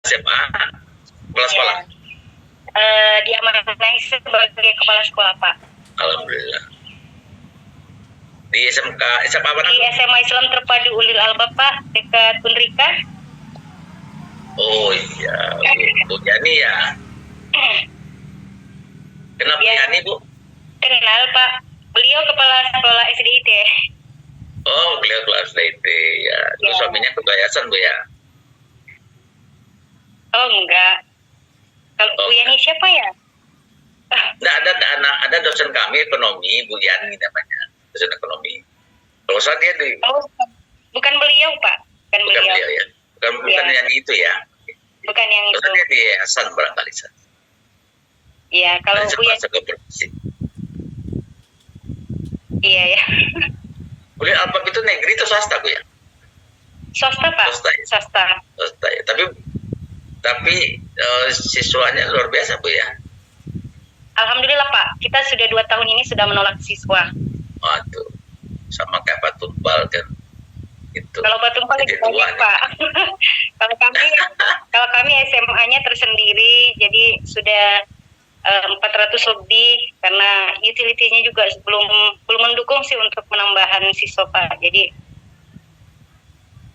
SMA, kepala sekolah. Diamanai sebagai kepala sekolah, Pak. Alhamdulillah. Di SMK, SMA apa? Di SMA Islam Terpadu Ulil Albab, Pak, dekat Unrika. Oh iya, Bu Yani ya. Kenapa Ya. Yani, Bu? Kenal, Pak. Beliau kepala sekolah SDIT. Oh, beliau kelas IT ya. Terus suaminya ketua yayasan, Bu ya? Oh, enggak. Kalau Bu Yani siapa ya? Nah, ada dosen kami ekonomi, Bu Yani namanya, dosen ekonomi. Kalau saya dia di Bukan beliau, Pak. Bukan beliau ya. Bukan yang itu ya. Bukan yang itu. Dia di yayasan barangkali. Iya, kalau Bu Yani. Iya ya. Ulil Albab itu negeri atau swasta, Bu ya? Swasta, Pak. Swasta ya. Tapi siswanya luar biasa, Bu ya. Alhamdulillah, Pak. Kita sudah 2 tahun ini sudah menolak siswa. Waduh, sama kayak Pak Tumpal kan. Itu. Kalau Pak Tumpal lebih banyak, Pak. kalau kami SMA-nya tersendiri, jadi sudah 400 lebih, karena utility-nya juga belum mendukung sih untuk penambahan siswa, Pak. Jadi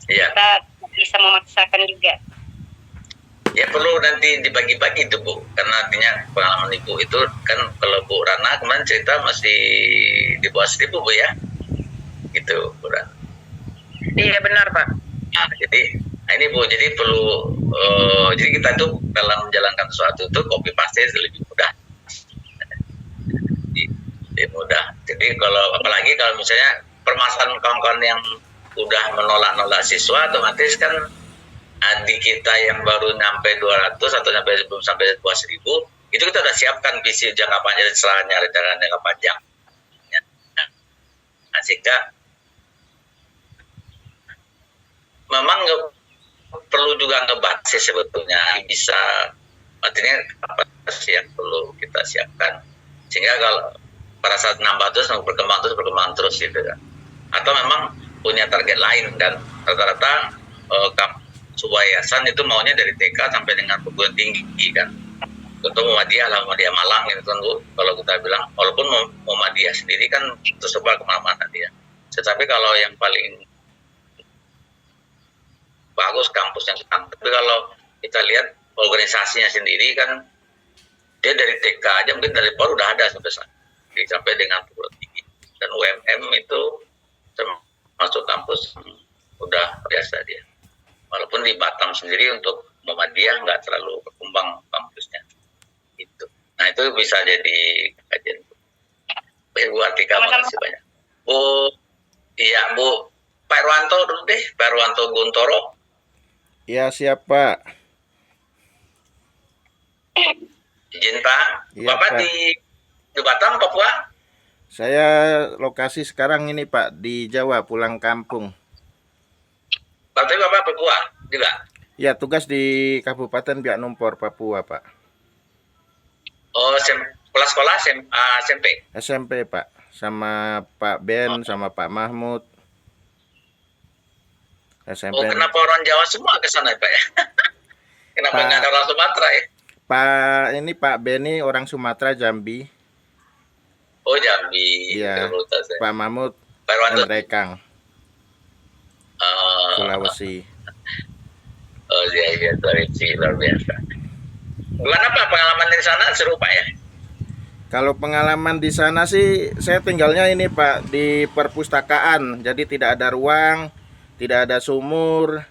kita bisa memaksakan juga. Ya perlu nanti dibagi-bagi itu, Bu, karena artinya pengalaman Ibu itu kan, kalau Bu Rana kemarin cerita masih di bawah 1.000, Bu ya, gitu, Bu Rana. Iya benar, Pak. Nah, ini Bu, jadi perlu jadi kita tuh dalam menjalankan sesuatu itu copy paste lebih mudah. Lebih mudah. Jadi apalagi kalau misalnya permasalahan kawan-kawan yang udah menolak siswa, otomatis kan adik kita yang baru nyampe 200 atau belum sampai 1.000, itu kita udah siapkan visi jangka panjang, istilahnya rencana jangka panjang. Nah, sehingga memang perlu juga ngebahas sebetulnya, bisa artinya apa sih yang perlu kita siapkan, sehingga kalau pada saat nambah terus berkembang terus gitu kan. Atau memang punya target lain, dan rata-rata sebuah yayasan itu maunya dari TK sampai dengan perguruan tinggi kan. Contoh Muhammadiyah Malang gitu kan, Bu. Kalau kita bilang, walaupun Muhammadiyah sendiri kan tersebar kemana-mana dia. Tetapi kalau yang paling bagus kampus yang sekarang. Tapi kalau kita lihat organisasinya sendiri kan, dia dari TK aja mungkin dari PAUD udah ada sampai dengan perguruan tinggi. Dan UMM itu termasuk kampus udah biasa dia. Walaupun di Batam sendiri untuk Muhammadiyah nggak terlalu berkembang kampusnya. Itu. Nah itu bisa jadi kajian. Bu Atika, makasih banyak. Bu Pak Irwanto dulu deh, Pak Irwanto Guntoro. Ya, siapa? Izin Pak. Ya, Bapak Pak. Di Batam, Papua? Saya lokasi sekarang ini, Pak, di Jawa, pulang kampung. Tapi Bapak Papua juga? Ya, tugas di Kabupaten Biak Numfor, Papua, Pak. Oh, sekolah SMP? SMP, Pak. Sama Pak Ben, sama Pak Mahmud. SMP. Oh, kenapa orang Jawa semua ke sana, Pak ya? Kenapa nggak ada orang Sumatera ya? Pak Beni orang Sumatera, Jambi. Oh, Jambi. Iya. Pak Mahmud Rekang. Sulawesi. Oh iya, Sulawesi, luar biasa. Gimana Pak pengalaman di sana, seru Pak ya? Kalau pengalaman di sana sih, saya tinggalnya ini Pak, di perpustakaan. Jadi tidak ada ruang, tidak ada sumur.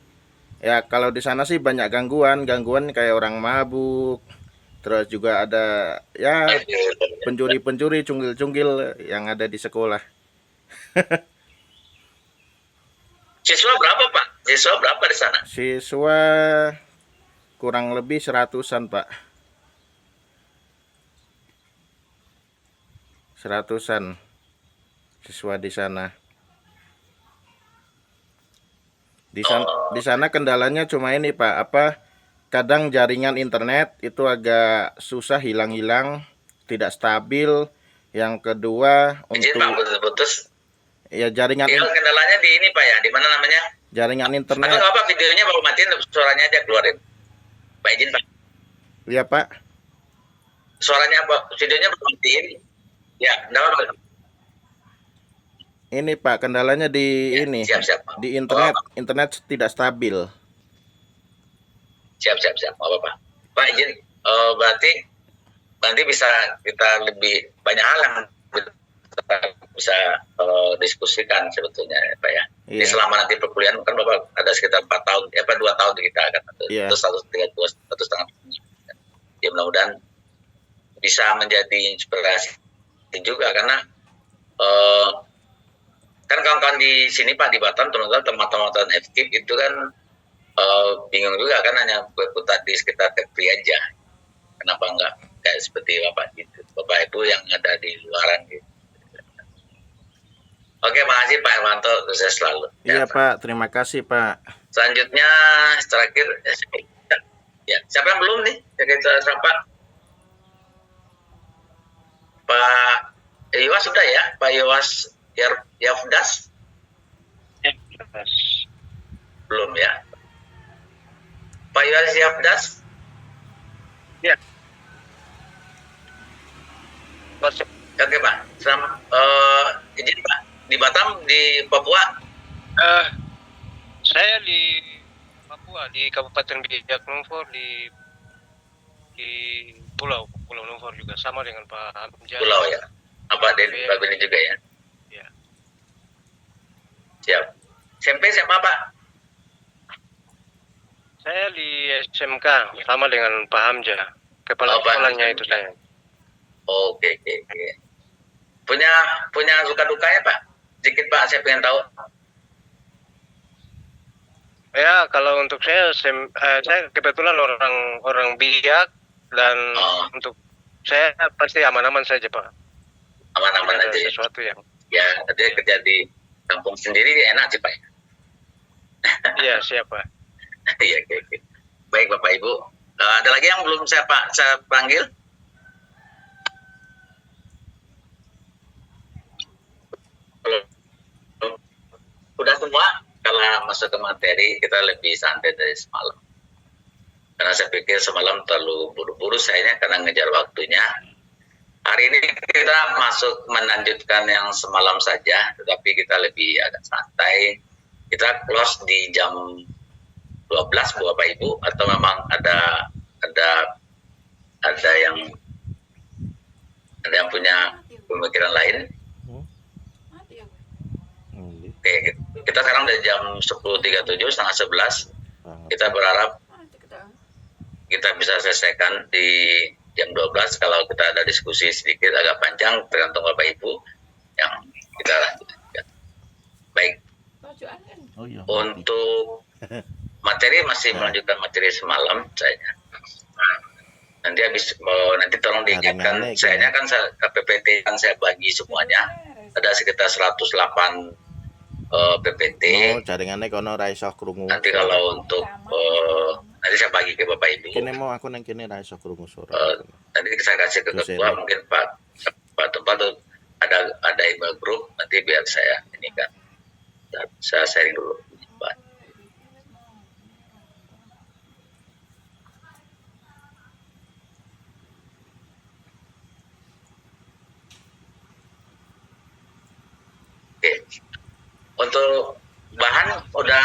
Ya kalau di sana sih banyak gangguan kayak orang mabuk. Terus juga ada ya pencuri-pencuri, cunggil-cunggil yang ada di sekolah. Siswa berapa Pak? Siswa berapa di sana? Siswa kurang lebih 100-an Pak. 100-an siswa di sana. Di sana kendalanya cuma ini Pak, kadang jaringan internet itu agak susah, hilang-hilang, tidak stabil. Yang kedua untuk putus. Ya jaringan. Kendalanya di ini Pak ya, di mana namanya? Jaringan internet. Atau apa videonya baru matiin, suaranya aja keluarin. Pak izin Pak. Iya Pak. Suaranya apa? Videonya bermatiin. Ya, enggak apa-apa. Ini Pak, kendalanya di Ya, ini, siap Pak. di Oh, internet tidak stabil. siap. Nggak apa-apa. Pak izin, berarti nanti bisa kita lebih banyak hal yang kita bisa diskusikan sebetulnya ya Pak ya. Jadi Iya. selama nanti perkuliahan kan Bapak ada sekitar 4 tahun, 2 tahun di kita kan, Iya. itu 1,5 tahun. Ya mudah-mudahan bisa menjadi inspirasi juga karena kan kawan-kawan di sini Pak di Batam teman-teman FKIP itu kan bingung juga kan hanya berputar di sekitar Kepri aja. Kenapa enggak kayak seperti Bapak gitu, Bapak Ibu yang ada di luaran gitu. Oke, makasih Pak Hermanto, sukses selalu. Iya Pak, terima kasih Pak. Selanjutnya terakhir ya siapa yang belum nih? Kita sapa Pak Iwas sudah ya, Pak Iwas Yafdas belum ya? Pak Iwas Yafdas? Ya. Oke Pak, selamat izin Pak di Batam di Papua. Saya di Papua, di Kabupaten Biak Numfor, di Pulau Numfor juga sama dengan Pak Hamzah. Pulau ya, apa Pak Beni juga ya? Ya. Siap. SMP siapa Pak? Saya di SMK sama dengan Pak Hamzah. Kepala Oh, Pak sekolahnya Hamzah. itu saya. Oke. Punya suka dukanya Pak? Sedikit Pak, saya pengen tahu. Ya, kalau untuk saya, saya kebetulan orang Biak dan untuk saya pasti aman-aman saja Pak. Aman-aman Tidak ada aja ya. sesuatu yang. Ya, dia kerja di kampung sendiri enak sih Pak. Iya, siapa? Iya, oke. Baik Bapak Ibu. Ada lagi yang belum saya panggil? Belum. Udah semua. Kalau masuk ke materi kita lebih santai dari semalam. Karena saya pikir semalam terlalu buru-buru sayanya karena ngejar waktunya. Hari ini kita masuk melanjutkan yang semalam saja, tetapi kita lebih agak santai. Kita close di jam 12 Bapak Ibu, atau memang ada yang punya pemikiran lain? Oke, kita sekarang dari jam 10.37, setengah 11. Kita berharap kita bisa selesaikan di jam 12. Kalau kita ada diskusi sedikit agak panjang, tergantung Bapak Ibu yang kita lanjutkan. Baik. Untuk materi masih melanjutkan materi semalam saya. Nanti tolong diingatkan, saya kan PPT kan saya bagi semuanya. Ada sekitar 108 PPT. Jaringannya kono ra iso krungu. Nanti kalau untuk nanti saya bagi ke Bapak Ibu. Kene mau aku nang kene ra iso krungu suara. Nanti saya kasih ke ketua, mungkin Pak Tempat ada email grup, nanti biar saya ini kan saya sharing dulu Pak. Oke. Untuk bahan udah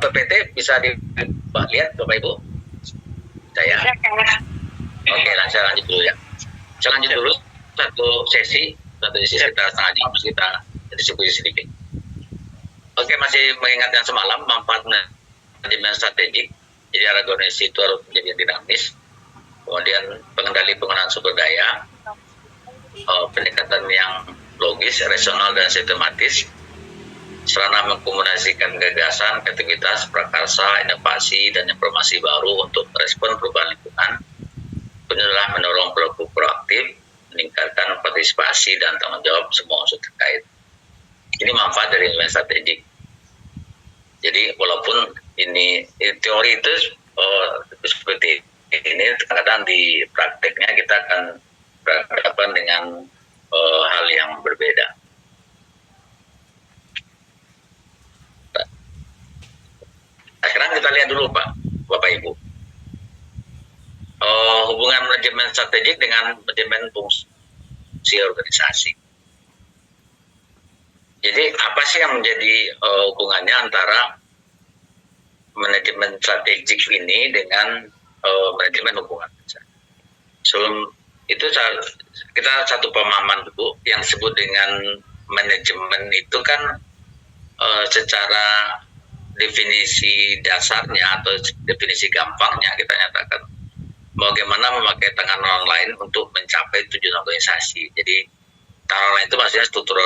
PPT bisa dilihat Bapak Ibu? Saya. Oke, saya lanjut dulu ya. Saya lanjut dulu satu sesi sekitar setengah jam, terus kita diskusi sedikit. Oke, masih mengingat yang semalam, manfaat manajemen strategik. Jadi organisasi itu harus menjadi dinamis. Kemudian pengendali penggunaan sumber daya, pendekatan yang logis, rasional dan sistematis, sarana mengkomunikasikan gagasan, kreativitas, prakarsa, inovasi, dan informasi baru untuk merespon perubahan lingkungan. Kemudian adalah mendorong perilaku proaktif, meningkatkan partisipasi dan tanggung jawab semua unsur terkait. Ini manfaat dari manajemen strategik. Jadi walaupun ini teori itu seperti ini, kadang di prakteknya kita akan berhadapan dengan hal yang berbeda. Sekarang kita lihat dulu Bapak Ibu. hubungan manajemen strategik dengan manajemen fungsi organisasi. Jadi apa sih yang menjadi hubungannya antara manajemen strategik ini dengan manajemen hubungan kerja? Sebelum itu kita satu pemahaman dulu yang disebut dengan manajemen itu kan secara definisi dasarnya atau definisi gampangnya kita nyatakan bagaimana memakai tangan orang lain untuk mencapai tujuan organisasi. Jadi tangan orang lain itu maksudnya struktur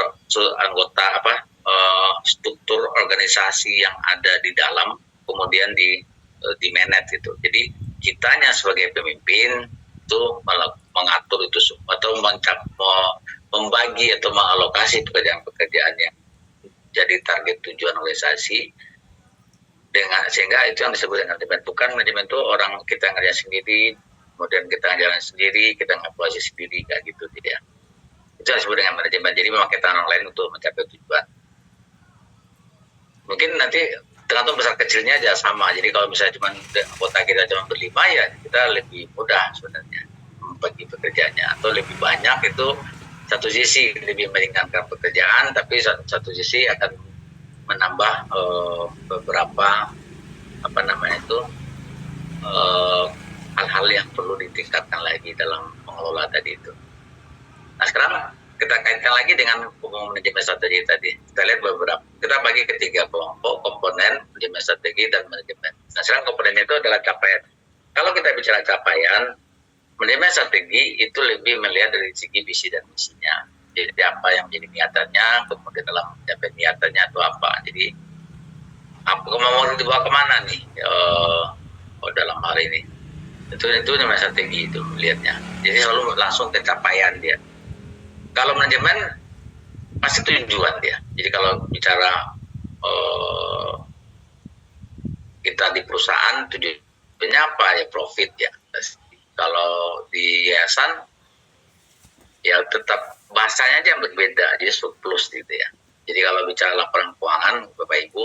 struktur organisasi yang ada di dalam kemudian di manage itu. Jadi kitanya sebagai pemimpin itu mengatur itu atau membagi atau mengalokasi pekerjaan-pekerjaan yang jadi target tujuan organisasi sehingga itu yang disebut dengan manajemen. Bukan manajemen itu orang kita ngerjain sendiri, kemudian kita jalan sendiri, kita ngapuasi sendiri kayak gitu ya. Itu yang disebut dengan manajemen. Jadi memakai tangan orang lain untuk mencapai tujuan. Mungkin nanti tergantung besar kecilnya aja sama. Jadi kalau misalnya cuma anggota kita cuma berlima ya kita lebih mudah sebenarnya membagi pekerjaannya, atau lebih banyak itu satu sisi lebih meringankan pekerjaan, tapi satu sisi akan menambah beberapa hal-hal yang perlu ditingkatkan lagi dalam mengelola tadi itu. Nah sekarang kita kaitkan lagi dengan manajemen strategi tadi. Kita lihat kita bagi ke 3 kelompok komponen manajemen strategi dan manajemen. Nah sekarang komponennya itu adalah capaian. Kalau kita bicara capaian, manajemen strategi itu lebih melihat dari segi visi dan misinya. Jadi apa yang menjadi niatannya, kemudian dalam mencapai niatannya itu apa. Jadi apa mau dibawa kemana nih dalam hal ini. Itu namanya strategi itu melihatnya. Jadi selalu langsung ke capaian dia. Kalau manajemen pasti tujuan dia. Jadi kalau bicara kita di perusahaan tujuannya apa ya, profit ya. Kalau di yayasan ya tetap bahasanya aja yang berbeda, jadi surplus gitu ya. Jadi kalau bicara laporan keuangan Bapak Ibu,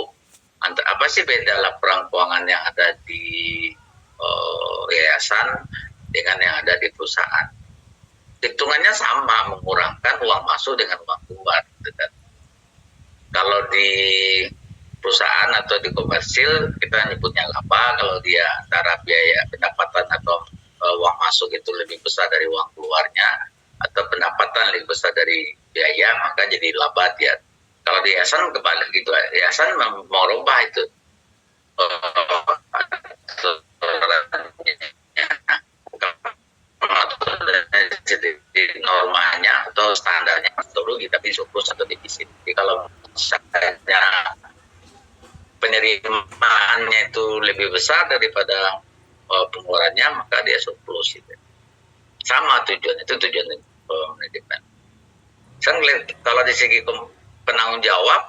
apa sih beda laporan keuangan yang ada di yayasan dengan yang ada di perusahaan? Hitungannya sama, mengurangkan uang masuk dengan uang keluar gitu kan. Kalau di perusahaan atau di komersil kita nyebutnya laba. Kalau dia antara biaya pendapatan atau uang masuk itu lebih besar dari uang keluarnya, atau pendapatan lebih besar dari biaya, maka jadi laba dia. Kalau di yayasan kebalik gitu, yayasan mau rubah itu normanya atau standarnya rugi, tapi surplus atau defisit. Jadi kalau misalnya penerimaannya itu lebih besar daripada pengeluarannya, maka dia surplus gitu. Sama tujuan itu tujuan manajemen. Saya ngelihat kalau di segi penanggung jawab,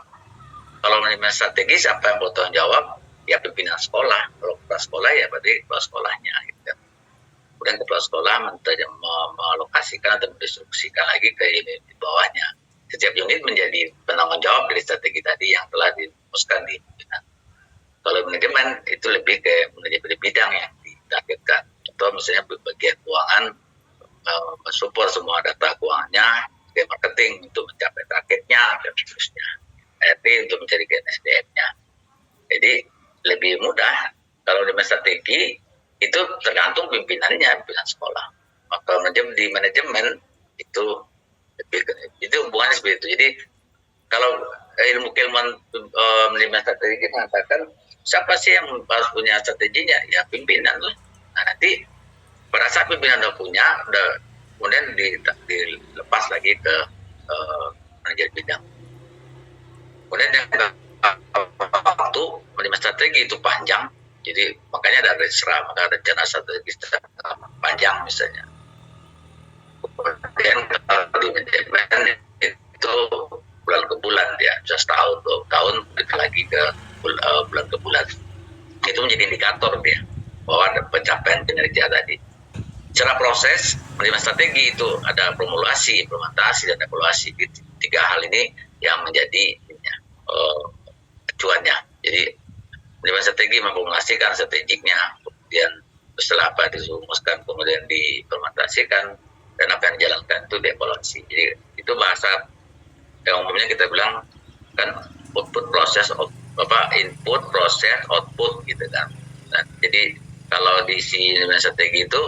kalau manajemen strategis apa yang bertanggung jawab ya pimpinan sekolah. Kalau kepala sekolah ya berarti kepala sekolahnya gitu kan. Kemudian kepala sekolah mengalokasikan atau mendistribusikan lagi ke unit di bawahnya. Setiap unit menjadi penanggung jawab dari strategi tadi yang telah dirumuskan di pimpinan. Kalau manajemen itu lebih ke manajemen bidang yang ditargetkan. Atau misalnya bagian keuangan mensupport semua data keuangannya, bagian marketing untuk mencapai targetnya dan seterusnya. RT untuk mencari SDM-nya. Jadi lebih mudah kalau di strategi itu tergantung pimpinannya, pimpinan sekolah. Maka di manajemen itu hubungannya seperti itu. Jadi kalau ilmu manajemen strategi mengatakan siapa sih yang harus punya strateginya? Ya pimpinan lah. Nah nanti pada saat pimpinan udah punya, kemudian dilepas lagi ke manajer bidang. Kemudian yang waktu manajemen strategi itu panjang, jadi makanya ada resra, maka rencana strategis panjang misalnya. Kemudian kalau di manajemen itu bulan ke bulan dia, bisa setahun, 2 tahun, lagi ke bulan ke bulan. Itu menjadi indikator dia bahwa ada pencapaian kinerja tadi. Secara proses manajemen strategi itu ada formulasi, implementasi, dan evaluasi. 3 hal ini yang menjadi tujuannya. Jadi manajemen strategi memformulasikan strateginya, kemudian setelah apa dirumuskan kemudian diimplementasikan dan apa yang dijalankan itu dievaluasi. Jadi itu bahasa yang umumnya kita bilang kan output proses input proses output gitu kan. Nah, jadi kalau di si strategi itu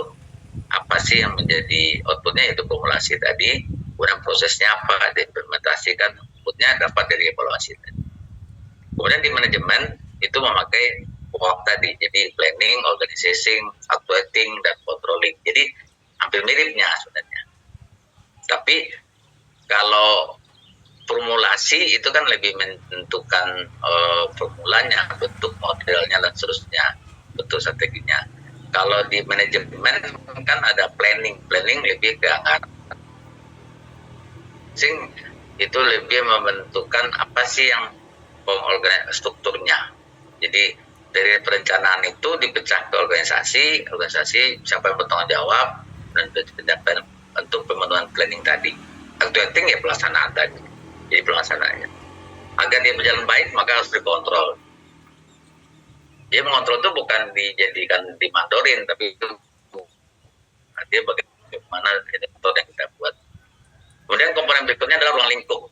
apa sih yang menjadi outputnya, itu formulasi tadi, kemudian prosesnya apa diimplementasikan, outputnya dapat dari evaluasi tadi. Kemudian di manajemen itu memakai POAP tadi, jadi planning, organizing, actuating, dan controlling. Jadi hampir miripnya sebenarnya. Tapi kalau formulasi itu kan lebih menentukan formulanya, bentuk modelnya dan seterusnya, bentuk strateginya. Kalau di manajemen kan ada planning lebih ke anggaran. Itu lebih membentukkan apa sih yang strukturnya. Jadi dari perencanaan itu dipecah ke organisasi siapa yang bertanggung jawab dan untuk pemenuhan planning tadi. Actuating ya pelaksanaan tadi. Jadi pelaksanaannya. Agar dia berjalan baik maka harus dikontrol. Dia mengontrol itu bukan dijadikan dimandorin, tapi itu dia bagaimana metode yang kita buat. Kemudian komponen berikutnya adalah ruang lingkup.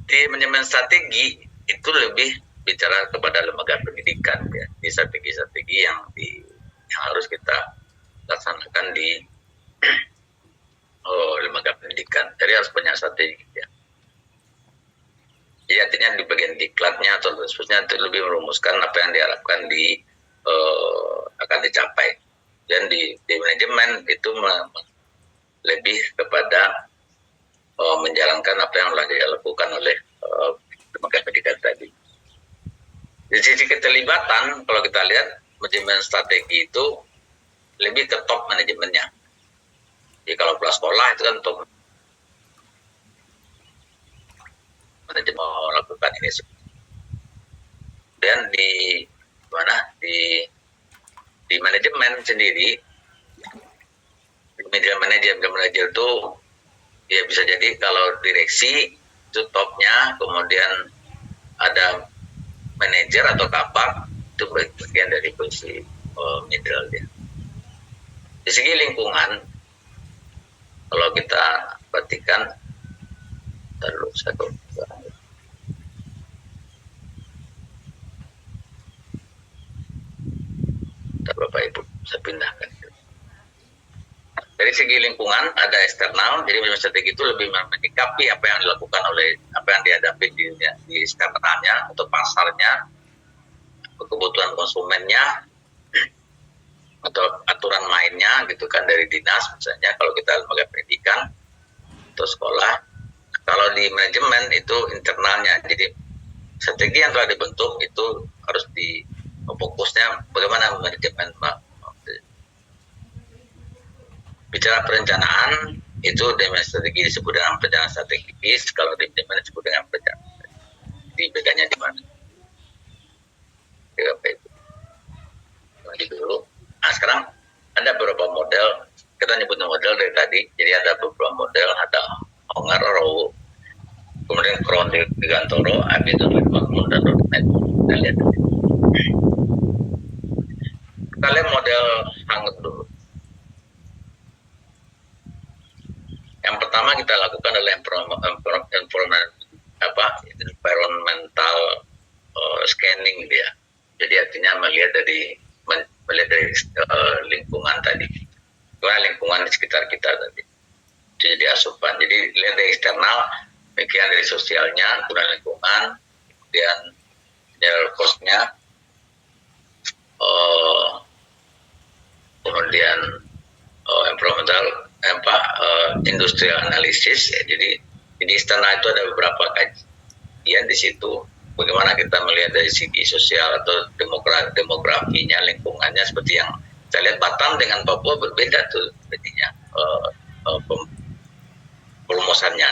Di manajemen strategi itu lebih bicara kepada lembaga pendidikan ya, di strategi-strategi yang harus kita laksanakan di lembaga pendidikan. Jadi harus punya strategi ya. Jadi artinya di bagian diklatnya atau seterusnya itu lebih merumuskan apa yang diharapkan akan dicapai. Dan di manajemen itu lebih kepada menjalankan apa yang telah dilakukan oleh lembaga pendidikan tadi. Di sisi keterlibatan, kalau kita lihat manajemen strategi itu lebih ke top manajemennya. Jadi kalau kepala sekolah itu kan top manajemen melakukan ini. Dan di manajemen sendiri, manajer itu ya bisa jadi kalau direksi itu topnya, kemudian ada manajer atau kapak itu bagian dari posisi middle dia. Di segi lingkungan, kalau kita perhatikan, terlalu satu. Bapak Ibu, saya pindahkan. Dari segi lingkungan ada eksternal, jadi manajemen strategi itu lebih menyikapi apa yang dilakukan apa yang dihadapi di eksternalnya atau pasarnya, kebutuhan konsumennya, atau aturan mainnya gitu kan dari dinas misalnya kalau kita lembaga pendidikan atau sekolah. Kalau di manajemen itu internalnya, jadi strategi yang telah dibentuk itu harus fokusnya bagaimana manajemen. Bicara perencanaan itu dengan strategi disebut dengan perencanaan strategis, kalau di manajemen disebut dengan perencanaan. Di bedanya di mana? Lagi dulu. Nah sekarang ada beberapa model, kita nyebutnya model dari tadi. Jadi ada beberapa model, ada Ongaroro, kemudian Kron di Gantoro, Abidun dan Roadmap. Kita lihat. Kita lihat model hangat dulu. Yang pertama kita lakukan adalah environmental scanning dia. Jadi artinya melihat dari lingkungan tadi, lingkungan di sekitar kita tadi. Jadi asupan. Jadi lihat dari eksternal, bagian dari sosialnya, kemudian lingkungan, kemudian general cost-nya, kemudian environmental industrial analisis ya. Jadi di eksternal itu ada beberapa kajian di situ bagaimana kita melihat dari segi sosial atau demografinya, lingkungannya, seperti yang saya lihat Batam dengan Papua berbeda tuh jadinya perumusannya.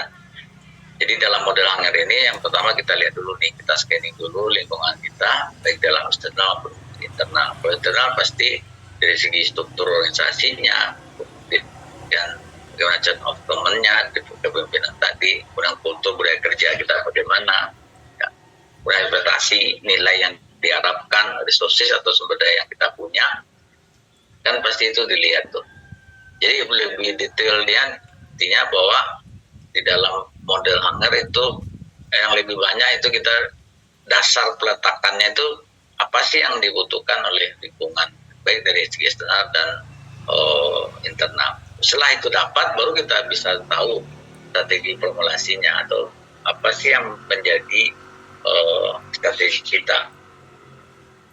Jadi dalam model Hanger ini yang pertama kita lihat dulu nih, kita scanning dulu lingkungan kita baik dalam eksternal maupun internal. Kalau internal pasti dari segi struktur organisasinya, dan bagaimana chain of command-nya, kepemimpinan tadi, kemudian kultur budaya kerja kita bagaimana, ya, kemudian ekspektasi nilai yang diharapkan, resources atau sumber daya yang kita punya, kan pasti itu dilihat tuh. Jadi lebih detailnya intinya bahwa di dalam model hangar itu yang lebih banyak itu kita dasar peletakannya itu apa sih yang dibutuhkan oleh lingkungan, baik dari segi eksternal dan internal. Setelah itu dapat, baru kita bisa tahu strategi formulasinya atau apa sih yang menjadi strategi kita.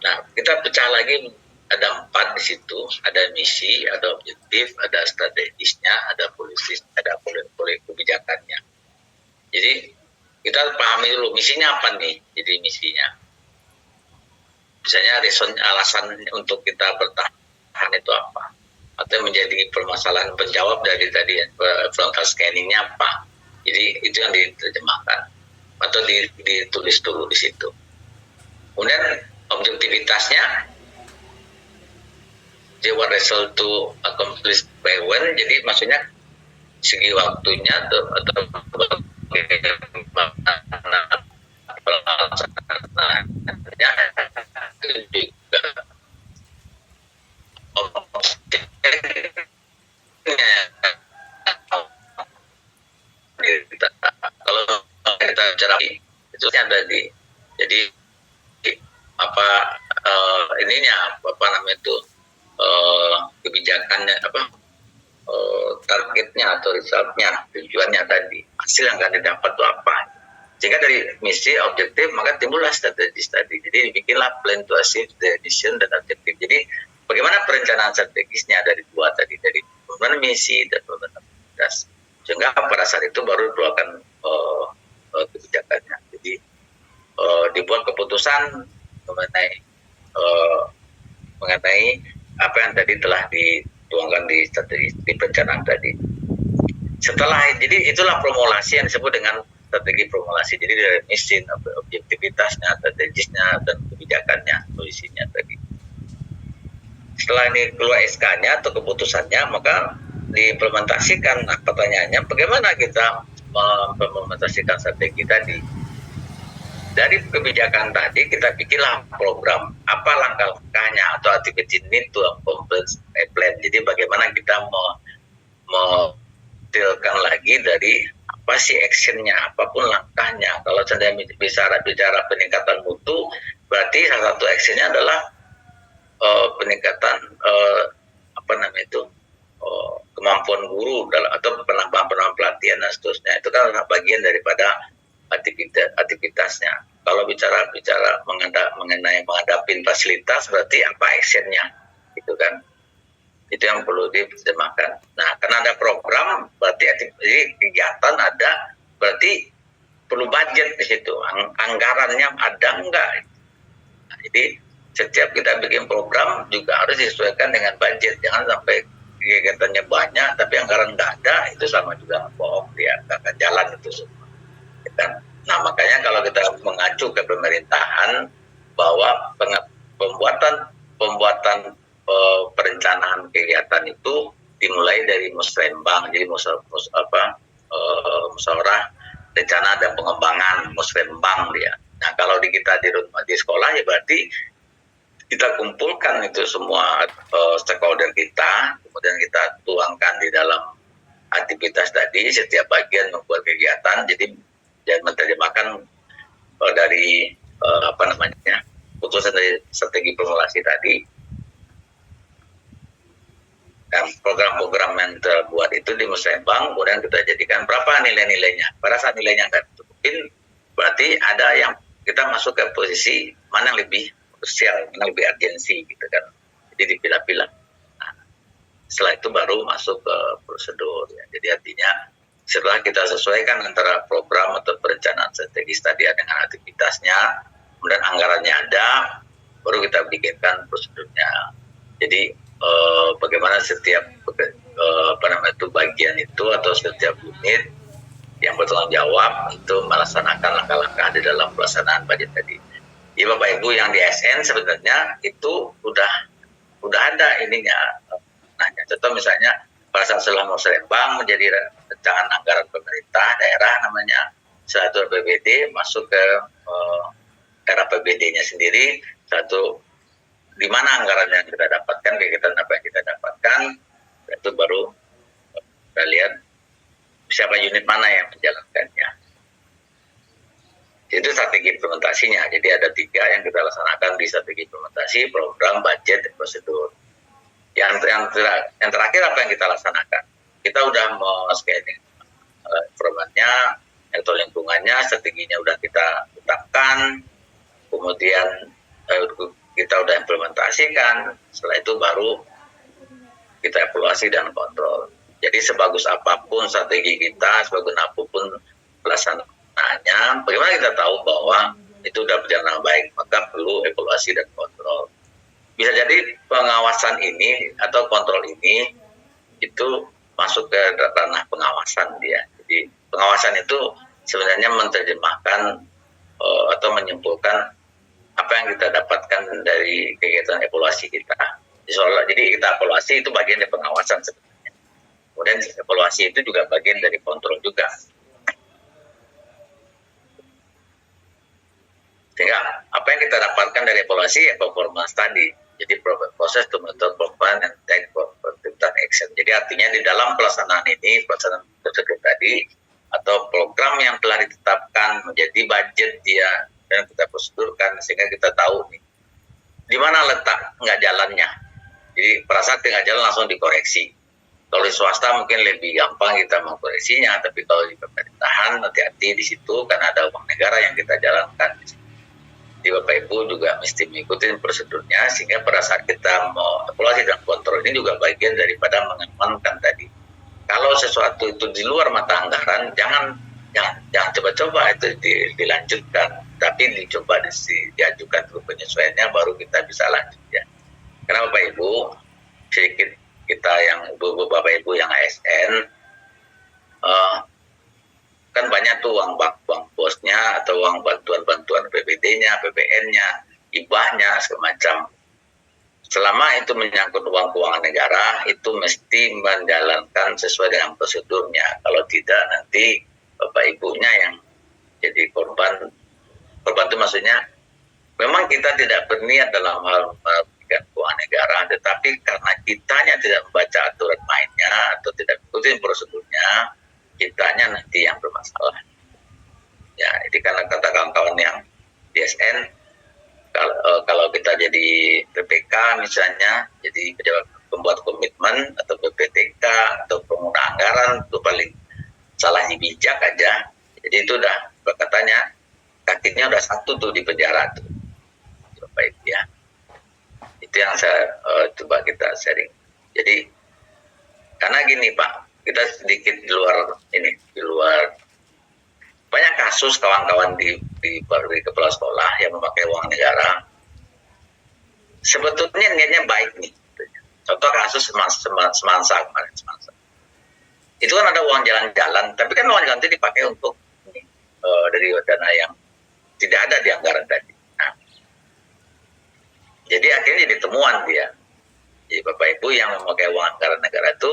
Nah, kita pecah lagi, ada 4 di situ, ada misi, ada objektif, ada strategisnya, ada policy, ada kebijakannya. Jadi kita pahami dulu misinya apa nih. Jadi misinya, misalnya alasan untuk kita bertahan itu apa, atau menjadi permasalahan penjawab dari tadi frontal scanningnya apa. Jadi itu yang diterjemahkan atau ditulis dulu di situ. Kemudian objektivitasnya, what result to accomplish by when, jadi maksudnya segi waktunya atau kalau kita bicara itu ada di, jadi apa namanya itu kebijakannya targetnya atau resultnya, tujuannya tadi, hasil yang akan didapat itu apa. Sehingga dari misi, objektif, maka timbullah strategis tadi. Jadi dibikinlah plan to achieve the mission dan objektif. Jadi bagaimana perencanaan strategisnya dari 2 tadi, dari pemenuhan misi dan pemenuhan aktivitas. Sehingga pada saat itu baru dikeluarkan kebijakannya. Jadi dibuat keputusan mengenai apa yang tadi telah dituangkan di strategi, di perencanaan tadi. Setelah, jadi itulah formulasi yang disebut dengan strategi formulasi. Jadi dari misi, objektivitasnya, strategisnya, dan kebijakannya, polisinya tadi. Setelah ini keluar SK-nya atau keputusannya, maka diimplementasikan. Nah, pertanyaannya, bagaimana kita mengimplementasikan strategi tadi? Dari kebijakan tadi kita bikinlah program, apa langkah-langkahnya atau activity need to accomplish a plan. Jadi bagaimana kita mendetailkan lagi dari apa sih actionnya, apapun langkahnya. Kalau saya bicara peningkatan mutu, berarti salah satu actionnya adalah peningkatan kemampuan guru atau penambahan pelatihan dan seterusnya. Itu kan bagian daripada aktivitasnya. Kalau bicara mengenai menghadapi fasilitas, berarti apa actionnya, gitu kan? Itu yang perlu diterjemahkan. Nah, karena ada program, berarti kegiatan ada, berarti perlu budget di situ. Anggarannya ada enggak? Nah, jadi setiap kita bikin program juga harus disesuaikan dengan budget. Jangan sampai kegiatannya banyak, tapi anggaran enggak ada, itu sama juga bohong, dia nggak akan jalan itu semua. Nah, makanya kalau kita mengacu ke pemerintahan bahwa pembuatan perencanaan kegiatan itu dimulai dari musrembang, jadi musyawarah rencana dan pengembangan, musrembang dia. Nah, kalau kita di sekolah ya berarti kita kumpulkan itu semua stakeholder kita, kemudian kita tuangkan di dalam aktivitas tadi, setiap bagian membuat kegiatan, jadi dan menerjemahkan dari putusan dari strategi formulasi tadi. Dan program-program yang terbuat itu di musrembang, kemudian kita jadikan berapa nilai-nilainya. Pada saat nilainya nggak cukupin, berarti ada yang kita masuk ke posisi mana yang lebih krusial, mana lebih urgensi, gitu kan. Jadi dipilah-pilah. Nah, setelah itu baru masuk ke prosedur. Ya. Jadi artinya setelah kita sesuaikan antara program atau perencanaan strategis tadi dengan aktivitasnya, kemudian anggarannya ada, baru kita bikinkan prosedurnya. Jadi bagaimana setiap bagian itu atau setiap unit yang bertanggung jawab untuk melaksanakan langkah-langkah di dalam pelaksanaan budget tadi. Ya Bapak Ibu yang di ASN sebenarnya itu udah ada ininya. Nah, contoh misalnya pada saat setelah musrembang menjadi rancangan anggaran pemerintah daerah namanya, setelah itu APBD masuk ke era APBD-nya sendiri, satu di mana anggaran yang kita dapatkan, kegiatan apa yang kita dapatkan, itu baru kita lihat siapa unit mana yang menjalankannya. Itu strategi implementasinya. Jadi ada 3 yang kita laksanakan di strategi implementasi, program, budget, dan prosedur. Yang terakhir apa yang kita laksanakan? Kita udah mau scanning formatnya atau lingkungannya, strateginya udah kita tetapkan, kemudian kita udah implementasikan, setelah itu baru kita evaluasi dan kontrol. Jadi sebagus apapun strategi kita, sebagus apapun pelaksanaannya, bagaimana kita tahu bahwa itu sudah berjalan baik, maka perlu evaluasi dan kontrol. Bisa jadi pengawasan ini atau kontrol ini itu masuk ke ranah pengawasan dia. Jadi pengawasan itu sebenarnya menerjemahkan atau menyimpulkan apa yang kita dapatkan dari kegiatan evaluasi kita. Jadi kita evaluasi itu bagian dari pengawasan sebenarnya. Kemudian evaluasi itu juga bagian dari kontrol juga. Sehingga apa yang kita dapatkan dari evaluasi ya performance tadi. Jadi proses to monitor performance and take corrective action. Jadi artinya di dalam pelaksanaan ini, pelaksanaan prosedur tadi atau program yang telah ditetapkan menjadi budget dia dan kita prosedurkan sehingga kita tahu nih di mana letak nggak jalannya. Jadi pada saat nggak jalan langsung dikoreksi. Kalau di swasta mungkin lebih gampang kita mengkoreksinya, tapi kalau di pemerintahan hati-hati di situ karena ada uang negara yang kita jalankan. Di Bapak Ibu juga mesti mengikuti prosedurnya sehingga pada saat kita mau evaluasi dan kontrol ini juga bagian daripada mengamankan tadi. Kalau sesuatu itu di luar mata anggaran, jangan coba-coba itu dilanjutkan, tapi dicoba diajukan dulu penyesuaiannya baru kita bisa lanjut ya. Karena Bapak Ibu, sedikit kita yang Bapak Ibu yang ASN, kan banyak tuh uang bosnya atau uang bantuan PBD-nya, PPN-nya, hibahnya, semacam. Selama itu menyangkut uang keuangan negara, itu mesti menjalankan sesuai dengan prosedurnya. Kalau tidak, nanti Bapak Ibunya yang jadi korban. Korban itu maksudnya, memang kita tidak berniat dalam hal memberikan keuangan negara, tetapi karena kitanya tidak membaca aturan mainnya atau tidak mengikuti prosedurnya, kitanya nanti yang bermasalah. Ya, jadi karena kata kawan-kawan yang DSN, kalau kita jadi PPK misalnya, jadi pejabat pembuat komitmen atau PPTK atau pengguna anggaran itu paling salahnya bijak aja. Jadi itu udah katanya kakinya udah 1 tuh di penjara tuh. Baik ya. Itu yang saya coba kita sharing. Jadi karena gini Pak, kita sedikit di luar banyak kasus kawan-kawan di kepala sekolah yang memakai uang negara. Sebetulnya niatnya baik nih. Contoh kasus Semansa kemarin. Itu kan ada uang jalan-jalan, tapi kan uang jalan itu dipakai untuk dari dana yang tidak ada di anggaran tadi. Nah, jadi akhirnya jadi temuan dia. Jadi Bapak Ibu yang memakai uang anggaran negara itu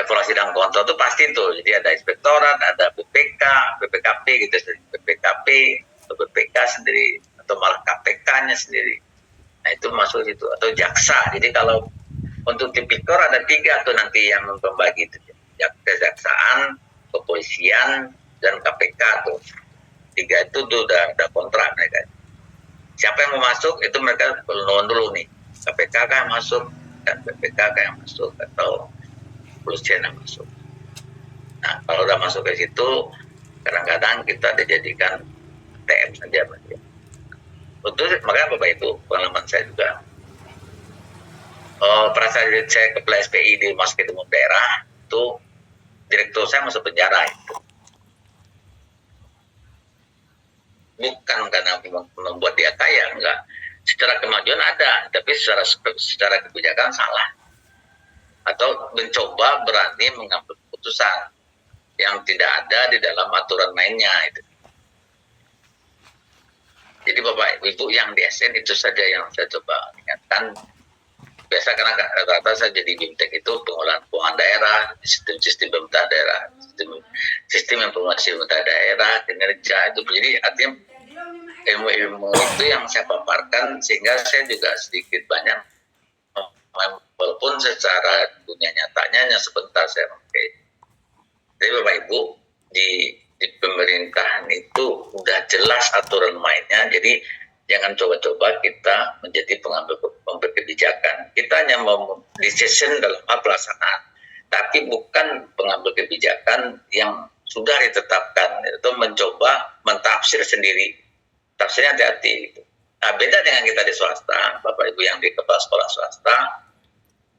evaluasi dan kontrol itu pasti tuh. Jadi ada inspektorat, ada BPK, BPKP gitu, BPKP atau BPK sendiri atau malah KPK-nya sendiri. Nah itu masuk situ atau jaksa. Jadi kalau untuk tipikor ada 3 tuh nanti yang membagi itu, kejaksaan, kepolisian, dan KPK tuh. 3 itu tuh udah kontrak mereka. Siapa yang mau masuk itu mereka perlu dulu nih. KPK yang masuk dan BPK yang masuk atau polisian yang masuk. Nah, kalau udah masuk ke situ, kadang-kadang kita dijadikan TM saja. Untuk makanya Bapak Ibu, pengalaman saya juga. Pada saat saya kepala SPI di Rumah Sakit Umum Daerah, itu direktur saya masuk penjara itu. Bukan karena membuat dia kaya, enggak. Secara kemajuan ada, tapi secara kebijakan salah. Atau mencoba berani mengambil keputusan yang tidak ada di dalam aturan mainnya itu. Jadi Bapak Ibu yang di SN itu saja yang saya coba ingatkan. Biasa karena rata-rata saya jadi BIMTEK itu pengolahan keuangan daerah, sistem pemerintah daerah, sistem informasi pemerintah daerah, kinerja itu. Jadi artinya ilmu-ilmu itu yang saya paparkan, sehingga saya juga sedikit banyak, walaupun secara dunia nyatanya hanya sebentar saya pakai. Jadi Bapak Ibu, di pemerintahan itu udah jelas aturan mainnya, jadi jangan coba-coba kita menjadi pengambil kebijakan. Kita hanya mau decision dalam hal pelaksanaan, tapi bukan pengambil kebijakan yang sudah ditetapkan, itu mencoba mentafsir sendiri. Tafsirnya hati-hati gitu. Nah, beda dengan kita di swasta, Bapak Ibu yang di kepala sekolah swasta,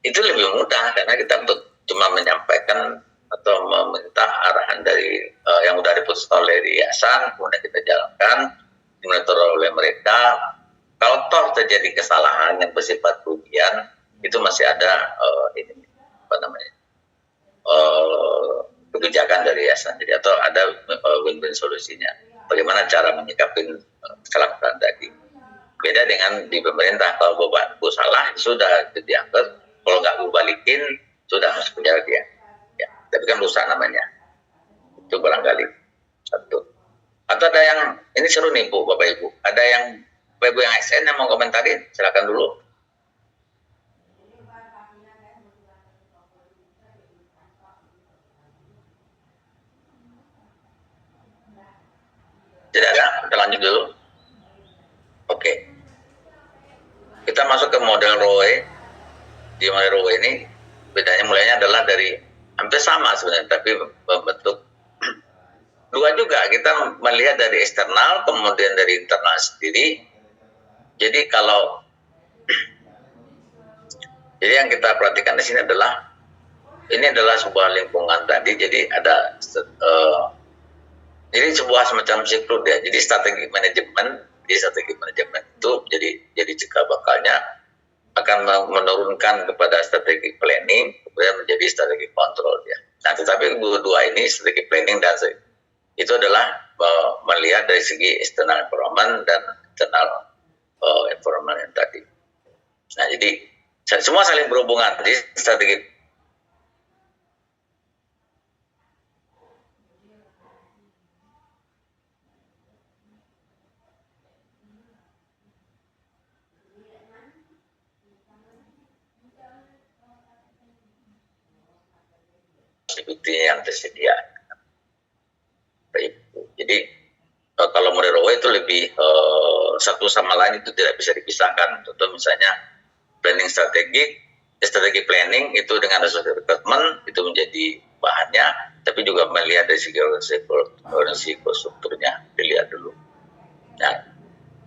itu lebih mudah karena kita cuma menyampaikan atau meminta arahan dari yang sudah diputuskan oleh yayasan, kemudian kita jalankan, dimonitor oleh mereka. Kalau toh terjadi kesalahan yang bersifat kerugian, itu masih ada kebijakan dari yayasan, jadi atau ada win-win solusinya. Bagaimana cara menyikapi kesalahan tadi? Beda dengan di pemerintah, kalau bapakku salah sudah diangkat, kalau nggak gue balikin sudah masuk penjara dia. Ya, tapi kan rusak namanya. Itu barangkali satu. Atau ada yang ini seru nih Bu, Bapak Ibu. Ada yang Bapak Ibu yang ASN yang mau komentarin, silakan dulu. Tidak ada, kita lanjut dulu. Oke. Kita masuk ke model ROE. Di model ROE ini bedanya mulainya adalah dari hampir sama sebenarnya, tapi bentuk dua juga. Kita melihat dari eksternal, kemudian dari internal sendiri. Jadi jadi yang kita perhatikan di sini adalah ini adalah sebuah lingkungan tadi. Jadi ada jadi sebuah semacam siklus ya. Jadi strategi manajemen itu jadi cikal bakalnya akan menurunkan kepada strategi planning, kemudian menjadi strategi kontrol ya. Nah, tetapi dua ini strategi planning dan itu adalah melihat dari segi external environment dan internal environment yang tadi. Nah, jadi semua saling berhubungan. Jadi strategi yang tersedia. Jadi kalau model ROE itu lebih satu sama lain itu tidak bisa dipisahkan. Contoh misalnya planning strategi planning itu dengan resource recruitment itu menjadi bahannya, tapi juga melihat dari segi organisasi strukturnya dilihat dulu. Nah,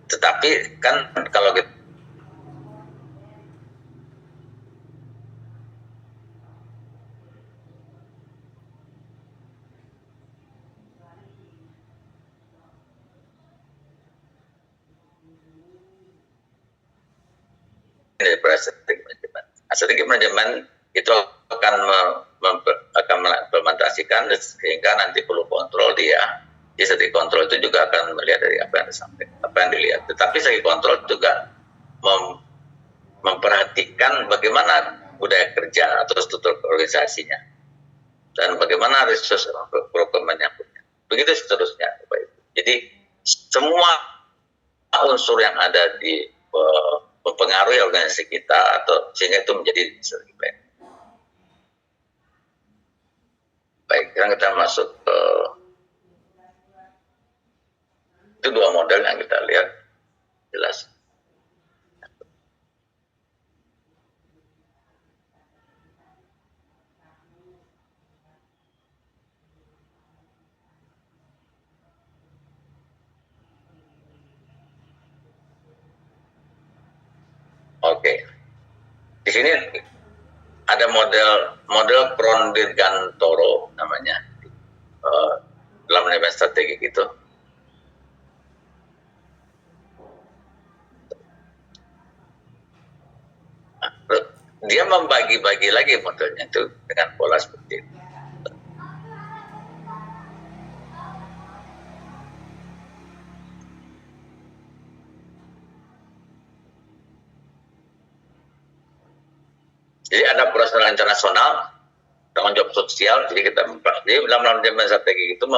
tetapi kan kalau kita daripada strategi manajemen itu akan mengimplementasikan sehingga nanti perlu kontrol dia. Di strategi kontrol itu juga akan melihat dari apa yang disampaikan, apa yang dilihat. Tetapi strategi kontrol juga memperhatikan bagaimana budaya kerja atau struktur organisasinya dan bagaimana resource programnya. Begitu seterusnya, Bapak Ibu. Jadi semua unsur yang ada di mempengaruhi organisasi kita atau sehingga itu menjadi strategi plan. Baik, sekarang kita masuk ke itu dua model yang kita lihat jelas. Oke, di sini ada model Prondirgantoro namanya dalam manajemen strategi gitu. Nah, dia membagi-bagi lagi modelnya itu dengan pola seperti itu. Jadi ada operasional internasional, tanggung jawab sosial. Jadi kita dalam manajemen strategi itu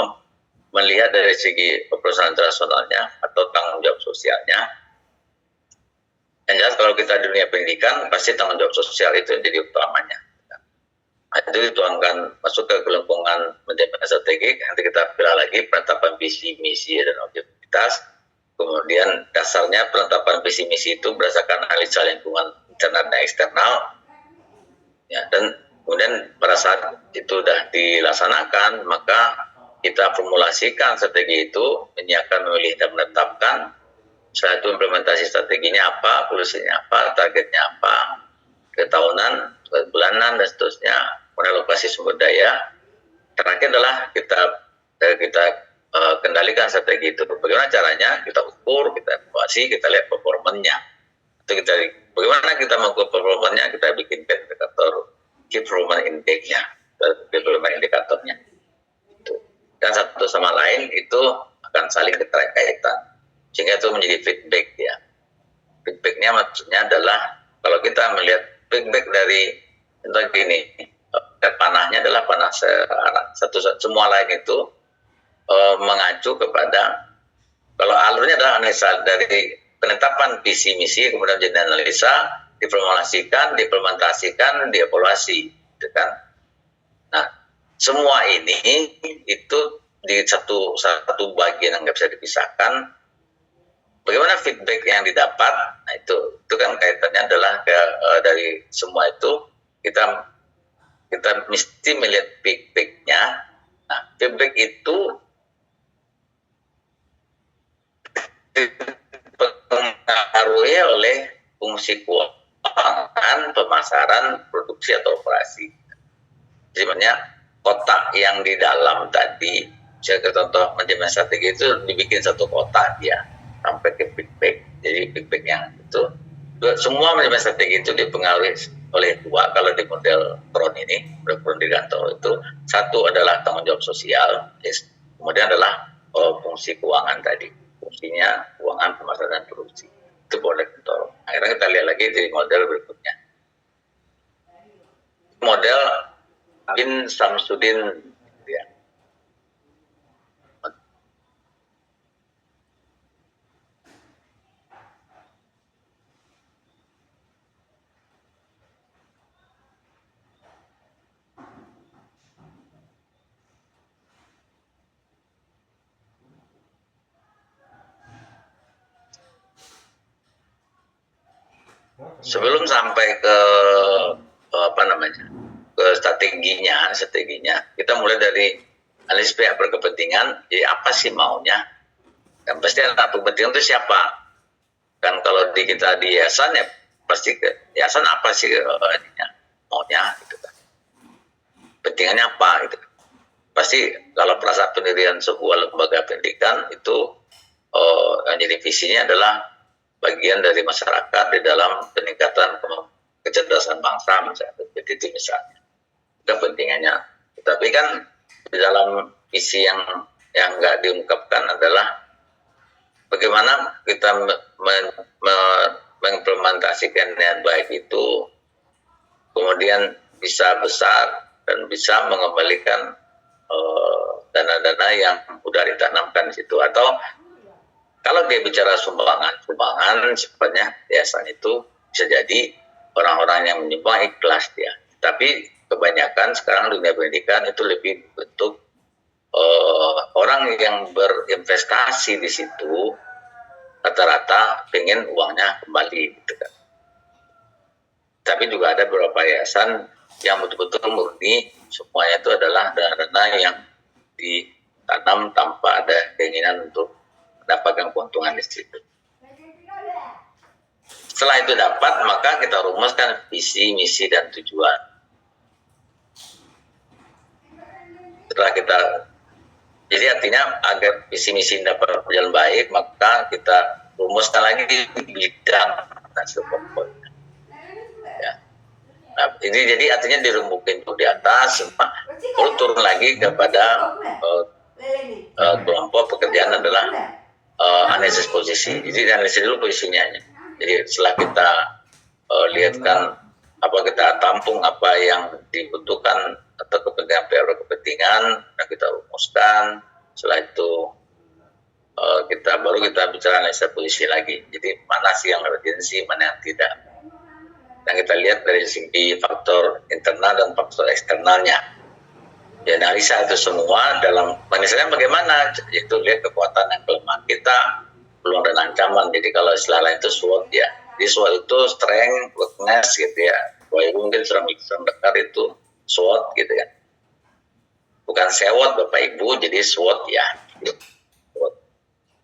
melihat dari segi operasional internasionalnya atau tanggung jawab sosialnya. Yang jelas kalau kita di dunia pendidikan pasti tanggung jawab sosial itu yang jadi utamanya. Nah, itu dituangkan masuk ke kelengkungan manajemen strategik. Nanti kita pilih lagi penetapan visi, misi, dan objektivitas. Kemudian dasarnya penetapan visi misi itu berdasarkan analisa lingkungan internal dan eksternal. Ya, dan kemudian pada saat itu sudah dilaksanakan, maka kita formulasikan strategi itu, menyiapkan, memilih, dan menetapkan. Setelah itu implementasi strateginya apa, solusinya apa, targetnya apa, ketahunan, bulanan, dan seterusnya, mengalokasi sumber daya. Terakhir adalah kita kendalikan strategi itu. Bagaimana caranya? Kita ukur, kita evaluasi, kita lihat performanya. Itu bagaimana kita mengukur performanya? Kita bikin indikator key performance index-nya, performance indikatornya. Dan satu sama lain itu akan saling keterkaitan, sehingga itu menjadi feedback ya. Feedbacknya maksudnya adalah kalau kita melihat feedback dari contoh gini, panahnya adalah panah semua lain itu mengacu kepada, kalau alurnya adalah analisa dari penetapan visi misi, kemudian jadi analisa, diformulasikan, diimplementasikan, dievaluasi, gitu kan. Nah, semua ini itu di satu bagian yang nggak bisa dipisahkan. Bagaimana feedback yang didapat? Nah, itu kan kaitannya adalah dari semua itu kita mesti melihat feedbacknya. Nah, feedback itu dipengaruhi oleh fungsi keuangan, pemasaran, produksi atau operasi. Sebenarnya kotak yang di dalam tadi, saya contoh manajemen strategi itu dibikin satu kotak dia sampai ke feedback. Jadi feedback yang itu semua manajemen strategi itu dipengaruhi oleh dua. Kalau di model Kron ini, Kron di kantor itu, satu adalah tanggung jawab sosial, kemudian adalah fungsi keuangan tadi, fungsinya keuangan, pemasaran, dan produksi. Itu boleh kita. Akhirnya kita lihat lagi di model berikutnya. Model Bin Samsudin ya. Sebelum sampai ke ke strateginya, kita mulai dari analisis pihak berkepentingan. Jadi apa sih maunya? Dan pasti anak kepentingan itu siapa? Kan kalau kita di yayasan ya pasti yayasan apa sih maunya gitu kan. Pentingannya apa gitu. Pasti kalau perasaan pendirian sebuah lembaga pendidikan itu yang jadi visinya adalah bagian dari masyarakat di dalam peningkatan kecerdasan bangsa misalnya. Jadi itu misalnya kepentingannya. Tapi kan di dalam visi yang nggak diungkapkan adalah bagaimana kita mengimplementasikan dengan baik itu, kemudian bisa besar dan bisa mengembalikan dana-dana yang sudah ditanamkan di situ. Atau kalau dia bicara sumbangan sifatnya yayasan itu bisa jadi orang-orang yang menyumbang ikhlas dia. Tapi kebanyakan sekarang dunia pendidikan itu lebih bentuk orang yang berinvestasi di situ rata-rata pengen uangnya kembali gitu kan. Tapi juga ada beberapa yayasan yang betul-betul murni semuanya itu adalah dana-dana yang ditanam tanpa ada keinginan untuk mendapatkan keuntungan di situ. Setelah itu dapat, maka kita rumuskan visi, misi, dan tujuan. Setelah kita, jadi artinya agar visi misi dapat berjalan baik, maka kita rumuskan lagi di bidang dan sebagainya. Ya. Nah, ini jadi artinya dirumbukin di atas, lalu turun lagi kepada kelompok pekerjaan adalah analisis posisi. Jadi analisis dulu posisinya. Jadi setelah kita lihatkan apa kita tampung apa yang dibutuhkan atau kepentingan dan kita rumuskan. Setelah itu kita bicara analisa posisi lagi. Jadi mana sih yang urgensi, mana yang tidak. Dan kita lihat dari segi faktor internal dan faktor eksternalnya. Dianalisa itu semua dalam misalnya bagaimana, itu lihat kekuatan dan kelemahan kita, peluang dan ancaman. Jadi kalau istilah lain itu SWOT ya. Jadi SWOT itu strength, weakness gitu ya. Kalau ibu mungkin serang dekat itu SWOT gitu kan. Bukan sewot Bapak Ibu, jadi SWOT ya.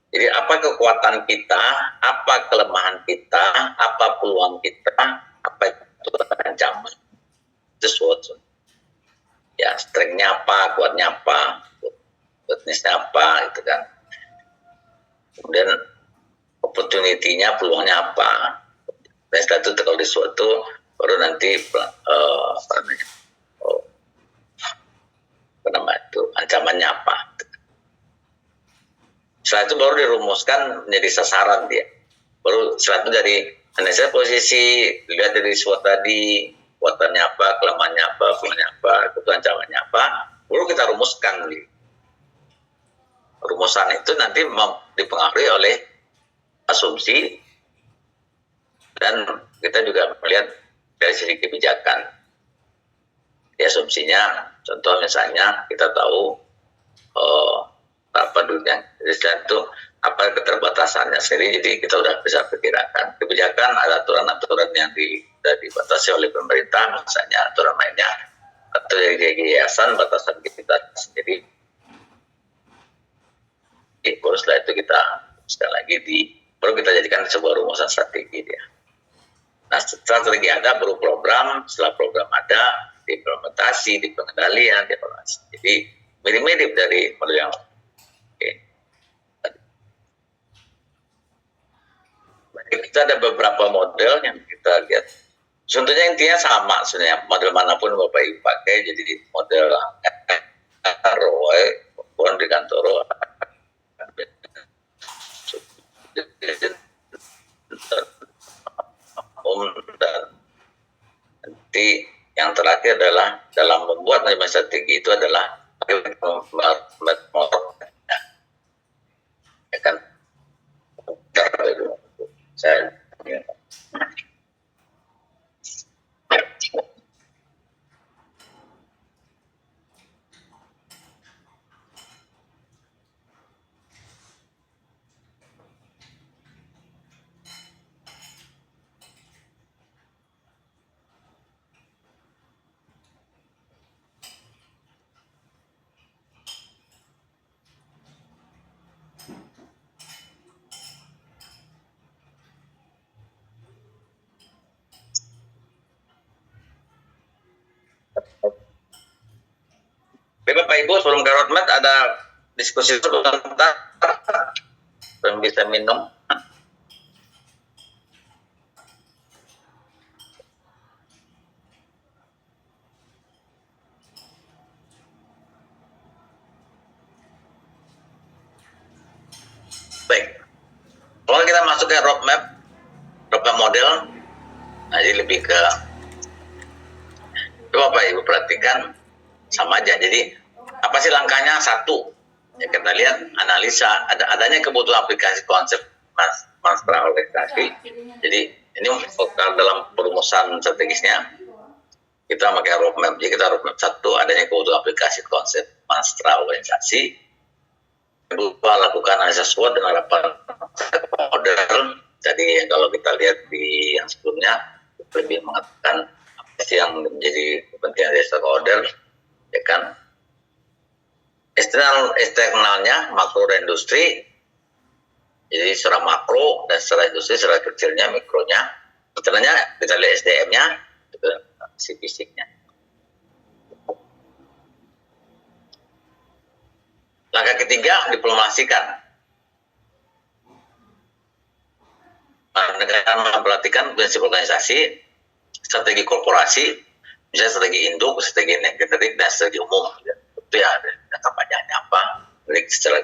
Jadi apa kekuatan kita, apa kelemahan kita, apa peluang kita, apa itu ancaman. Itu SWOT. Ya, strength-nya apa, kuatnya apa, weakness-nya apa, gitu kan. Kemudian opportunity-nya, peluangnya apa. Dan setelah itu kalau di suatu baru nanti ancamannya apa. Setelah itu baru dirumuskan menjadi sasaran dia. Baru setelah itu dari analisa posisi, lihat dari SWOT tadi, kekuatannya apa, kelemahannya apa, peluangnya apa, itu ancamannya apa, baru kita rumuskan. Rumusan itu nanti dipengaruhi oleh asumsi, dan kita juga melihat dari sisi kebijakan. Di asumsinya, contoh misalnya kita tahu apa dunia itu apa keterbatasannya sendiri, jadi kita udah bisa perkirakan. Kebijakan ada aturan-aturan yang sudah dibatasi oleh pemerintah, misalnya aturan mainnya, atau dari yayasan batasan kita sendiri. Baru setelah itu kita sekali lagi baru kita jadikan sebuah rumusan strategi dia. Nah, strategi ada baru program, setelah program ada diimplementasi, di pengendalian, di evaluasi. Jadi mirip-mirip dari model yang kita ada beberapa model yang kita lihat. Sebetulnya intinya sama sebenarnya, model manapun Bapak Ibu pakai, jadi model ROI maupun di kantor dan nanti yang terakhir adalah dalam membuat strategi itu adalah ya kan saya Bapak Ibu, sebelum ke roadmap ada diskusi sebentar, bisa minum. Baik, kalau kita masuk ke roadmap model, nah jadi lebih ke Bapak Ibu perhatikan sama aja. Jadi apa sih langkahnya? Satu, ya kita lihat analisa adanya kebutuhan aplikasi konsep master organisasi. Jadi ini dalam perumusan strategisnya kita pakai roadmap. Jadi kita roadmap satu, adanya kebutuhan aplikasi konsep master organisasi. Kedua, lakukan analisa SWOT dengan harapan model. Jadi kalau kita lihat di yang sebelumnya lebih mengatakan apa sih yang menjadi kepentingan dari stakeholder, ya kan? Eksternalnya makro dan industri, jadi secara makro dan secara industri, secara kecilnya, mikronya. Internalnya kita lihat SDM-nya, si fisiknya. Langkah ketiga, diplomasikan. Negara memperhatikan prinsip organisasi, strategi korporasi, misalnya strategi induk, strategi generik, dan strategi umum. Itu ya kampanyenya apa, secara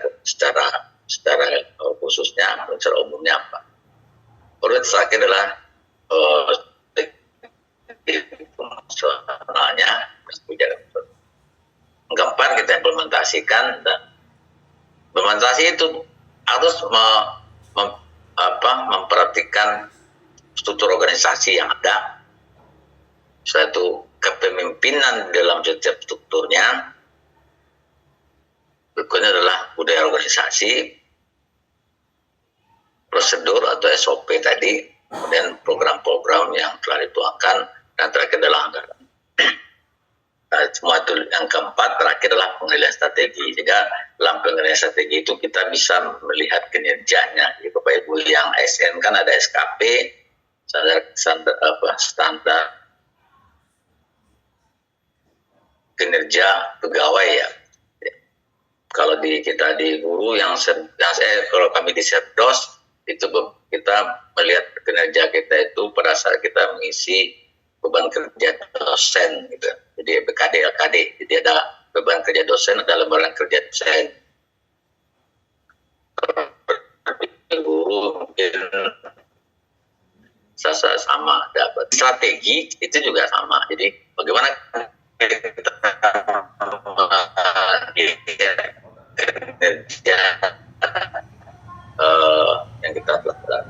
khususnya, secara umumnya apa. Baru terakhir adalah nasionalnya, keempat kita implementasikan, dan implementasi itu harus memperhatikan struktur organisasi yang ada, suatu kepemimpinan dalam setiap strukturnya. Berikutnya adalah budaya organisasi, prosedur atau SOP tadi, kemudian program-program yang telah dituangkan, dan terakhir adalah anggaran. Semua itu yang keempat, terakhir adalah penilaian strategi. Sehingga dalam penilaian strategi itu kita bisa melihat kinerjanya. Jadi Bapak Ibu yang ASN kan ada SKP, standar kinerja pegawai ya. Kalau kita di guru kalau kami di Setdos itu kita melihat kinerja kita itu pada saat kita mengisi beban kerja dosen gitu. Jadi BKD LKD, jadi ada beban kerja dosen, ada lembaran kerja dosen. Guru mungkin sama dapat strategi itu juga sama. Jadi bagaimana kita kerja yang kita lakukan.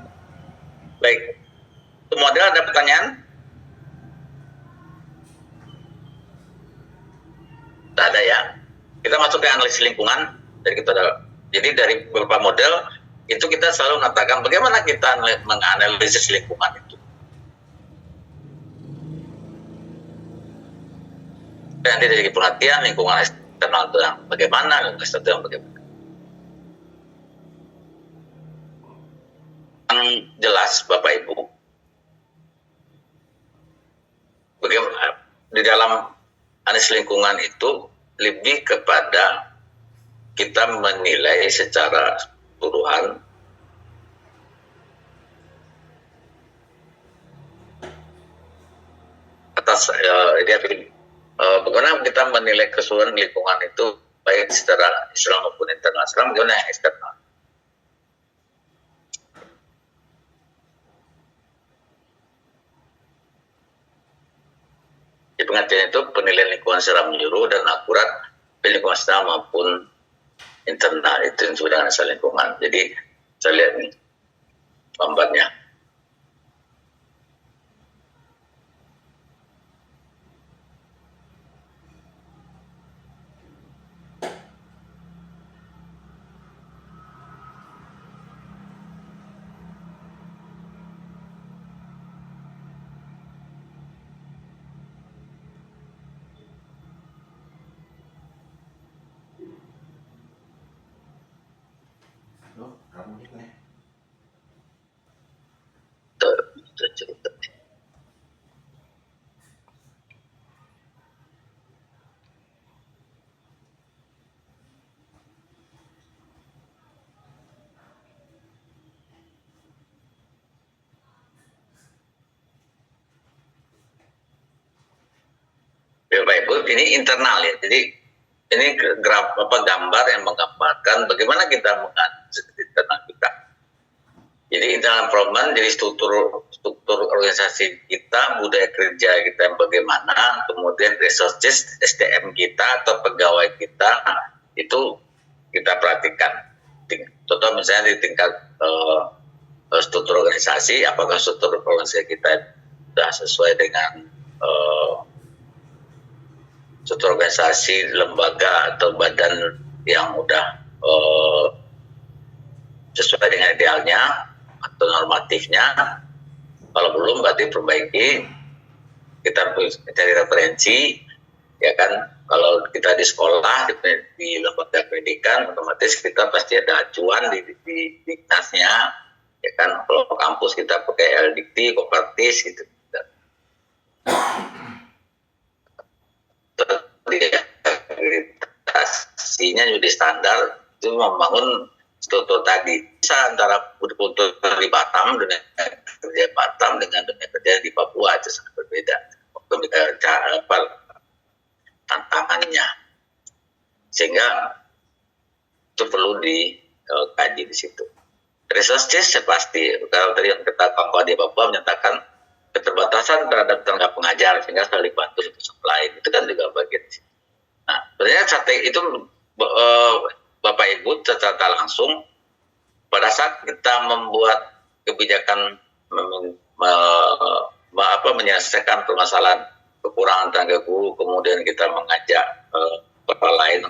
Baik, untuk model ada pertanyaan? Tak ada ya. Kita masuk ke analisis lingkungan. Jadi dari beberapa model itu kita selalu mengatakan bagaimana kita menganalisis lingkungan itu. Nanti dari perhatian lingkungan eksternal itu yang bagaimana, lingkungan eksternal itu yang bagaimana. Yang jelas Bapak Ibu, bagaimana di dalam analisis lingkungan itu lebih kepada kita menilai secara keseluruhan atas bagaimana kita menilai keseluruhan lingkungan itu baik secara eksternal maupun internal. Sekarang bagaimana yang eksternal? Di pengertian itu penilaian lingkungan secara menyeluruh dan akurat lingkungan eksternal maupun internal, itu yang disebut dengan analisis lingkungan. Jadi saya lihat nih gambarnya. Bapak Ibu, ini internal ya. Jadi ini gambar yang menggambarkan bagaimana kita menganalisis internal kita. Jadi internal improvement, jadi struktur organisasi kita, budaya kerja kita yang bagaimana, kemudian resources SDM kita atau pegawai kita itu kita perhatikan. Contoh misalnya di tingkat struktur organisasi, apakah struktur organisasi kita sudah sesuai dengan struktur organisasi lembaga atau badan yang udah sesuai dengan idealnya atau normatifnya. Kalau belum berarti perbaiki, kita cari referensi ya kan. Kalau kita di sekolah di lembaga pendidikan otomatis kita pasti ada acuan di dinasnya ya kan. Kalau kampus kita pakai LDikti, Kopartis gitu. Akreditasinya juga standar itu membangun struktur tadi. Bisa antara kultur di Batam dengan kerja Batam dengan dunia kerja di Papua itu sangat berbeda. Tantangannya, sehingga itu perlu dikaji di situ. Resources pasti kalau tadi yang kita Pangkal di Papua menyatakan keterbatasan terhadap tenaga pengajar sehingga saling bantu satu supply itu kan juga bagian. Nah, sebenarnya strategi itu Bapak Ibu secara langsung pada saat kita membuat kebijakan menyelesaikan permasalahan kekurangan tenaga guru, kemudian kita mengajak kepala lain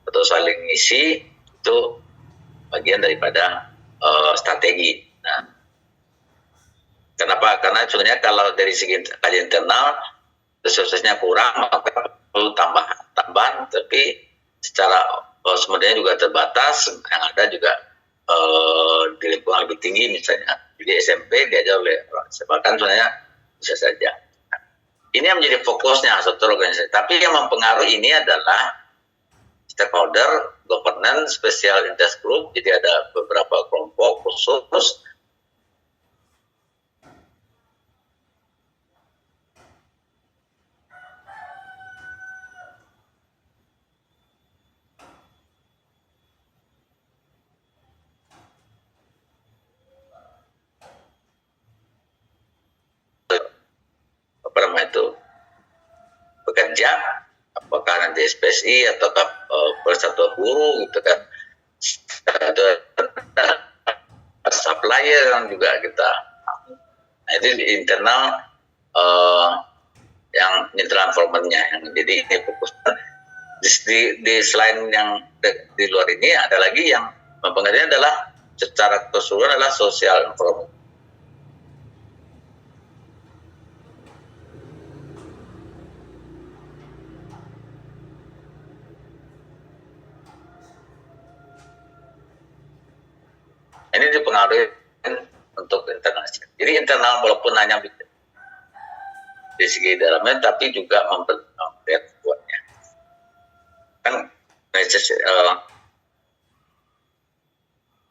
atau saling ngisi, itu bagian daripada strategi. Nah, kenapa? Karena sebenarnya kalau dari segi kajian internal resursesnya kurang, maka perlu tambahan, tapi secara sebenarnya juga terbatas. Yang ada juga di lingkungan lebih tinggi, misalnya di SMP diajar oleh bahkan sebenarnya bisa saja. Ini yang menjadi fokusnya struktur organisasi. Tapi yang mempengaruhi ini adalah stakeholder, governance, special interest group. Jadi ada beberapa kelompok khusus. Bekerja, apakah nanti SPSI atau persatuan guru gitu kan, ada supplier yang juga kita, nah itu di internal yang internal formatnya, yang jadi ini fokus. Di selain yang di luar ini ada lagi yang mempengaruhi adalah secara keseluruhan adalah social environment. Ini dipengaruhi untuk internal. Jadi internal walaupun hanya di segi dalamnya, tapi juga memperlihat buatnya. Kan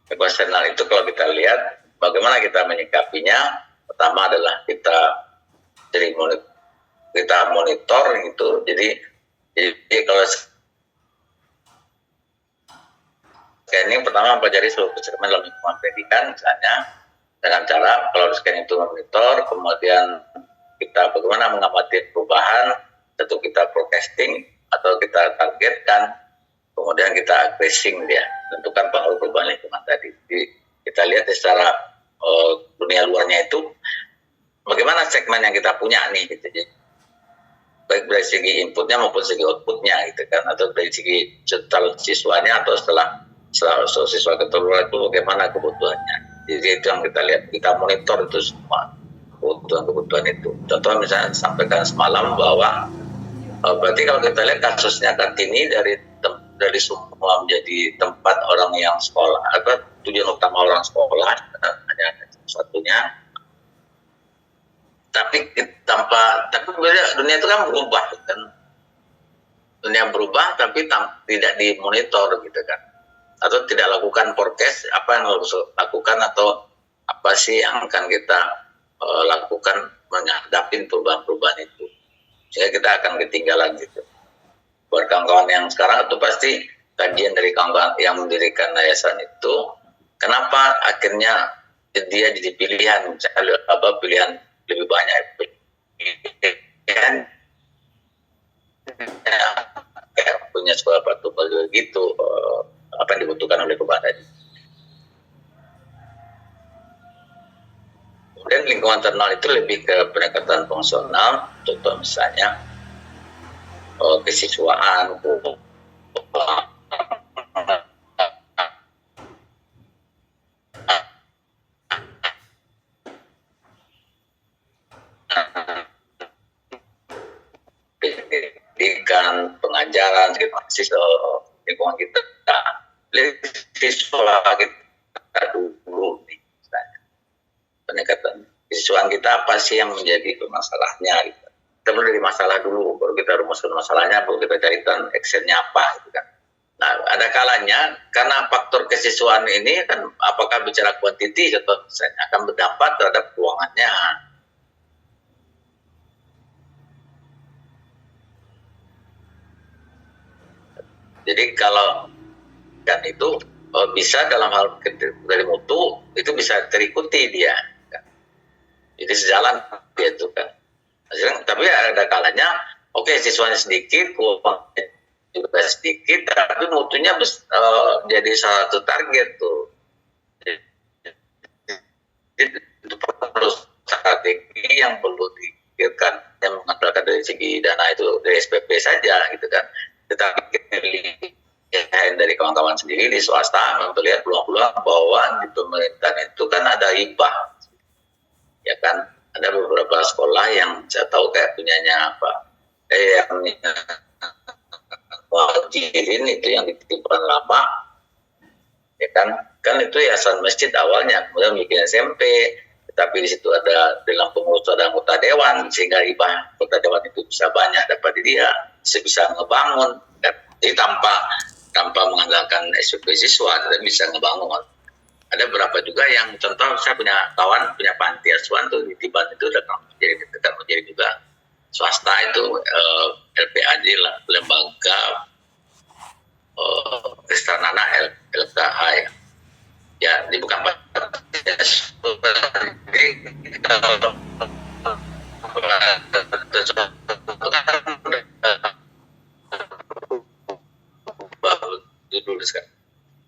eksternal itu kalau kita lihat bagaimana kita menyikapinya, pertama adalah kita monitor gitu. Jadi kalau scanning pertama mempelajari seluruh segmen dalam lingkungan pendidikan, misalnya dengan cara kalau scanning itu memonitor, kemudian kita bagaimana mengamati perubahan, tentu kita forecasting atau kita targetkan, kemudian kita addressing dia, tentukan pengaruh perubahan lingkungan tadi. Jadi kita lihat secara dunia luarnya itu bagaimana segmen yang kita punya nih gitu. Jadi, baik dari segi inputnya maupun segi outputnya gitu kan, atau dari segi setelah siswanya atau setelah siswa keterluar itu bagaimana kebutuhannya. Jadi itu yang kita lihat, kita monitor itu semua kebutuhan itu. Contoh misalnya sampaikan semalam bahwa berarti kalau kita lihat kasusnya Kartini dari semua menjadi tempat orang yang sekolah, tujuan utama orang sekolah hanya satunya. Tapi dunia itu kan berubah kan. Dunia berubah tapi tidak dimonitor gitu kan. Atau tidak lakukan forecast apa yang harus lakukan atau apa sih yang akan kita lakukan menghadapi perubahan-perubahan itu, sehingga kita akan ketinggalan gitu. Buat kawan-kawan yang sekarang itu pasti kajian dari kawan-kawan yang mendirikan yayasan itu, kenapa akhirnya dia jadi pilihan, misalnya pilihan lebih banyak pilihan kayak punya sekolah pribadi gitu, apa yang dibutuhkan oleh perubahan tadi. Kemudian lingkungan internal itu lebih ke pendekatan fungsional, contoh misalnya kesiswaan, pendidikan, pengajaran, lingkungan kita, siswa kita dulu nih, misalnya pendekatan siswaan kita apa sih yang menjadi masalahnya gitu. Kita mulai dari masalah dulu, baru kita rumuskan masalahnya, baru kita carikan actionnya apa gitu kan. Nah, ada kalanya karena faktor kesiswaan ini kan, apakah bicara kuantiti contoh misalnya akan berdampak terhadap keuangannya. Jadi kalau dan itu bisa dalam hal dari mutu itu bisa terikuti dia. Jadi sejalan gitu kan. Tapi ada kalanya, oke, siswanya sedikit, juga sedikit, tapi mutunya jadi salah satu target tuh. Jadi itu perlu strategi yang perlu dipikirkan, yang mengandalkan dari segi dana itu dari SPP saja gitu kan. Tetapi dari kawan-kawan sendiri di swasta melihat peluang-peluang bahwa di pemerintahan itu kan ada hibah, ya kan. Ada beberapa sekolah yang saya tahu kayak punyanya apa, yang Wajirin itu yang dititipkan lama, ya kan itu yayasan masjid awalnya, kemudian bikin SMP, tetapi di situ ada dalam pengurus ada anggota dewan, sehingga hibah anggota dewan itu bisa banyak dapat dia, bisa ngebangun, jadi tanpa mengandalkan SPP siswa, kita bisa ngebangun. Ada beberapa juga yang contoh, saya punya kawan punya panti asuhan tuh di Tiban itu datang menjadi juga swasta itu LPAD lah, lembaga Kristanana LKH ya di bukan dulu sekarang.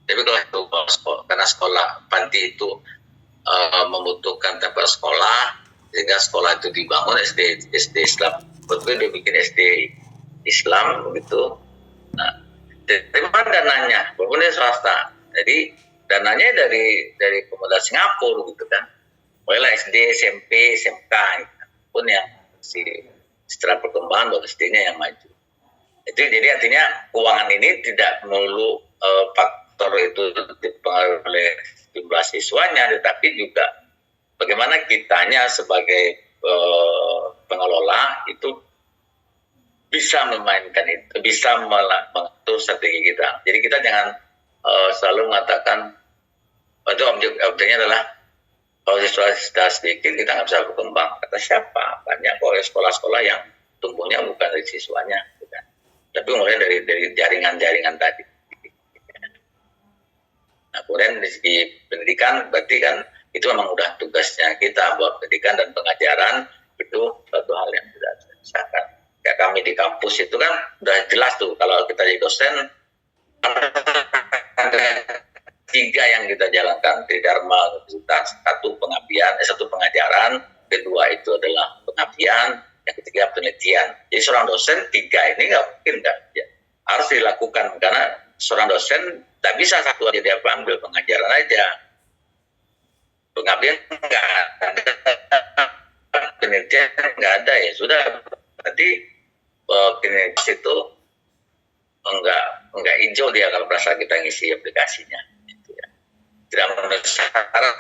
Tapi kalau itu karena sekolah panti itu membutuhkan tempat sekolah, sehingga sekolah itu dibangun SD Islam, betul dia bikin SD Islam begitu. Nah, dari mana dananya? Walaupun dia swasta, jadi dananya dari pemuda Singapura gitu kan. Mulailah SD, SMP, SMK, gitu. Pun yang setelah perkembangan SD-nya yang maju. Itu jadi artinya keuangan ini tidak melulu faktor itu dipengaruhi oleh jumlah siswanya, tetapi juga bagaimana kitanya sebagai pengelola itu bisa memainkan itu, bisa mengatur strategi kita. Jadi kita jangan selalu mengatakan itu objeknya adalah kalau siswa sudah sedikit kita nggak bisa berkembang. Kata siapa? Banyak sekolah-sekolah yang tumbuhnya bukan dari siswanya, gitu. Tapi mulai dari jaringan-jaringan tadi. Nah, kemudian di segi pendidikan berarti kan itu memang udah tugasnya kita buat pendidikan dan pengajaran, itu suatu hal yang tidak disahkan. Kayak kami di kampus itu kan udah jelas tuh kalau kita jadi dosen ada 3 yang kita jalankan di Dharma Universitas. Satu pengajaran, kedua itu adalah pengabdian, yang ketiga penelitian. Jadi seorang dosen 3 ini nggak mungkin ya, harus dilakukan karena seorang dosen tak bisa satu aja dia ambil pengajaran aja, pengabdian nggak ada, penelitian nggak ada, ya sudah berarti kinerja itu enggak hijau dia kalau merasa kita ngisi aplikasinya, gitu ya. Tidak memenuhi syarat,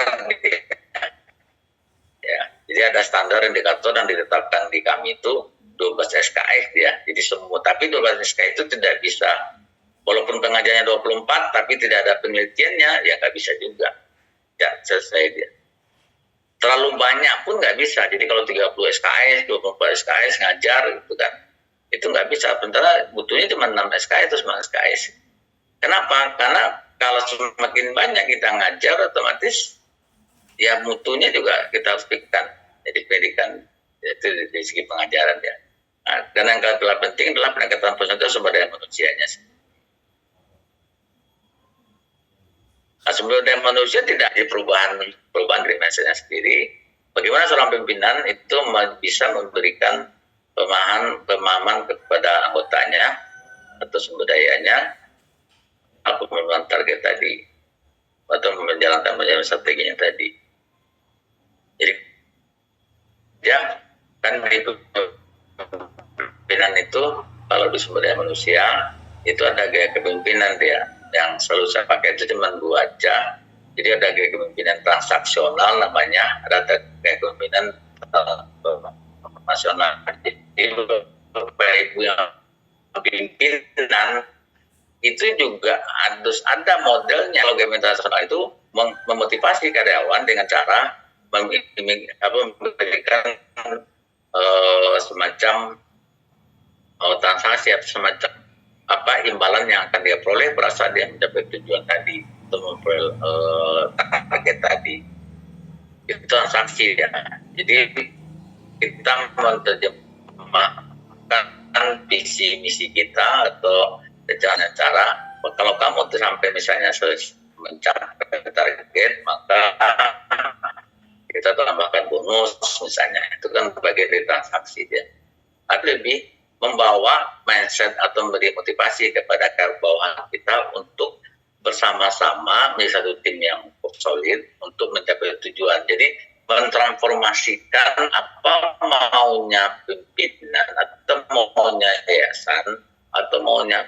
ya. Jadi ada standar indikator yang ditetapkan di kami itu 12 SKS ya. Jadi semua, tapi 12 SKS itu tidak bisa, walaupun pengajarnya 24 tapi tidak ada penelitiannya, ya nggak bisa juga. Ya selesai dia. Terlalu banyak pun nggak bisa. Jadi kalau 30 SKS, 24 SKS ngajar gitu kan, itu nggak bisa. Sementara butuhnya cuma 6 SKS atau 9 SKS. Kenapa? Karena kalau semakin banyak kita ngajar, otomatis ya mutunya juga kita harus pikirkan. Jadi pendidikan itu dari segi pengajaran ya. Nah, dan yang kedua penting adalah peningkatan persentase sumber daya manusianya. Nah, sumber daya manusia tidak di perubahan dimensinya sendiri. Bagaimana seorang pimpinan itu bisa memberikan pemahaman kepada anggotanya atau sumber dayanya, aku memang target tadi atau menjalankan strateginya tadi. Jadi ya kan di pimpinan itu kalau di sumber daya manusia itu ada gaya kepemimpinan dia yang selalu saya pakai itu cuma 2 aja. Jadi ada gaya kepemimpinan transaksional namanya, ada gaya kepemimpinan nasional. Jadi Bapak Ibu yang pimpinan itu juga harus ada modelnya. Kalau gaya nasional itu memotivasi karyawan dengan cara memberikan semacam transaksi atau semacam imbalan yang akan dia peroleh berasa dia mencapai tujuan tadi atau memperoleh target tadi. Itu transaksi ya. Jadi kita menerjemahkan visi misi kita atau Dengan cara kalau kamu tuh sampai misalnya mencapai target, maka kita tambahkan bonus misalnya, itu kan bagian dari transaksi dia. Tapi lebih membawa mindset atau memberi motivasi kepada bawahan kita untuk bersama-sama menjadi satu tim yang solid untuk mencapai tujuan. Jadi mentransformasikan apa maunya pimpinan atau maunya yayasan atau maunya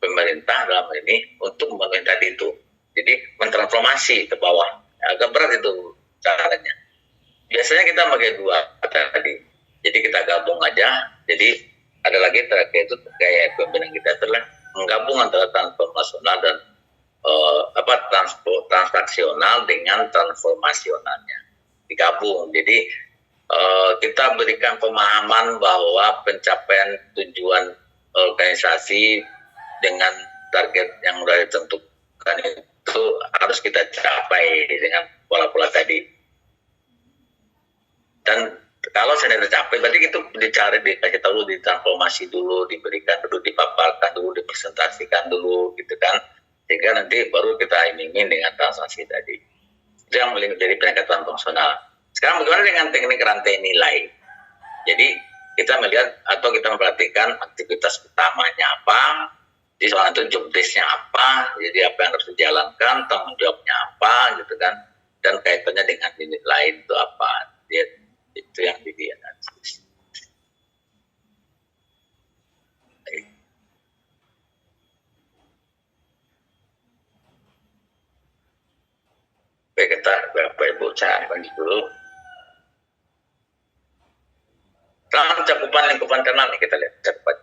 pemerintah dalam ini untuk memenuhi tadi itu. Jadi mentransformasi ke bawah. Agak berat itu caranya. Biasanya kita pakai dua tadi. Jadi kita gabung aja. Jadi ada lagi terakhir itu gaya pimpinan kita adalah menggabung antara transformasional dan transaksional dengan transformasionalnya digabung. Jadi kita berikan pemahaman bahwa pencapaian tujuan organisasi dengan target yang sudah ditentukan itu harus kita capai dengan pola-pola tadi. Dan kalau sudah tercapai, berarti itu dikasih tahu, ditransformasi dulu, diberikan dulu, dipaparkan dulu, dipresentasikan dulu, gitu kan, sehingga nanti baru kita iming-iming dengan transaksi tadi. Itu yang menjadi pendekatan fungsional. Sekarang bagaimana dengan teknik rantai nilai? Jadi kita melihat atau kita memperhatikan aktivitas utamanya apa, di soal itu job desk-nya apa, jadi apa yang harus dijalankan, tanggung jawabnya apa, gitu kan, dan kaitannya dengan unit lain itu apa, itu yang dianalisis. Baik, kita Bapak Ibu cari dulu. Dalam cakupan lingkupan internal nih kita lihat cakupan.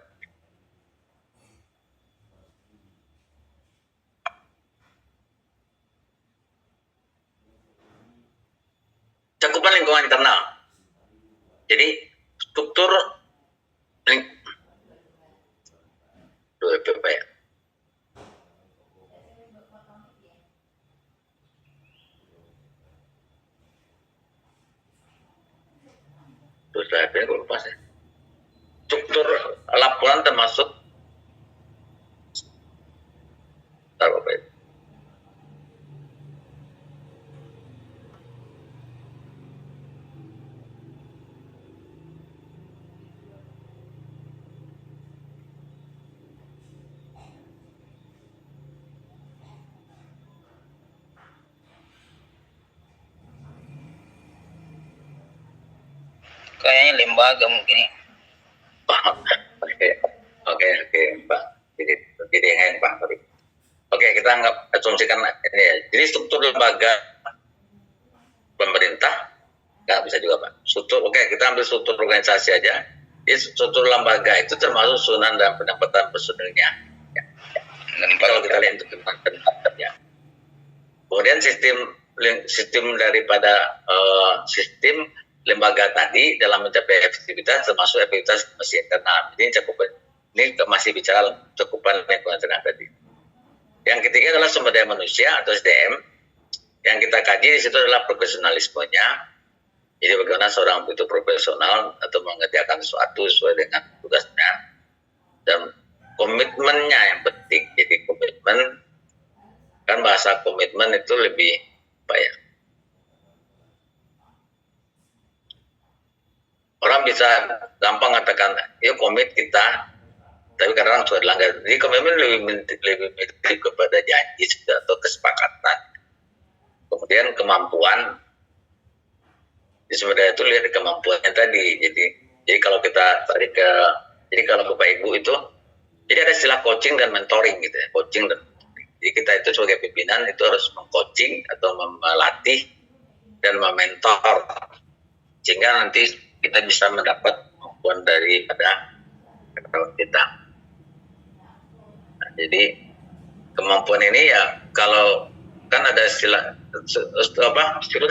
Cakupan lingkungan internal. Jadi struktur struktur laporan termasuk kayaknya lembaga mungkin ya. Oke, Pak. Jadi yang Pak. Oke, kita anggap asumsikan ini ya. Jadi struktur lembaga pemerintah nggak bisa juga, Pak. Kita ambil struktur organisasi aja. Jadi struktur lembaga itu termasuk susunan dan pendapatan personilnya. Ya. Kalau kita lihat itu ya. Kemudian sistem daripada sistem lembaga tadi dalam mencapai efektivitas termasuk efektivitas masih internal. Jadi ini masih bicara cakupan lingkungan internal tadi. Yang ketiga adalah sumber daya manusia atau SDM. Yang kita kaji di situ adalah profesionalismenya. Jadi bagaimana seorang itu profesional atau mengerjakan sesuatu sesuai dengan tugasnya, dan komitmennya yang penting. Jadi komitmen, kan bahasa komitmen itu lebih apa ya? Orang bisa gampang mengatakan, ya komit kita, tapi kadang sudah dilanggar. Jadi komitmen lebih kepada janji atau kesepakatan. Kemudian kemampuan, di sebenarnya itu lihat kemampuannya tadi. Jadi kalau kita tarik ke, jadi kalau Bapak Ibu itu, jadi ada istilah coaching dan mentoring gitu ya, coaching dan mentoring. Jadi kita itu sebagai pimpinan itu harus mengcoaching atau melatih dan mementor, sehingga nanti kita bisa mendapat kemampuan daripada kita. Nah, jadi kemampuan ini ya, kalau kan ada istilahnya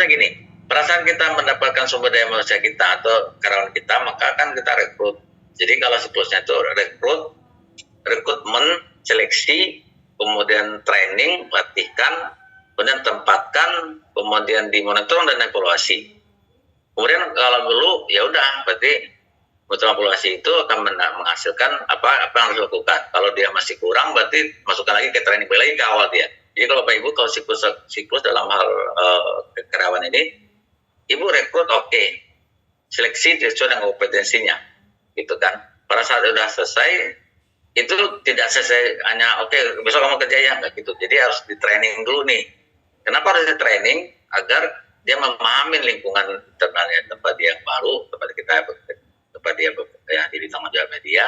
gini, perasaan kita mendapatkan sumber daya manusia kita atau karyawan kita, maka kan kita rekrut. Jadi kalau siklusnya itu rekrutmen, seleksi, kemudian training, pelatihan, kemudian tempatkan, kemudian dimonitor dan evaluasi. Kemudian kalau dulu ya udah, berarti mutu evaluasi itu akan menghasilkan apa yang harus dilakukan. Kalau dia masih kurang, berarti masukkan lagi ke training, lagi ke awal dia. Jadi kalau Bapak Ibu, kalau siklus dalam hal kekaryawan ini, Ibu rekrut oke, seleksi sesuai dengan kompetensinya, gitu kan. Pada saat sudah selesai, itu tidak selesai hanya oke, besok kamu kerja ya, nggak gitu. Jadi harus di training dulu nih. Kenapa harus di training? Agar dia memahami lingkungan internalnya, tempat dia yang baru, tempat dia yang jadi tanggung jawab dia.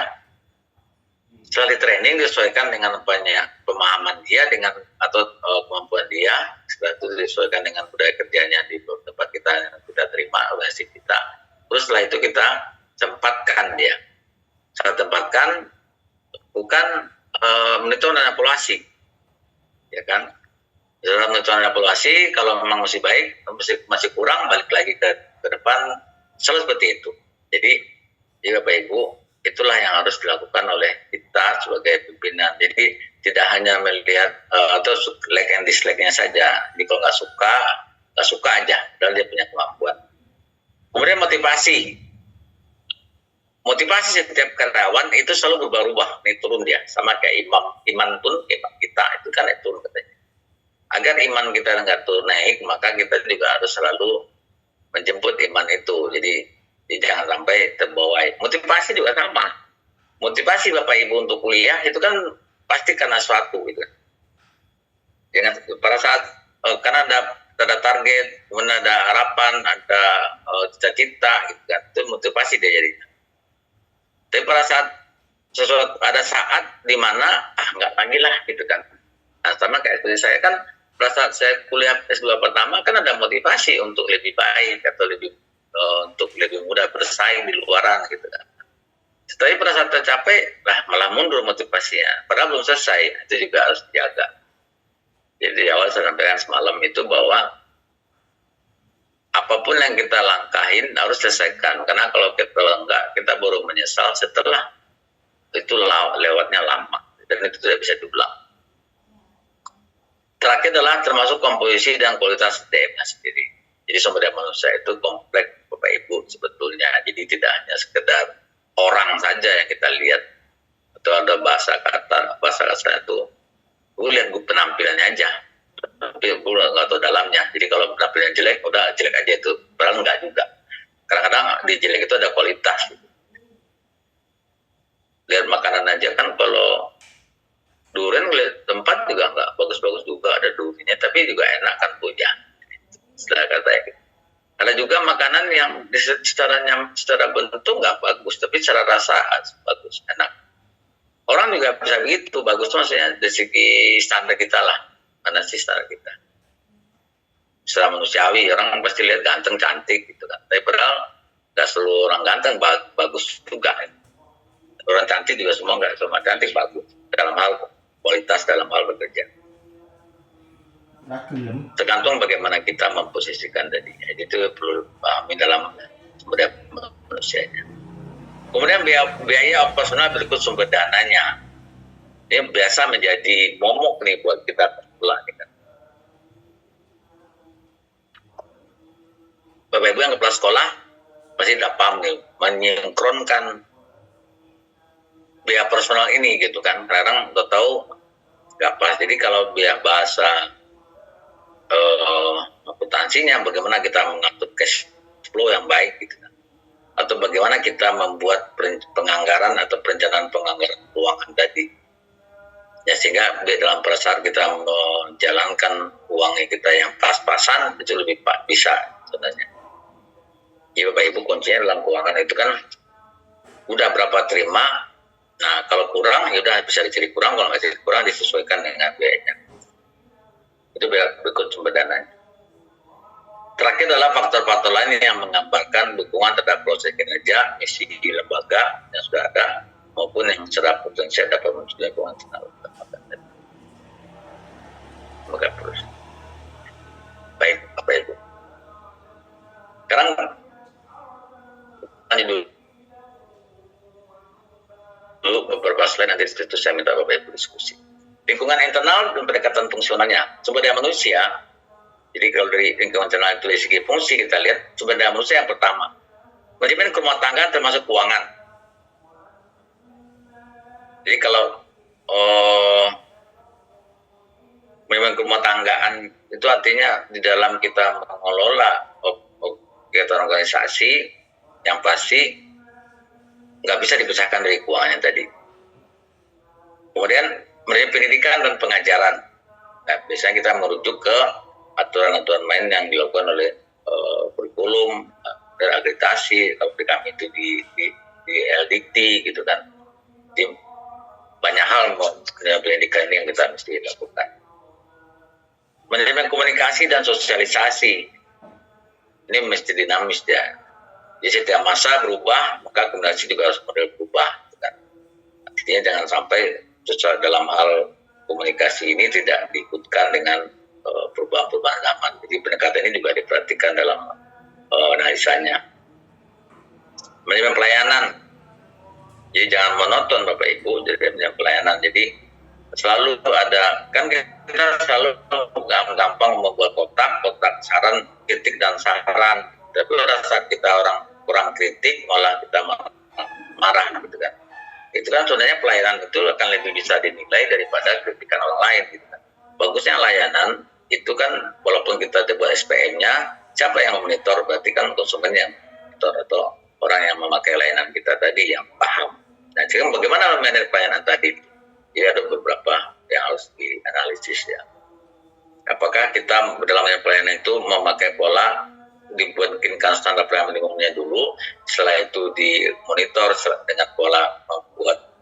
Setelah di training disesuaikan dengan pemahaman dia dengan atau kemampuan dia. Setelah itu disesuaikan dengan budaya kerjanya di tempat kita terima organisasi kita. Terus setelah itu kita tempatkan dia. Saya tempatkan bukan monitor dan evaluasi, ya kan? Dalam monitor dan evaluasi, kalau memang masih baik, masih kurang, balik lagi ke depan, selalu seperti itu. Jadi Bapak Ibu, itulah yang harus dilakukan oleh kita sebagai pimpinan. Jadi tidak hanya melihat atau like and dislike-nya saja. Jadi kalau nggak suka aja, dan dia punya kemampuan. Kemudian motivasi setiap karyawan itu selalu berubah-ubah, nih turun dia, sama kayak iman pun iman kita itu kan turun katanya. Agar iman kita nggak turun naik, maka kita juga harus selalu menjemput iman itu. Jadi jangan sampai terbawa. Motivasi juga sama. Motivasi Bapak Ibu untuk kuliah itu kan pasti karena suatu gitu. Jangan pada saat karena ada target, kemudian ada harapan, ada cita-cita gitu kan. Itu motivasi dia jadi. Tapi pada saat ada saat di mana nggak lagi lah gitu kan. Nah, sama kayak seperti saya kan pada saat saya kuliah S2 pertama kan ada motivasi untuk lebih baik atau untuk lebih mudah bersaing di luaran gitu kan. Tapi pada saat tercapai malah mundur motivasinya. Padahal belum selesai, itu juga harus dijaga. Jadi awal saya sampaikan semalam itu bahwa apapun yang kita langkahin harus selesaikan. Karena kalau kita enggak, kita baru menyesal setelah itu lewatnya lama. Dan itu tidak bisa diulang. Terakhir adalah termasuk komposisi dan kualitas SDM-nya sendiri. Jadi sumber daya manusia itu kompleks Bapak Ibu sebetulnya. Jadi tidak hanya sekedar orang saja yang kita lihat. Atau ada bahasa kata itu, gue lihat gue penampilannya aja. Tapi gue nggak tahu dalamnya. Jadi kalau penampilan jelek, udah jelek aja itu. Padahal enggak juga. Kadang-kadang di jelek itu ada kualitas. Lihat makanan aja kan, kalau durian lihat tempat juga nggak bagus-bagus juga, ada duriannya, tapi juga enak kan punya. Setelah katanya, ada juga makanan yang secara bentuk nggak bagus, tapi secara rasa bagus, enak. Orang juga bisa begitu, bagus maksudnya dari segi standar kita lah, mana sih standar kita. Secara manusiawi, orang pasti lihat ganteng, cantik gitu kan. Tapi padahal nggak seluruh orang ganteng bagus juga. Orang cantik juga semua nggak semua cantik bagus dalam hal kualitas dalam hal bekerja. Tergantung bagaimana kita memposisikan tadinya. Itu perlu dipahami dalam sumber daya manusianya. Kemudian biaya operasional berikut sumber dananya. Ini biasa menjadi momok nih buat kita pula nih kan. Bapak Ibu yang kepala sekolah pasti tidak paham nih, menyinkronkan biaya personal ini gitu kan. Kadang udah tahu nggak pas. Jadi kalau biaya bahasa akuntansinya, bagaimana kita mengatur cash flow yang baik gitu kan, atau bagaimana kita membuat penganggaran atau perencanaan penganggaran keuangan tadi ya, sehingga dalam perasaan kita menjalankan uangnya kita yang pas-pasan itu lebih bisa sebenarnya. Ya Bapak Ibu, kuncinya dalam keuangan itu kan udah berapa terima. Nah, kalau kurang, ya udah bisa dicari kurang. Kalau nggak dicari kurang, disesuaikan dengan biayanya. Itu berikut sumber dananya. Terakhir adalah faktor-faktor lain yang menggambarkan dukungan terhadap proses kinerja, misi di lembaga yang sudah ada, maupun yang secara potensial dapat mencegah keuangan internal. Lembaga terus. Baik, Bapak Ibu. Sekarang, lanjut dulu beberapa slide, nanti itu saya minta Bapak Ibu diskusi. Lingkungan internal dan pendekatan fungsionalnya. Sumber daya manusia, jadi kalau dari lingkungan internal itu dari segi fungsi kita lihat, sumber daya manusia yang pertama. Manajemen rumah tangga termasuk keuangan. Jadi kalau oh, memang rumah tanggaan itu artinya di dalam kita mengelola kegiatan organisasi yang pasti nggak bisa dipisahkan dari keuangan yang tadi. Kemudian pendidikan dan pengajaran. Nah, biasanya kita merujuk ke aturan-aturan main yang dilakukan oleh kurikulum dan akreditasi. Kalau di kami itu di LDT gitu kan. Di banyak hal pendidikan ini yang kita mesti lakukan. Manajemen komunikasi dan sosialisasi ini mesti dinamis ya. Jadi setiap masa berubah, maka komunikasi juga harus model berubah. Kan? Artinya jangan sampai dalam hal komunikasi ini tidak diikutkan dengan perubahan-perubahan zaman. Jadi pendekatan ini juga diperhatikan dalam analisanya. Manajemen pelayanan. Jadi jangan monoton Bapak Ibu jadi manajemen pelayanan. Jadi selalu ada, kan kita selalu gampang membuat kotak saran, kritik dan saran. Tapi pada saat kita orang kurang kritik, malah kita marah gitu kan. Itu kan sebenarnya pelayanan itu akan lebih bisa dinilai daripada kritikan orang lain gitu kan. Bagusnya layanan itu kan walaupun kita buat SPM-nya, siapa yang memonitor? Berarti kan konsumen yang monitor atau orang yang memakai layanan kita tadi yang paham. Nah, jadi bagaimana memanage pelayanan tadi? Ya ada beberapa yang harus dianalisis ya. Apakah kita dalam pelayanan itu memakai pola dibuatkan standar pelayanan minimumnya dulu, setelah itu dimonitor dengan pola membuat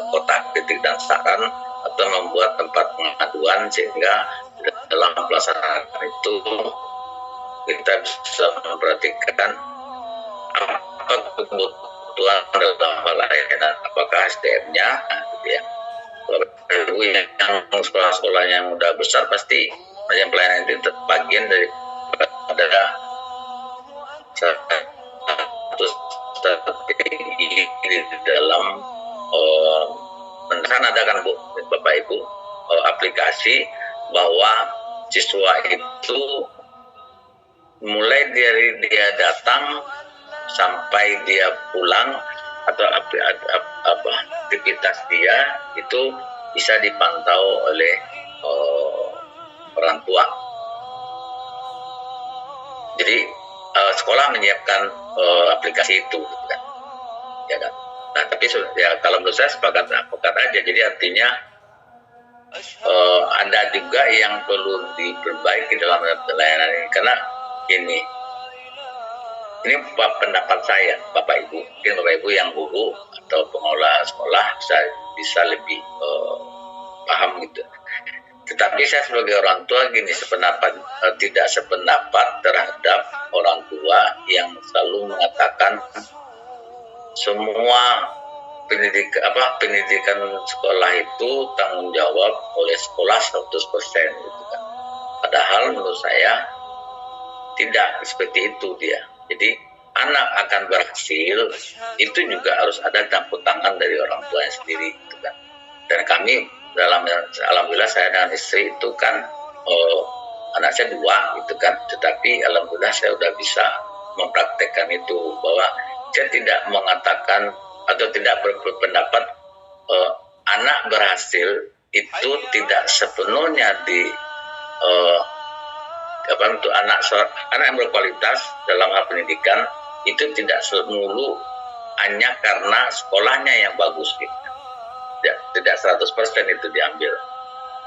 kotak kritik dan saran atau membuat tempat pengaduan sehingga dalam pelaksanaan itu kita bisa memperhatikan apa kebutuhan dalam hal layanan, apakah SDM-nya gitu ya. Kalau yang sekolah-sekolah yang udah besar pasti yang pelayanan itu bagian dari adalah satu strategi di dalam kan ada kan Bu Bapak Ibu aplikasi bahwa siswa itu mulai dari dia datang sampai dia pulang atau aktivitas dia itu bisa dipantau oleh orang tua. Jadi sekolah menyiapkan aplikasi itu, gitu kan. Ya kan. Nah, tapi ya kalau menurut saya sepakat aja. Jadi artinya ada juga yang perlu diperbaiki dalam pelayanan ini karena ini pendapat saya, Bapak Ibu, mungkin Bapak Ibu yang guru atau pengelola sekolah bisa lebih paham gitu. Tetapi saya sebagai orang tua tidak sependapat terhadap orang tua yang selalu mengatakan semua pendidikan sekolah itu tanggung jawab oleh sekolah 100% gitu kan. Padahal menurut saya tidak seperti itu dia. Jadi anak akan berhasil itu juga harus ada campur tangan dari orang tuanya sendiri gitu kan. Dan kami alhamdulillah saya dengan istri itu kan anak saya 2 gitu kan, tetapi alhamdulillah saya udah bisa mempraktekkan itu bahwa saya tidak mengatakan atau tidak berpendapat anak berhasil itu tidak sepenuhnya untuk anak yang berkualitas dalam hal pendidikan itu tidak semulu hanya karena sekolahnya yang bagus gitu. Tidak 100% itu diambil.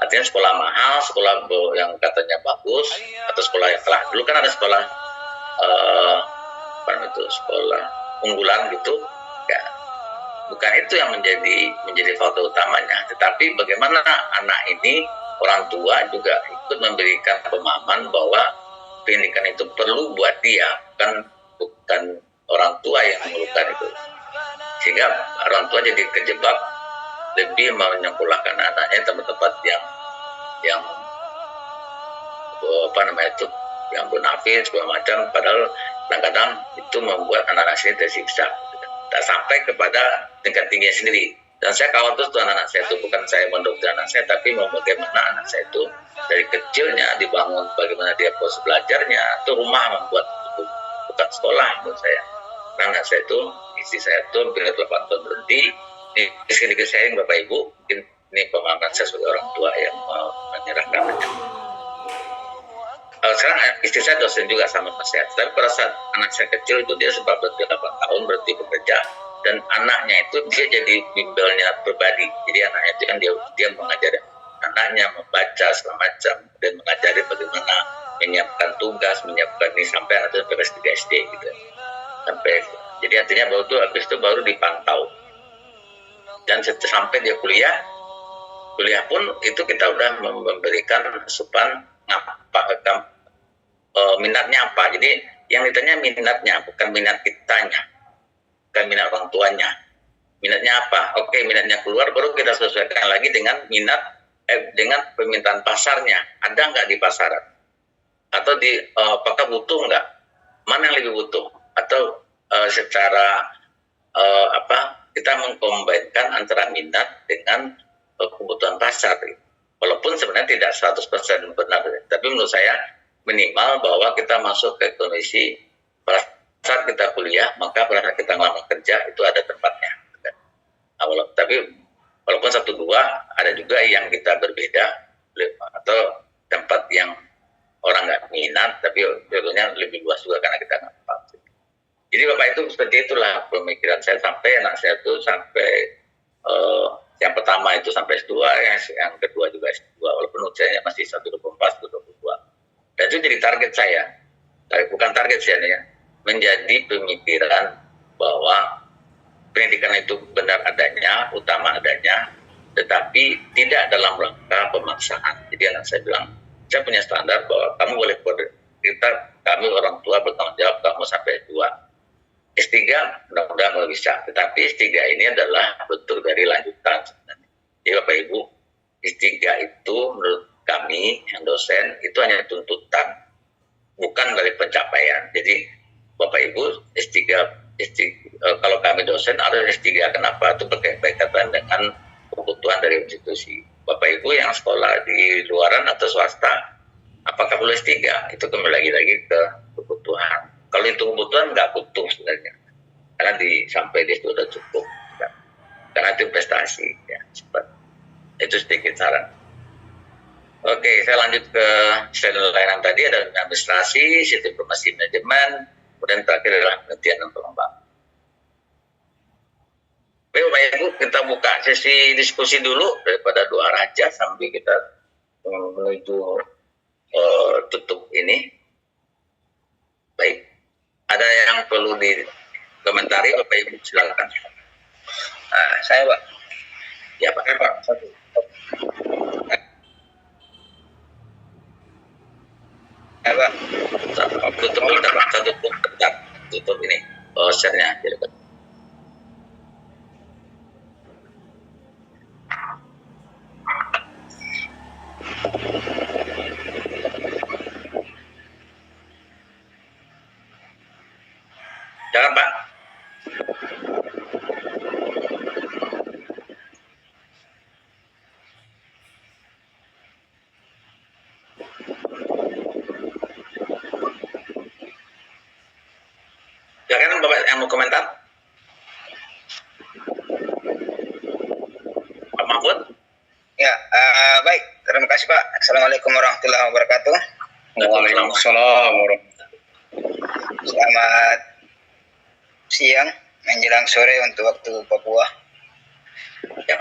Artinya sekolah mahal, sekolah yang katanya bagus, atau sekolah yang telah dulu kan ada sekolah sekolah unggulan gitu, ya. Bukan itu yang menjadi faktor utamanya, tetapi bagaimana anak ini orang tua juga ikut memberikan pemahaman bahwa pendidikan itu perlu buat dia, bukan orang tua yang memerlukan itu, sehingga orang tua jadi kejebak lebih menyekolahkan anaknya tempat-tempat yang yang bonafit segala macam, padahal kadang-kadang itu membuat anak-anak sini tersiksa, tak sampai kepada tingkat tingginya sendiri. Dan saya khawatir tuh anak-anak saya itu bukan saya mendoktrin anak saya, tapi bagaimana anak saya itu dari kecilnya dibangun bagaimana dia proses belajarnya, itu rumah membuat itu bukan sekolah menurut saya. Karena anak saya itu, istri saya itu hampir 8 tahun berhenti, Ini sedikit sharing Bapak Ibu, mungkin ini pemahaman saya sebagai orang tua yang mau menyerahkan. Sekarang istri saya dosen juga sama saya, tapi pada saat anak saya kecil itu dia sebab 8 tahun berarti bekerja, dan anaknya itu dia jadi bimbelnya pribadi. Jadi anaknya itu kan dia mengajari anaknya membaca segala macam dan mengajari bagaimana menyiapkan tugas, menyiapkan ini sampai anak itu kelas 3 SD gitu. Jadi artinya baru itu habis itu baru dipantau. Dan sampai dia kuliah pun itu kita udah memberikan asupan minatnya apa. Jadi yang ditanya minatnya, bukan minat kitanya, bukan minat orang tuanya. Minatnya apa? Oke, minatnya keluar, baru kita sesuaikan lagi dengan dengan permintaan pasarnya. Ada nggak di pasaran? Atau apakah butuh nggak? Mana yang lebih butuh? Atau secara kita mengkombinkan antara minat dengan kebutuhan pasar. Walaupun sebenarnya tidak 100% benar, tapi menurut saya minimal bahwa kita masuk ke kondisi pada saat kita kuliah, maka pada saat kita ngelamar kerja itu ada tempatnya. Tapi walaupun 1-2 ada juga yang kita berbeda, atau tempat yang orang nggak minat, tapi tentunya lebih luas juga karena kita nggak paham. Jadi Bapak itu seperti itulah pemikiran saya sampai anak saya itu sampai yang pertama itu sampai S2, yang kedua juga S2, walaupun usianya masih 124, 122. Dan itu jadi target saya, bukan target saya ya, menjadi pemikiran bahwa pendidikan itu benar adanya, utama adanya, tetapi tidak dalam rangka pemaksaan. Jadi anak saya bilang, saya punya standar bahwa kamu boleh kami orang tua bertanggung jawab kamu sampai S2. S3 mudah-mudahan kalau bisa, tetapi S3 ini adalah bentuk dari lanjutan sebenarnya. Jadi Bapak Ibu, S3 itu menurut kami yang dosen itu hanya tuntutan, bukan dari pencapaian. Jadi Bapak Ibu S3 kalau kami dosen ada S3, kenapa? Itu berkaitan dengan kebutuhan dari institusi. Bapak Ibu yang sekolah di luaran atau swasta, apakah perlu S3? Itu kembali lagi ke kebutuhan. Kalau itu kebutuhan nggak butuh sebenarnya, karena sampai di situ sudah cukup, karena itu investasi. Ya, itu sedikit saran. Oke, saya lanjut ke slide layanan tadi, ada administrasi, sistem informasi manajemen, kemudian terakhir adalah penelitian dan pengembangan. Baik Bapak Ibu, kita buka sesi diskusi dulu daripada dua arah aja sambil kita menuju tutup ini. Baik, ada yang perlu dikomentari Bapak Ibu, silakan. Saya Pak. Ya Pak. Satu. Ya Pak. Tutup dulu Pak. Tutup ini share-nya. Jangan Pak. Silakan Bapak yang mau komentar. Pak Mahfud. Ya, baik. Terima kasih Pak. Assalamualaikum warahmatullahi wabarakatuh. Waalaikumsalam. Selamat siang menjelang sore untuk waktu Papua. Ya,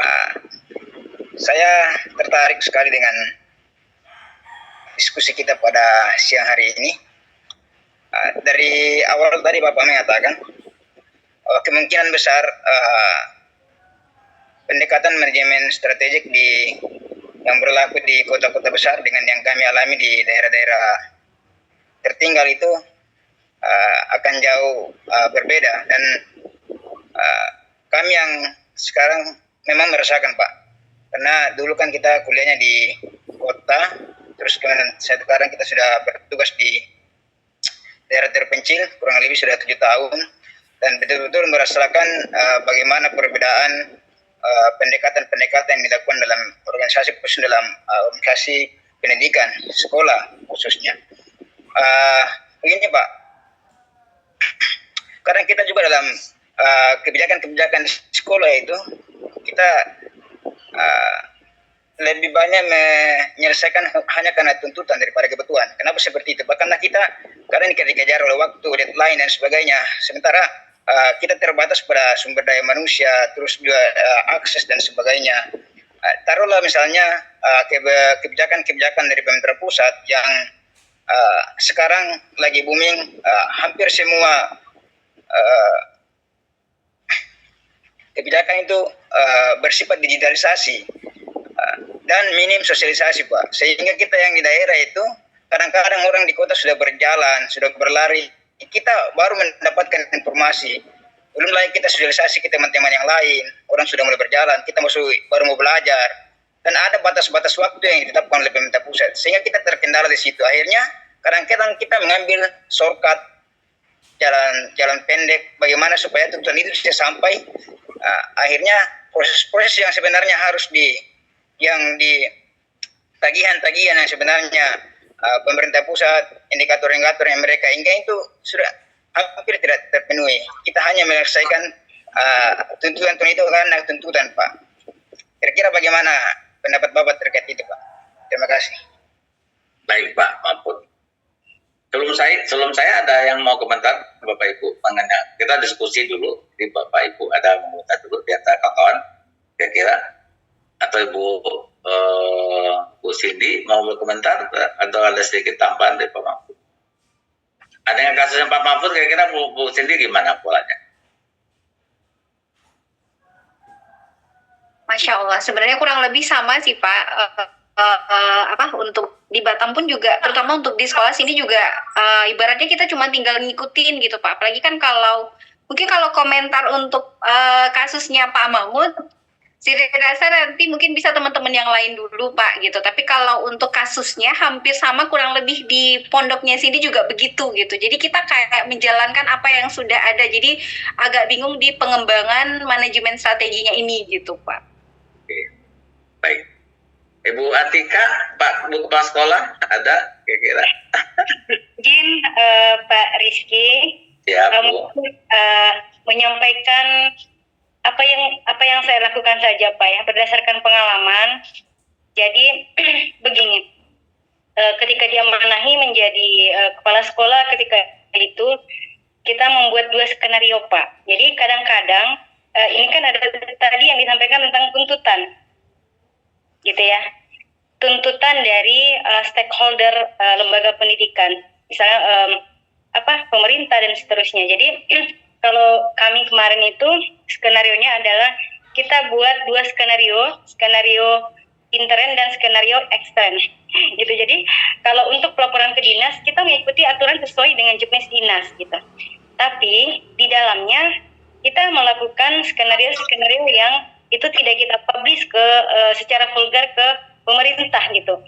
saya tertarik sekali dengan diskusi kita pada siang hari ini. Dari awal tadi Bapak mengatakan kemungkinan besar pendekatan manajemen strategik yang berlaku di kota-kota besar dengan yang kami alami di daerah-daerah tertinggal itu akan jauh berbeda, dan kami yang sekarang memang merasakan Pak, karena dulu kan kita kuliahnya di kota, terus kemudian sekarang kita sudah bertugas di daerah terpencil kurang lebih sudah 7 tahun, dan betul-betul merasakan bagaimana perbedaan pendekatan-pendekatan yang dilakukan dalam organisasi, khusus dalam organisasi pendidikan sekolah khususnya. Begini Pak, kadang kita juga dalam kebijakan-kebijakan di sekolah itu kita lebih banyak menyelesaikan hanya karena tuntutan daripada kebutuhan. Kenapa seperti itu? Bahkan kita kadang dikejar oleh waktu, deadline dan sebagainya. Sementara kita terbatas pada sumber daya manusia, terus juga akses dan sebagainya. Taruhlah misalnya kebijakan-kebijakan dari pemerintah pusat yang sekarang lagi booming, hampir semua kebijakan itu bersifat digitalisasi dan minim sosialisasi, Pak. Sehingga kita yang di daerah itu kadang-kadang orang di kota sudah berjalan, sudah berlari, kita baru mendapatkan informasi. Belum lagi kita sosialisasi ke teman-teman yang lain, orang sudah mulai berjalan, kita baru mau belajar. Dan ada batas-batas waktu yang ditetapkan oleh pemerintah pusat, sehingga kita terkendala di situ. Akhirnya kadang-kadang kita mengambil shortcut, jalan pendek, bagaimana supaya tuntutan itu bisa sampai. Akhirnya proses-proses yang sebenarnya harus di tagihan-tagihan yang sebenarnya pemerintah pusat, indikator-indikator yang mereka inginkan itu sudah hampir tidak terpenuhi. Kita hanya menyelesaikan tuntutan itu karena tuntutan, Pak. Kira-kira bagaimana pendapat Bapak terkait itu, Pak? Terima kasih. Baik, Pak Mahfud. Sebelum saya ada yang mau komentar, Bapak Ibu, mengenai kita diskusi dulu di Bapak Ibu, ada komentar dulu di antara kawan-kawan, kira-kira atau Bu Cindy mau berkomentar atau ada sedikit tambahan dari Pak Mahfud? Ada yang kasusnya Pak Mahfud, kira-kira Bu Cindy gimana polanya? Masya Allah, sebenarnya kurang lebih sama sih Pak. Untuk di Batam pun juga, terutama untuk di sekolah sini juga ibaratnya kita cuma tinggal ngikutin gitu Pak. Apalagi kan mungkin kalau komentar untuk kasusnya Pak Mahmud, saya rasa nanti mungkin bisa teman-teman yang lain dulu Pak gitu. Tapi kalau untuk kasusnya hampir sama, kurang lebih di pondoknya sini juga begitu gitu. Jadi kita kayak menjalankan apa yang sudah ada. Jadi agak bingung di pengembangan manajemen strateginya ini gitu Pak. Oke. Baik. Ibu Atika, Pak Bu Kepala Sekolah ada kira-kira? Izin Pak Rizky, menyampaikan apa yang saya lakukan saja Pak ya, berdasarkan pengalaman. Jadi begini, ketika dia diamanahi menjadi kepala sekolah, ketika itu kita membuat 2 skenario Pak. Jadi kadang-kadang ini kan ada tadi yang disampaikan tentang tuntutan, gitu ya, tuntutan dari stakeholder lembaga pendidikan, misalnya pemerintah dan seterusnya. Jadi kalau kami kemarin itu skenarionya adalah kita buat 2 skenario intern dan skenario ekstern gitu. Jadi kalau untuk pelaporan ke dinas kita mengikuti aturan sesuai dengan jenis dinas gitu. Tapi di dalamnya kita melakukan skenario yang itu tidak kita publish secara vulgar ke pemerintah gitu.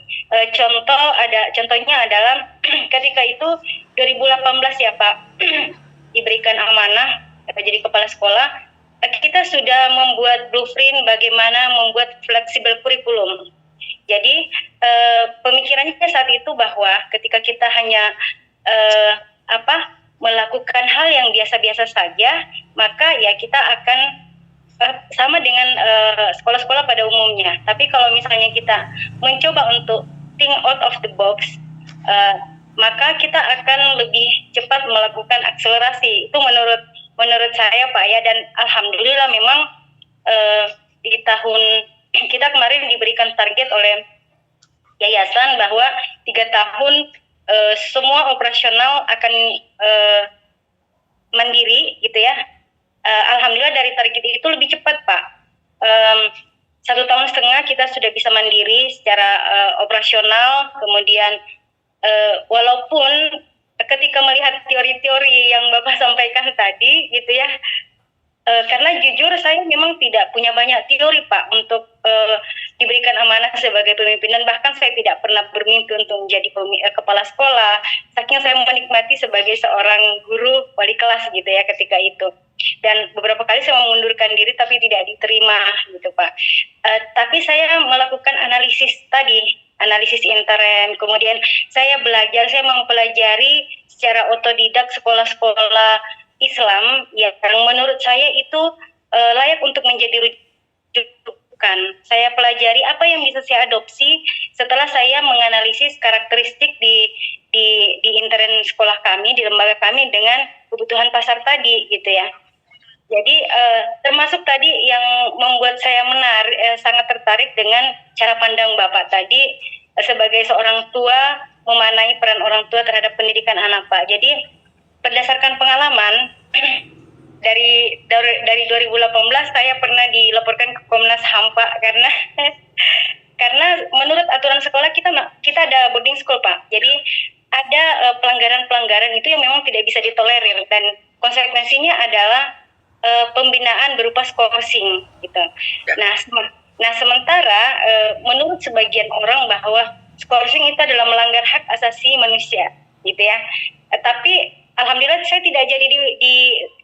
Contohnya adalah ketika itu 2018 ya Pak, diberikan amanah jadi kepala sekolah, kita sudah membuat blueprint bagaimana membuat fleksibel kurikulum. Jadi pemikirannya saat itu bahwa ketika kita hanya melakukan hal yang biasa-biasa saja, maka ya kita akan sama dengan sekolah-sekolah pada umumnya. Tapi kalau misalnya kita mencoba untuk think out of the box, maka kita akan lebih cepat melakukan akselerasi. Itu menurut saya Pak ya, dan alhamdulillah memang di tahun kita kemarin diberikan target oleh yayasan bahwa 3 tahun semua operasional akan mandiri gitu ya. Alhamdulillah dari target itu lebih cepat Pak. 1,5 tahun kita sudah bisa mandiri secara operasional. Kemudian walaupun ketika melihat teori-teori yang Bapak sampaikan tadi gitu ya, karena jujur saya memang tidak punya banyak teori Pak untuk diberikan amanah sebagai pemimpin, dan bahkan saya tidak pernah bermimpi untuk menjadi kepala sekolah, saking saya menikmati sebagai seorang guru wali kelas gitu ya ketika itu. Dan beberapa kali saya mengundurkan diri tapi tidak diterima gitu Pak. Tapi saya melakukan analisis intern, kemudian saya mempelajari secara otodidak sekolah-sekolah Islam yang menurut saya itu layak untuk menjadi rujukan rujukan. Saya pelajari apa yang bisa saya adopsi setelah saya menganalisis karakteristik di intern sekolah kami, di lembaga kami dengan kebutuhan pasar tadi gitu ya. Jadi termasuk tadi yang membuat saya sangat tertarik dengan cara pandang Bapak tadi sebagai seorang tua memaknai peran orang tua terhadap pendidikan anak Pak. Jadi berdasarkan pengalaman dari 2018 saya pernah dilaporkan ke Komnas HAM Pak karena menurut aturan sekolah kita ada boarding school Pak. Jadi ada pelanggaran-pelanggaran itu yang memang tidak bisa ditolerir dan konsekuensinya adalah pembinaan berupa skorsing gitu. Nah sementara menurut sebagian orang bahwa skorsing itu adalah melanggar hak asasi manusia gitu ya. Tapi alhamdulillah saya tidak jadi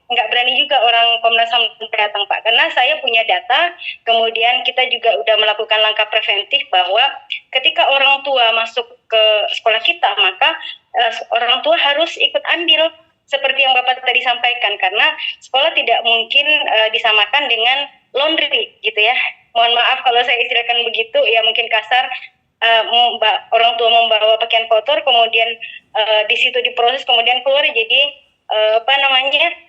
nggak berani juga orang Komnas HAM datang Pak, karena saya punya data, kemudian kita juga udah melakukan langkah preventif bahwa ketika orang tua masuk ke sekolah kita, maka orang tua harus ikut andil seperti yang Bapak tadi sampaikan, karena sekolah tidak mungkin disamakan dengan laundry gitu ya. Mohon maaf kalau saya istilahkan begitu, ya mungkin kasar. Orang tua membawa pakaian kotor, kemudian di situ diproses, kemudian keluar jadi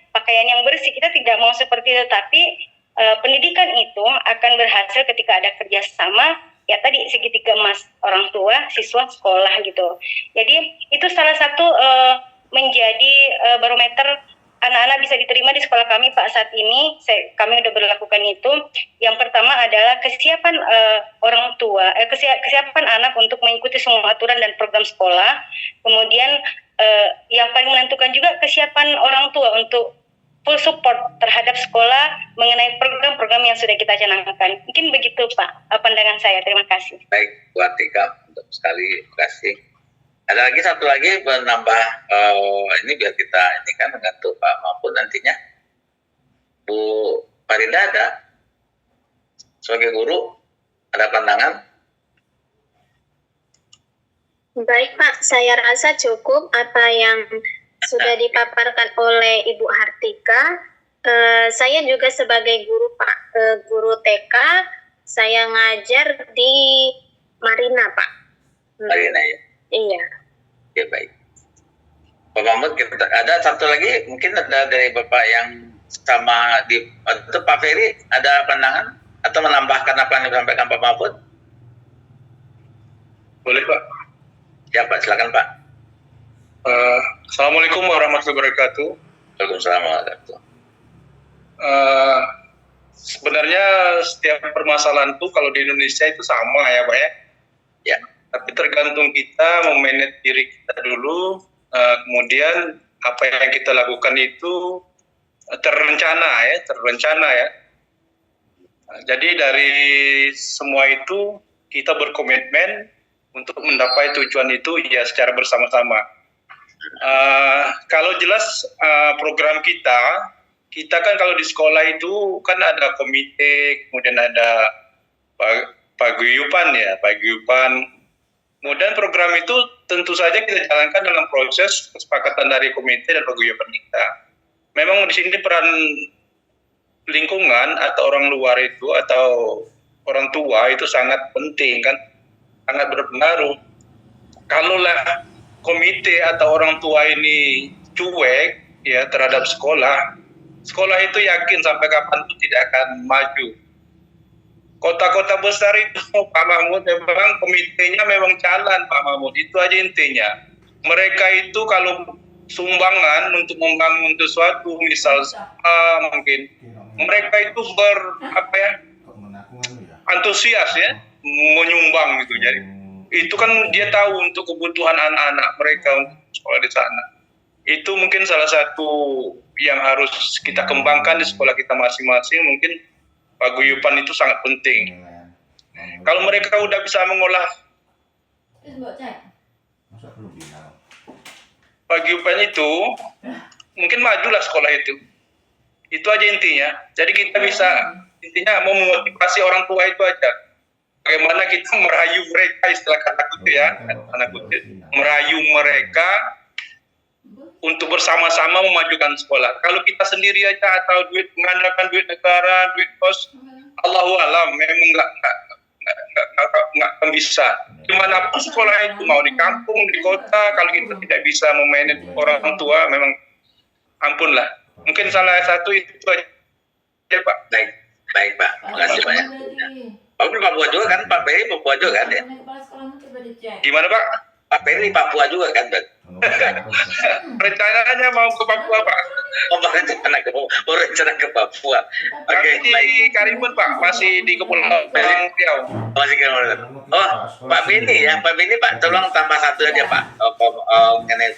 pakaian yang bersih. Kita tidak mau seperti itu, tapi pendidikan itu akan berhasil ketika ada kerjasama ya tadi segitiga emas orang tua, siswa, sekolah gitu. Jadi itu salah satu menjadi barometer anak-anak bisa diterima di sekolah kami Pak saat ini. Kami sudah berlakukan itu. Yang pertama adalah kesiapan orang tua, kesiapan anak untuk mengikuti semua aturan dan program sekolah. Kemudian yang paling menentukan juga kesiapan orang tua untuk full support terhadap sekolah mengenai program-program yang sudah kita canangkan. Mungkin begitu Pak pandangan saya. Terima kasih. Baik, Bu Atika, untuk sekali terima kasih. Ada lagi satu lagi menambah ini biar kita ini kan mengantuk Pak Mahfud nantinya. Bu Farida ada sebagai guru ada pandangan? Baik Pak, saya rasa cukup apa yang sudah dipaparkan oleh Ibu Hartika. Saya juga sebagai guru Pak, guru TK, saya ngajar di Marina Pak. Marina ya? Iya. Oke, baik. Pak Mahmud, ada satu lagi mungkin ada dari Bapak yang sama itu Pak Ferry ada pandangan atau menambahkan apa yang disampaikan Pak Mahfud? Boleh Pak. Ya Pak, silakan Pak. Assalamualaikum warahmatullahi wabarakatuh. Waalaikumsalam warahmatullahi wabarakatuh. Sebenarnya setiap permasalahan itu kalau di Indonesia itu sama ya Pak ya. Ya. Tapi tergantung kita memanage diri kita dulu, kemudian apa yang kita lakukan itu terencana ya. Jadi dari semua itu kita berkomitmen untuk mencapai tujuan itu ya secara bersama-sama. Kalau jelas program kita kan kalau di sekolah itu kan ada komite, kemudian ada paguyuban. Kemudian program itu tentu saja kita jalankan dalam proses kesepakatan dari komite dan paguyuban kita. Memang di sini peran lingkungan atau orang luar itu atau orang tua itu sangat penting kan, sangat berpengaruh. Kalaulah komite atau orang tua ini cuek ya terhadap sekolah itu yakin sampai kapan itu tidak akan maju. Kota-kota besar itu Pak Mahmud memang komitenya memang jalan Pak Mahmud, itu aja intinya. Mereka itu kalau sumbangan untuk membangun sesuatu misal mungkin mereka itu antusias ya menyumbang gitu. Jadi itu kan dia tahu untuk kebutuhan anak-anak mereka untuk sekolah di sana. Itu mungkin salah satu yang harus kita kembangkan di sekolah kita masing-masing. Mungkin paguyuban itu sangat penting. Kalau mereka udah bisa mengolah paguyuban itu, mungkin majulah sekolah itu. Itu aja intinya. Jadi kita bisa intinya mau memotivasi orang tua itu aja. Bagaimana kita merayu mereka, istilah kata kutip ya, anak kutip, merayu mereka untuk bersama-sama memajukan sekolah. Kalau kita sendiri aja atau mengandalkan duit negara, duit kos, Allahu alam, memang nggak akan bisa. Dimanapun sekolah itu, mau di kampung, di kota, kalau kita tidak bisa memanage orang tua, memang ampun lah. Mungkin salah satu itu aja Pak. Baik, baik Pak. Makasih banyak. Pak di Papua juga kan, Pak Peri Papua juga kan ya? Gimana Pak? Pak Peri Papua juga kan, Pak? Rencananya mau ke Papua Pak. Oh, rencana ke Papua. Oke, Kami di Karimun Pak, masih di Kepulauan Riau. masih kira. Oh, Pak Beni ya, Pak Beni Pak, tolong tambah satu aja Pak. Mengenai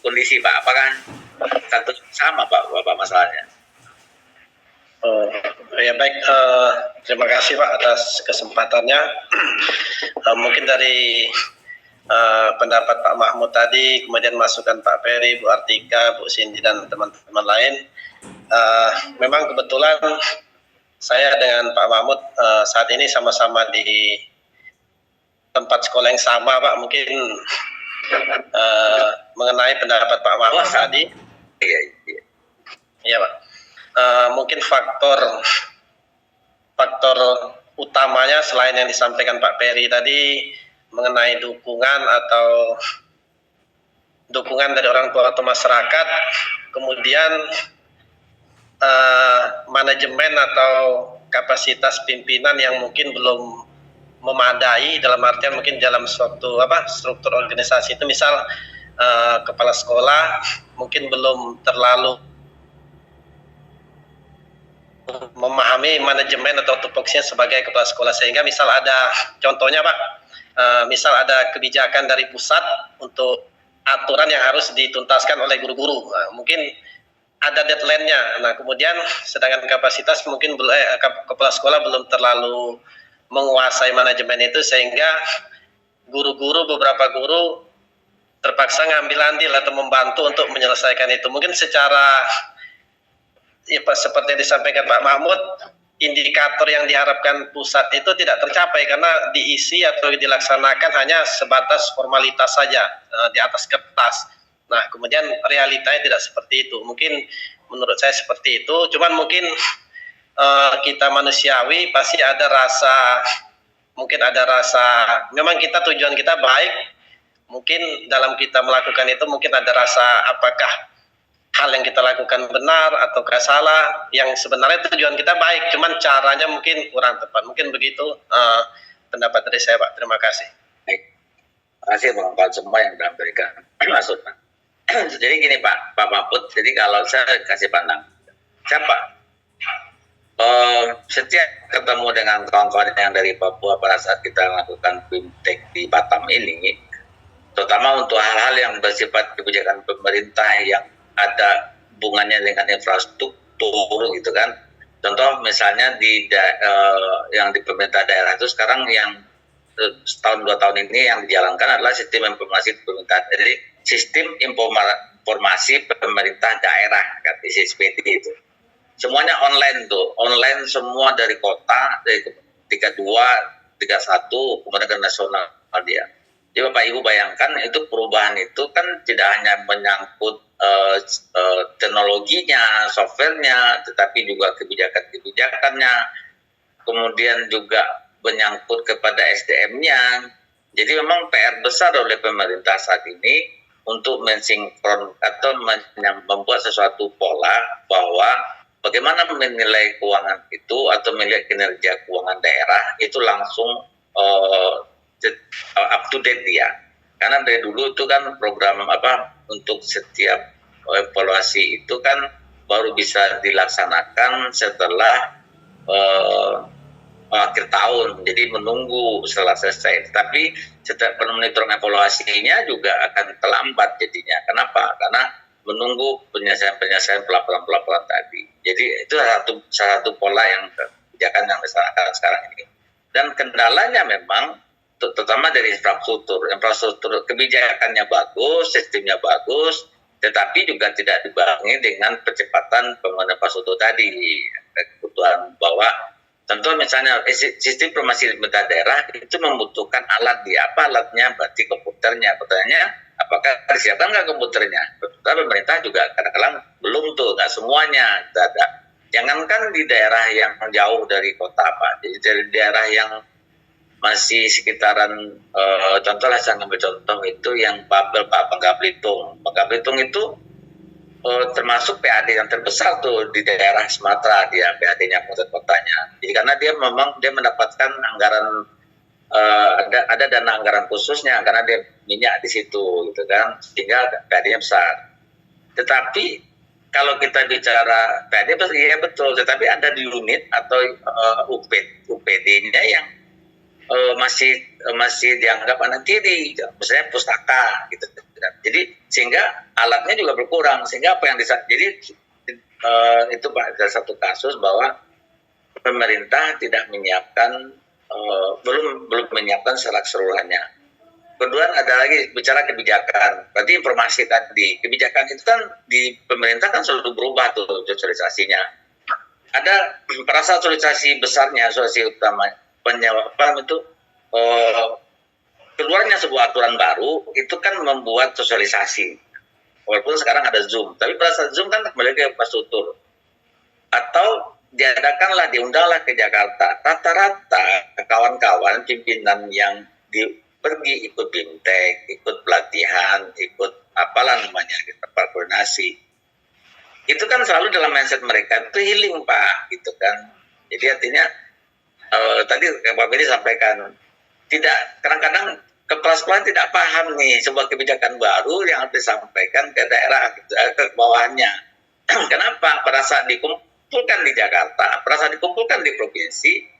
kondisi Pak, apakah satu sama Pak, Bapak masalahnya? Ya baik, terima kasih Pak atas kesempatannya. Mungkin dari pendapat Pak Mahmud tadi, kemudian masukan Pak Peri, Bu Artika, Bu Cindy dan teman-teman lain. Memang kebetulan saya dengan Pak Mahmud saat ini sama-sama di tempat sekolah yang sama Pak. Mungkin mengenai pendapat Pak Mahmud tadi. Iya Pak. Mungkin faktor utamanya selain yang disampaikan Pak Peri tadi mengenai dukungan dari orang tua atau masyarakat, kemudian manajemen atau kapasitas pimpinan yang mungkin belum memadai, dalam artian mungkin dalam suatu struktur organisasi itu, misal kepala sekolah mungkin belum terlalu memahami manajemen atau tupoksinya sebagai kepala sekolah, sehingga misal ada contohnya Pak, misal ada kebijakan dari pusat untuk aturan yang harus dituntaskan oleh guru-guru, mungkin ada deadline-nya. Nah kemudian sedangkan kapasitas mungkin kepala sekolah belum terlalu menguasai manajemen itu, sehingga beberapa guru terpaksa ngambil andil atau membantu untuk menyelesaikan itu. Mungkin secara seperti yang disampaikan Pak Mahmud, indikator yang diharapkan pusat itu tidak tercapai karena diisi atau dilaksanakan hanya sebatas formalitas saja di atas kertas. Nah, kemudian realitanya tidak seperti itu. Mungkin menurut saya seperti itu. Cuman mungkin kita manusiawi pasti ada rasa, memang kita tujuan kita baik. Mungkin dalam kita melakukan itu mungkin ada rasa apakah hal yang kita lakukan benar atau salah, yang sebenarnya tujuan kita baik, cuman caranya mungkin kurang tepat. Mungkin begitu pendapat dari saya Pak. Terima kasih. Baik. Terima kasih Pak semua yang sudah memberikan masukan. Jadi gini Pak Mahmud, jadi kalau saya kasih pandang, siapa? Setiap ketemu dengan kawan-kawan yang dari Papua pada saat kita melakukan BIMTEK di Batam ini, terutama untuk hal-hal yang bersifat kebijakan pemerintah yang ada hubungannya dengan infrastruktur gitu kan. Contoh misalnya yang di pemerintah daerah itu sekarang yang setahun 2 tahun ini yang dijalankan adalah sistem informasi pemerintahan. Jadi sistem informasi pemerintah daerah kan, SISPD itu. Semuanya online tuh, online semua dari kota, dari 32, 31, kemudian ke nasional dia. Jadi Bapak Ibu bayangkan itu perubahan itu kan tidak hanya menyangkut teknologinya, softwarenya, tetapi juga kebijakannya, kemudian juga menyangkut kepada SDM-nya. Jadi memang PR besar oleh pemerintah saat ini untuk mensinkron atau membuat sesuatu pola bahwa bagaimana menilai keuangan itu atau melihat kinerja keuangan daerah itu langsung up to date dia. Karena dari dulu itu kan program untuk setiap evaluasi itu kan baru bisa dilaksanakan setelah akhir tahun. Jadi menunggu setelah selesai. Tapi setiap monitoring evaluasinya juga akan terlambat jadinya. Kenapa? Karena menunggu penyelesaian pelaporan tadi. Jadi itu salah satu pola yang kebijakan yang dilaksanakan sekarang ini. Dan kendalanya memang terutama dari infrastruktur kebijakannya bagus, sistemnya bagus, tetapi juga tidak dibarengi dengan percepatan pembangunan infrastruktur tadi. Kebutuhan bahwa tentu misalnya sistem informasi pemerintah daerah itu membutuhkan alat alatnya, berarti komputernya. Pertanyaannya, apakah disiapkan nggak komputernya? Tapi pemerintah juga kadang-kadang belum tuh, nggak semuanya ada. Jangankan di daerah yang jauh dari kota Pak, jadi dari daerah yang masih sekitaran, contoh lah saya ambil contoh itu yang Babel Pak, Bangka Belitung. Bangka Belitung itu termasuk PAD yang terbesar tuh di daerah Sumatera, dia PAD-nya pusat kotanya. Jadi karena dia memang dia mendapatkan anggaran, ada dana anggaran khususnya karena dia minyak di situ gitu kan, sehingga PAD-nya besar. Tetapi kalau kita bicara PAD, iya betul, tetapi ada di unit atau UPD-nya yang masih dianggap anak tiri, misalnya pustaka gitu. Jadi sehingga alatnya juga berkurang, sehingga apa yang jadi itu Pak, ada satu kasus bahwa pemerintah tidak menyiapkan, belum menyiapkan secara keseluruhannya. Kedua ada lagi bicara kebijakan. Berarti informasi tadi, kebijakan itu kan di pemerintah kan selalu berubah tuh sosialisasinya. Ada perasa sosialisasi besarnya, sosialisasi utama penyampaian itu, keluarnya sebuah aturan baru itu kan membuat sosialisasi. Walaupun sekarang ada Zoom, tapi pada saat Zoom kan kembali ke infrastruktur. Atau diundanglah ke Jakarta. Rata-rata kawan-kawan pimpinan yang pergi ikut BIMTEK, ikut pelatihan, ikut apalah namanya, kita koordinasi. Itu kan selalu dalam mindset mereka itu healing Pak, gitu kan. Jadi artinya tadi Pak Bedi sampaikan, tidak, kadang-kadang kepala sekolah tidak paham nih sebuah kebijakan baru yang harus disampaikan ke daerah, ke bawahnya. Kenapa? Pada saat dikumpulkan di Jakarta, pada saat dikumpulkan di provinsi,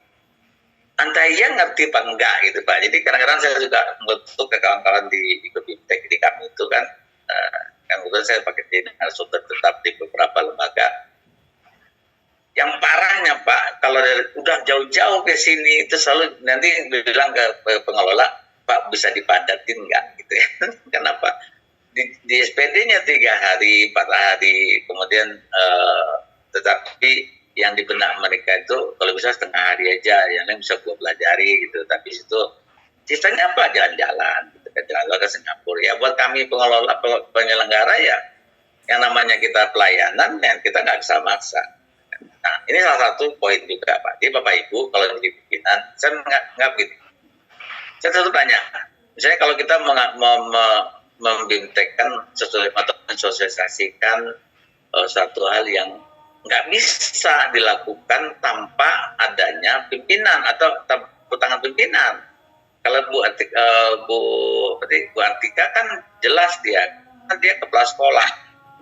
entah ia ngerti apa enggak gitu Pak. Jadi kadang-kadang saya juga membentuk ke kawan-kawan di BIMTEK di kami itu kan, kemudian saya pakai narasumber tetap di beberapa lembaga. Yang parahnya Pak, kalau udah jauh-jauh ke sini itu selalu nanti bilang ke pengelola, Pak bisa dipadatin nggak gitu ya. Kenapa? Di SPD-nya 3 hari, 4 hari, kemudian tetapi yang di benak mereka itu kalau bisa setengah hari aja, yang lain bisa gue pelajari gitu. Tapi itu sisanya apa? Jalan-jalan gitu, jalan-jalan ke Singapura. Ya buat kami pengelola, penyelenggara ya, yang namanya kita pelayanan, yang kita nggak bisa maksa. Nah ini salah satu poin juga Pak. Jadi Bapak Ibu kalau jadi pimpinan, saya nggak begitu. Saya satu tanya, misalnya kalau kita membimtekkan atau mensosialisasikan satu hal yang nggak bisa dilakukan tanpa adanya pimpinan atau tangan pimpinan. Kalau Bu Artika kan jelas dia kepala sekolah.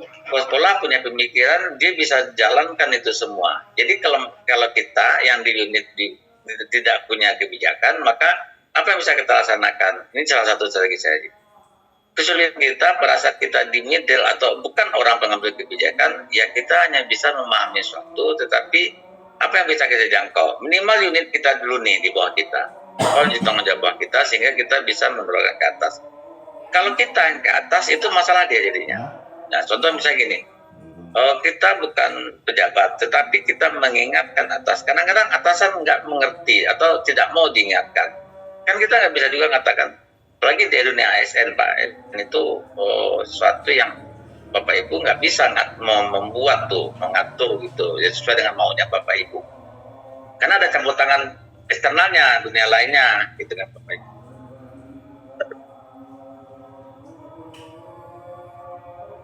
Kepala sekolah punya pemikiran, dia bisa jalankan itu semua. Jadi kalau kita yang di unit tidak punya kebijakan, maka apa yang bisa kita laksanakan? Ini salah satu strategi saya. Kesulitan kita pada saat kita di middle atau bukan orang pengambil kebijakan, ya kita hanya bisa memahami sesuatu, tetapi apa yang bisa kita jangkau? Minimal unit kita dulu nih di bawah kita, di tanggung jawab kita, sehingga kita bisa mendorong ke atas. Kalau kita yang ke atas itu masalah dia jadinya. Nah contoh misalnya gini, kita bukan pejabat, tetapi kita mengingatkan atas. Kadang-kadang atasan nggak mengerti atau tidak mau diingatkan. Kan kita nggak bisa juga mengatakan, apalagi di dunia ASN Pak, itu sesuatu yang Bapak Ibu nggak bisa membuat tuh, mengatur gitu, ya sesuai dengan maunya Bapak Ibu. Karena ada campur tangan eksternalnya, dunia lainnya, gitu kan Bapak Ibu.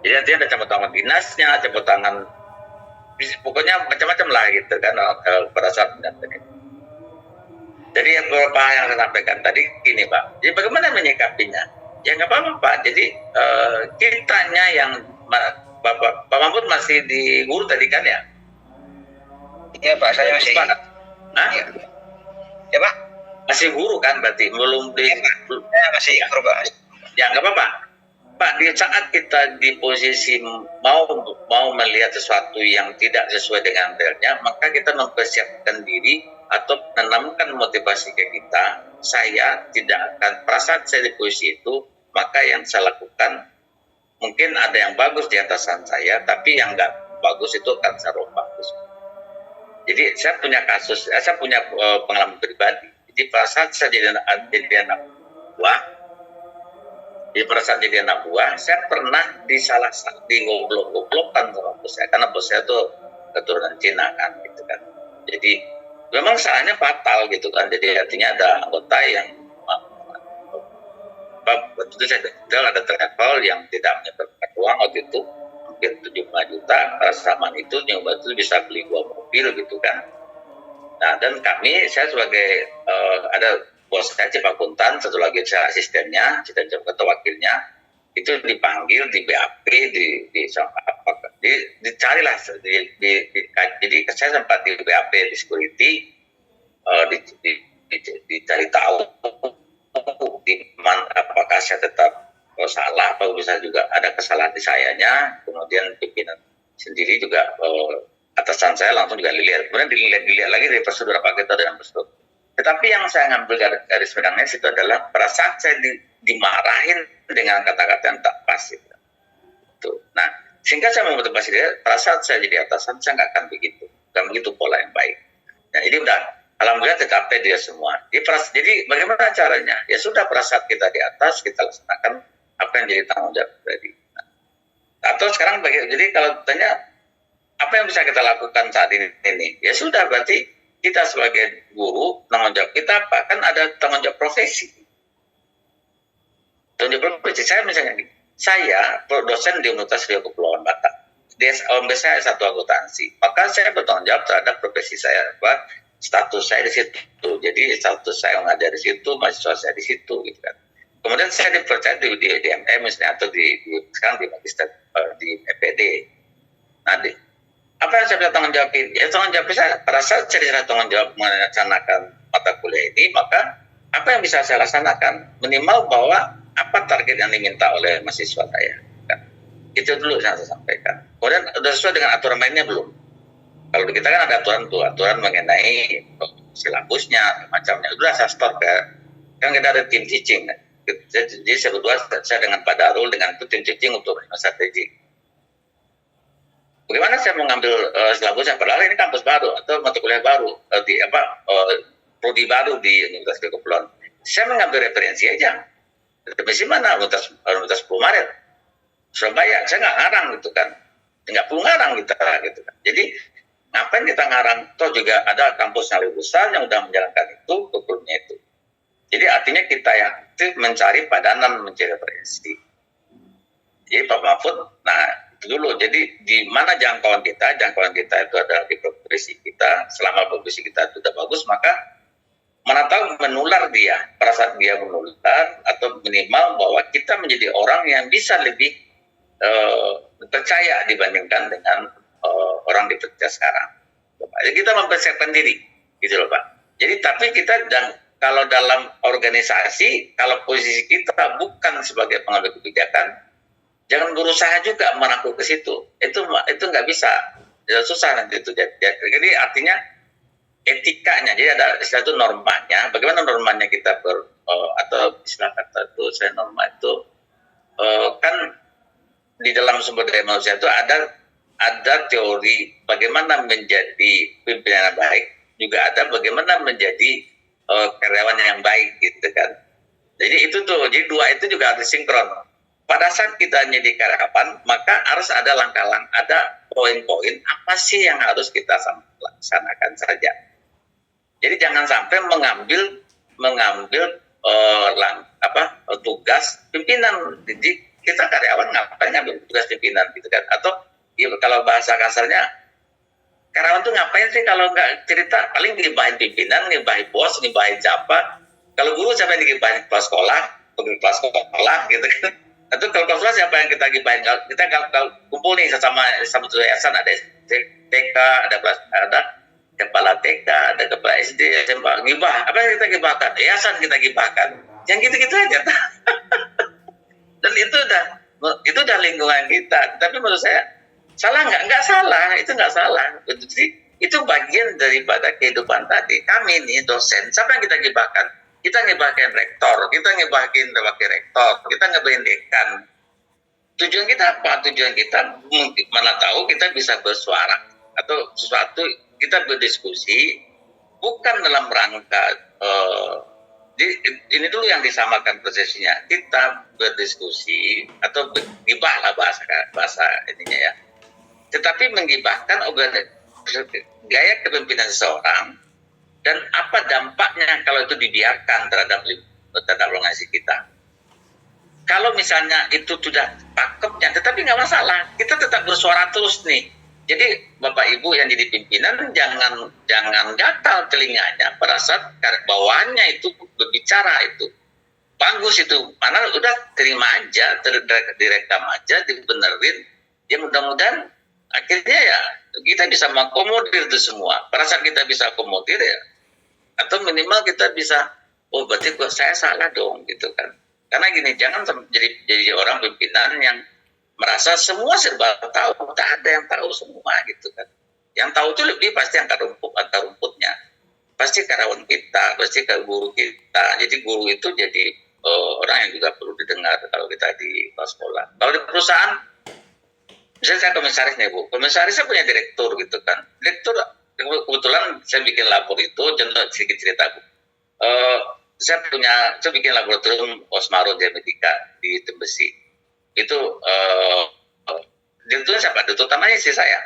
Jadi artinya ada campur tangan dinasnya, campur tangan, pokoknya macam-macam lah gitu kan pada saat mendampingi. Jadi yang beberapa yang saya sampaikan tadi gini Pak, jadi bagaimana menyikapinya? Ya nggak apa-apa Pak, jadi kitanya yang Pak Mahfud masih di guru tadi kan ya? Iya Pak, saya masih. Ya. Ya Pak? Masih guru kan berarti, belum di. Ya, masih guru Pak. Ya nggak apa-apa. Pak, di saat kita di posisi mau melihat sesuatu yang tidak sesuai dengan realnya, maka kita mempersiapkan diri atau menanamkan motivasi ke kita. Saya tidak akan perasaan saya di posisi itu, maka yang saya lakukan mungkin ada yang bagus di atasan saya, tapi yang nggak bagus itu akan saya rombak. Jadi saya punya kasus, saya punya pengalaman pribadi. Jadi pada saat saya jadi anak buah, pada saat jadi anak buah, saya pernah di goblok-goblokan sama bos saya, karena bos saya tuh keturunan Cina kan gitu kan. Jadi memang salahnya fatal gitu kan. Jadi artinya ada anggota yang tentu saja ada travel yang tidak menyetorkan uang waktu itu mungkin 75 juta. Rasaman itu nyoba itu bisa beli 2 mobil gitu kan. Nah, dan saya sebagai ada bos saya Cipakuntan, satu lagi saya asistennya, ketua wakilnya, itu dipanggil di BAP, dicarilah, jadi saya sempat di BAP di security, dicari tahu di mana apakah saya tetap salah atau bisa juga ada kesalahan di sayanya, kemudian pimpinan sendiri juga atasan saya langsung juga dilihat, kemudian dilihat lagi dari prosedur apa kita dengan prosedur. Tetapi yang saya ngambil garis benangnya itu adalah pada saat saya dimarahin dengan kata-kata yang tak pas. Gitu. Nah, sehingga saya memotivasi dia, pada saat saya jadi atasan, saya nggak akan begitu pola yang baik. Nah, ini udah, alhamdulillah tercapai dia semua. Jadi bagaimana caranya? Ya sudah, pada saat kita di atas, kita laksanakan apa yang jadi tanggung jawab tadi. Nah, atau sekarang, jadi kalau tanya, apa yang bisa kita lakukan saat ini? Ya sudah, berarti kita sebagai guru, tanggung jawab kita apa? Kan ada tanggung jawab profesi. Tanggung jawab profesi, saya misalnya, saya dosen di Universitas Riau Kepulauan Batak. OMB saya satu akuntansi. Maka saya bertanggung jawab terhadap profesi saya, status saya di situ. Jadi status saya mengajar di situ, mahasiswa saya di situ, gitu kan. Kemudian saya dipercaya di MM misalnya, atau sekarang di magister di EPD. Nah, apa yang saya bisa tanggung jawabin? Ya tanggung jawab saya, pada saat saya tanggung jawab melaksanakan mata kuliah ini, maka apa yang bisa saya laksanakan? Minimal bahwa apa target yang diminta oleh mahasiswa saya. Kan? Itu dulu yang saya sampaikan. Kemudian sudah sesuai dengan aturan mainnya belum? Kalau di kita kan ada aturan mengenai silabusnya, macamnya. Sudah saya store kan kita ada tim teaching. Kan? Jadi saya berdua, saya dengan Pak Darul, dengan tim teaching untuk strategi. Bagaimana saya mengambil silabusnya? Padahal ini kampus baru atau mata kuliah baru prodi baru di Universitas Riau Kepulauan. Saya mengambil referensi aja. Referensi mana? Universitas 10 Maret, Surabaya. Saya nggak ngarang gitu kan, nggak perlu ngarang gitu kan. Jadi ngapain kita ngarang? Toh juga ada kampus yang lebih besar yang sudah menjalankan itu, kurikulumnya itu. Jadi artinya kita yang aktif mencari padanan, mencari referensi. Jadi Pak Mahfud, nah itu dulu. Jadi di mana jangkauan kita itu adalah di profesi kita. Selama profesi kita itu sudah bagus, maka mana tahu menular dia, pada saat dia menular, atau minimal bahwa kita menjadi orang yang bisa lebih percaya dibandingkan dengan orang dipercaya sekarang. Jadi kita mempersiapkan diri, gitu loh Pak. Jadi tapi kita kalau dalam organisasi, kalau posisi kita bukan sebagai pengambil kebijakan, jangan berusaha juga merangkul ke situ. Itu nggak bisa, susah nanti itu. Jadi artinya etikanya, jadi ada istilah itu normanya. Bagaimana normanya kita atau istilah kata itu, saya norma itu kan di dalam sumber daya manusia itu ada teori bagaimana menjadi pimpinan yang baik, juga ada bagaimana menjadi karyawan yang baik gitu kan. Jadi itu tuh, jadi dua itu juga harus sinkron. Pada saat kita jadi karyawan, maka harus ada langkah-langkah, ada poin-poin apa sih yang harus kita laksanakan saja. Jadi jangan sampai mengambil tugas pimpinan. Jadi kita karyawan ngapain ngambil tugas pimpinan gitu kan? Atau ya, kalau bahasa kasarnya, karyawan tuh ngapain sih kalau nggak cerita? Paling ngibahin pimpinan, ngibahin bos, ngibahin siapa. Kalau guru siapa yang ngibahin kepala sekolah, gitu kan? Atau kalau sekolah siapa yang kita gibahin? Kita kalau kumpul nih sama yayasan, ada TK, ada kepala TK, ada kepala SD, SMP, gibah. Apa yang kita gibahkan? Yayasan kita gibahkan. Yang gitu-gitu aja. Dan itu udah lingkungan kita. Tapi menurut saya salah nggak? Nggak salah. Itu nggak salah. Jadi itu bagian daripada kehidupan tadi. Kami nih dosen, siapa yang kita gibahkan? Kita ngebahagiain rektor, kita ngebahagiain wakil rektor, kita ngebahagiain dekan. Tujuan kita apa? Tujuan kita mana tahu kita bisa bersuara atau sesuatu, kita berdiskusi bukan dalam rangka ini dulu yang disamakan prosesnya. Kita berdiskusi atau gibah lah bahasa ininya ya. Tetapi menggibahkan gaya kepemimpinan seseorang dan apa dampaknya kalau itu dibiarkan terhadap organisasi kita. Kalau misalnya itu sudah pakemnya, tetapi nggak masalah, kita tetap bersuara terus nih. Jadi Bapak Ibu yang jadi pimpinan jangan gatal telinganya pada saat bawahannya itu berbicara itu. Bagus itu, mana udah terima aja, direkam aja, dibenerin. Ya mudah-mudahan akhirnya ya kita bisa mengakomodir itu semua. Pada saat kita bisa akomodir ya, atau minimal kita bisa, oh berarti saya salah dong gitu kan. Karena gini, jangan jadi orang pimpinan yang merasa semua serba tahu, tak ada yang tahu semua gitu kan. Yang tahu itu lebih pasti akar rumputnya, pasti karyawan kita, pasti ke guru kita. Jadi guru itu jadi orang yang juga perlu didengar kalau kita di sekolah. Kalau di perusahaan, misalnya saya komisaris nih Bu, komisaris saya punya direktur gitu kan. Direktur kebetulan saya bikin lapor itu, contoh sedikit cerita Bu. Saya bikin laboratorium Osmaro Medika di Tembesi. Itu direkturnya siapa? Direktur utamanya istri saya.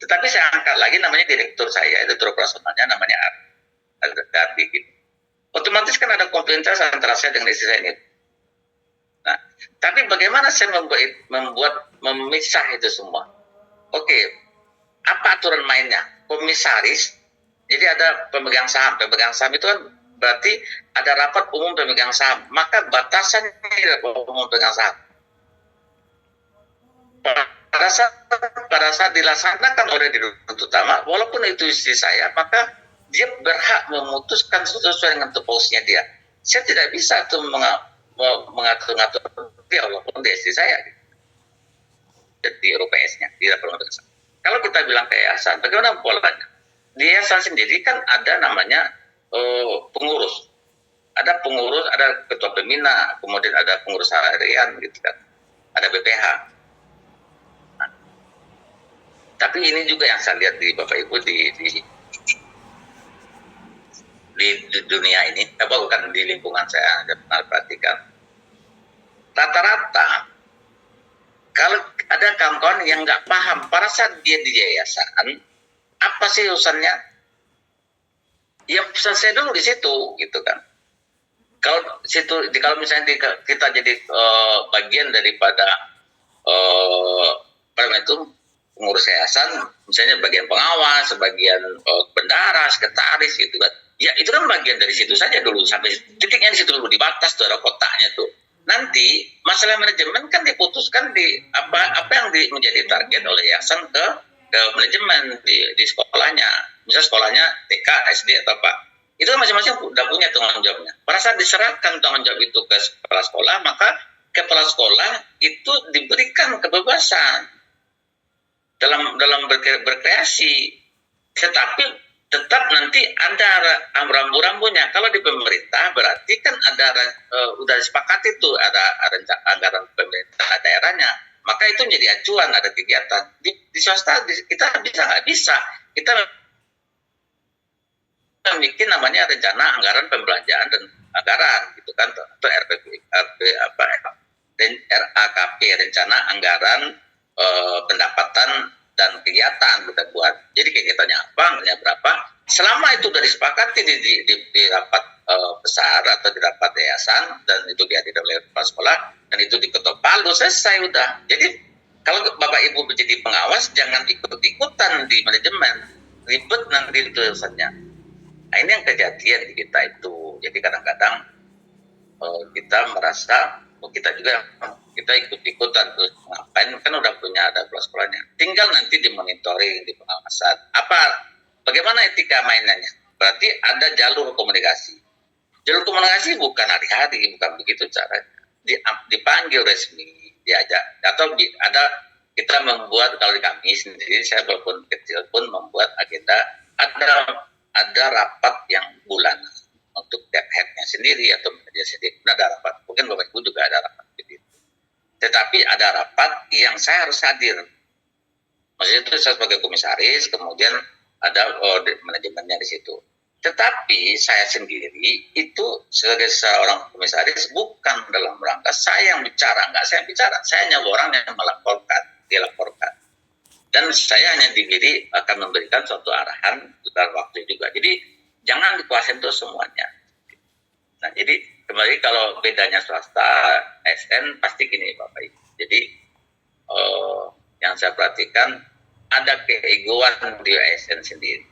Tetapi saya angkat lagi namanya direktur saya, direktur operasionalnya namanya Ardi gitu. Otomatis kan ada komplementasi antara saya dengan istri saya ini. Nah, tapi bagaimana saya memisah itu semua? Oke, apa aturan mainnya? Komisaris, jadi ada pemegang saham. Pemegang saham itu kan berarti ada rapat umum pemegang saham. Maka batasannya rapat umum pemegang saham. Pada saat dilaksanakan oleh direktur utama, walaupun itu istri saya, maka dia berhak memutuskan sesuai dengan tupoksinya dia. Saya tidak bisa tuh mengatur-ngatur dia walaupun dia istri saya. Jadi RUPS-nya tidak perlu besar. Kalau kita bilang ke yayasan, bagaimana polanya? Di yayasan sendiri kan ada namanya pengurus. Ada pengurus, ada ketua pembina, kemudian ada pengurus harian gitu kan. Ada BPH. Nah, tapi ini juga yang saya lihat di Bapak Ibu di dunia ini, bukan di lingkungan saya pernah perhatikan. Rata-rata kalau ada kawan-kawan yang nggak paham pada saat dia di yayasan, apa sih urusannya? Ya selesai dulu di situ, gitu kan. Kalau misalnya kita jadi bagian daripada pengurus yayasan, misalnya bagian pengawas, bagian bendahara, sekretaris, gitu kan. Ya itu kan bagian dari situ saja dulu, sampai titiknya di situ dulu, di batas tuh ada kotaknya tuh. Nanti masalah manajemen kan diputuskan di apa yang menjadi target oleh yayasan ke manajemen di sekolahnya. Misal sekolahnya TK, SD atau apa. Itu kan masing-masing udah punya tanggung jawabnya. Pada saat diserahkan tanggung jawab itu ke kepala sekolah, maka kepala sekolah itu diberikan kebebasan dalam berkreasi. Tetapi tetap nanti ada rambu-rambunya. Kalau di pemerintah berarti kan ada udah disepakati itu ada anggaran pemerintah daerahnya. Maka itu menjadi acuan, ada kegiatan. Di swasta kita nggak bisa. Kita bikin namanya rencana anggaran pembelanjaan dan anggaran gitu kan, atau RAKP, rencana anggaran pendapatan dan kegiatan kita buat. Jadi kegiatannya apa, anggarannya berapa. Selama itu sudah disepakati di rapat besar atau di rapat yayasan dan itu dihadiri oleh kepala sekolah dan itu diketok palu, selesai udah. Jadi kalau Bapak Ibu menjadi pengawas jangan ikut-ikutan di manajemen, ribet nanti itu urusannya. Nah ini yang kejadian di kita itu. Jadi kadang-kadang kita merasa kita ikut-ikutan terus ngapain, kan udah punya ada kelas sekolahnya, tinggal nanti dimonitoring, di pengawasan bagaimana etika mainannya. Berarti ada jalur komunikasi bukan hari-hari, bukan begitu caranya. Dipanggil resmi, diajak, atau kita membuat, kalau di kami sendiri saya walaupun kecil pun membuat agenda, ada rapat yang bulanan untuk headnya sendiri atau dia sendiri. Ada rapat, mungkin Bapak Ibu juga ada rapat begitu. Tetapi ada rapat yang saya harus hadir. Maksudnya itu saya sebagai komisaris, kemudian ada manajemennya di situ. Tetapi saya sendiri itu sebagai seorang komisaris bukan dalam rangka saya yang bicara, enggak saya yang bicara. Saya hanya orang yang dilaporkan. Dan saya hanya diri akan memberikan suatu arahan dalam waktu juga. Jadi jangan dikuasain tuh semuanya. Nah, jadi kembali kalau bedanya swasta, ASN pasti gini Bapak Ibu. Jadi yang saya perhatikan ada keegoan di ASN sendiri.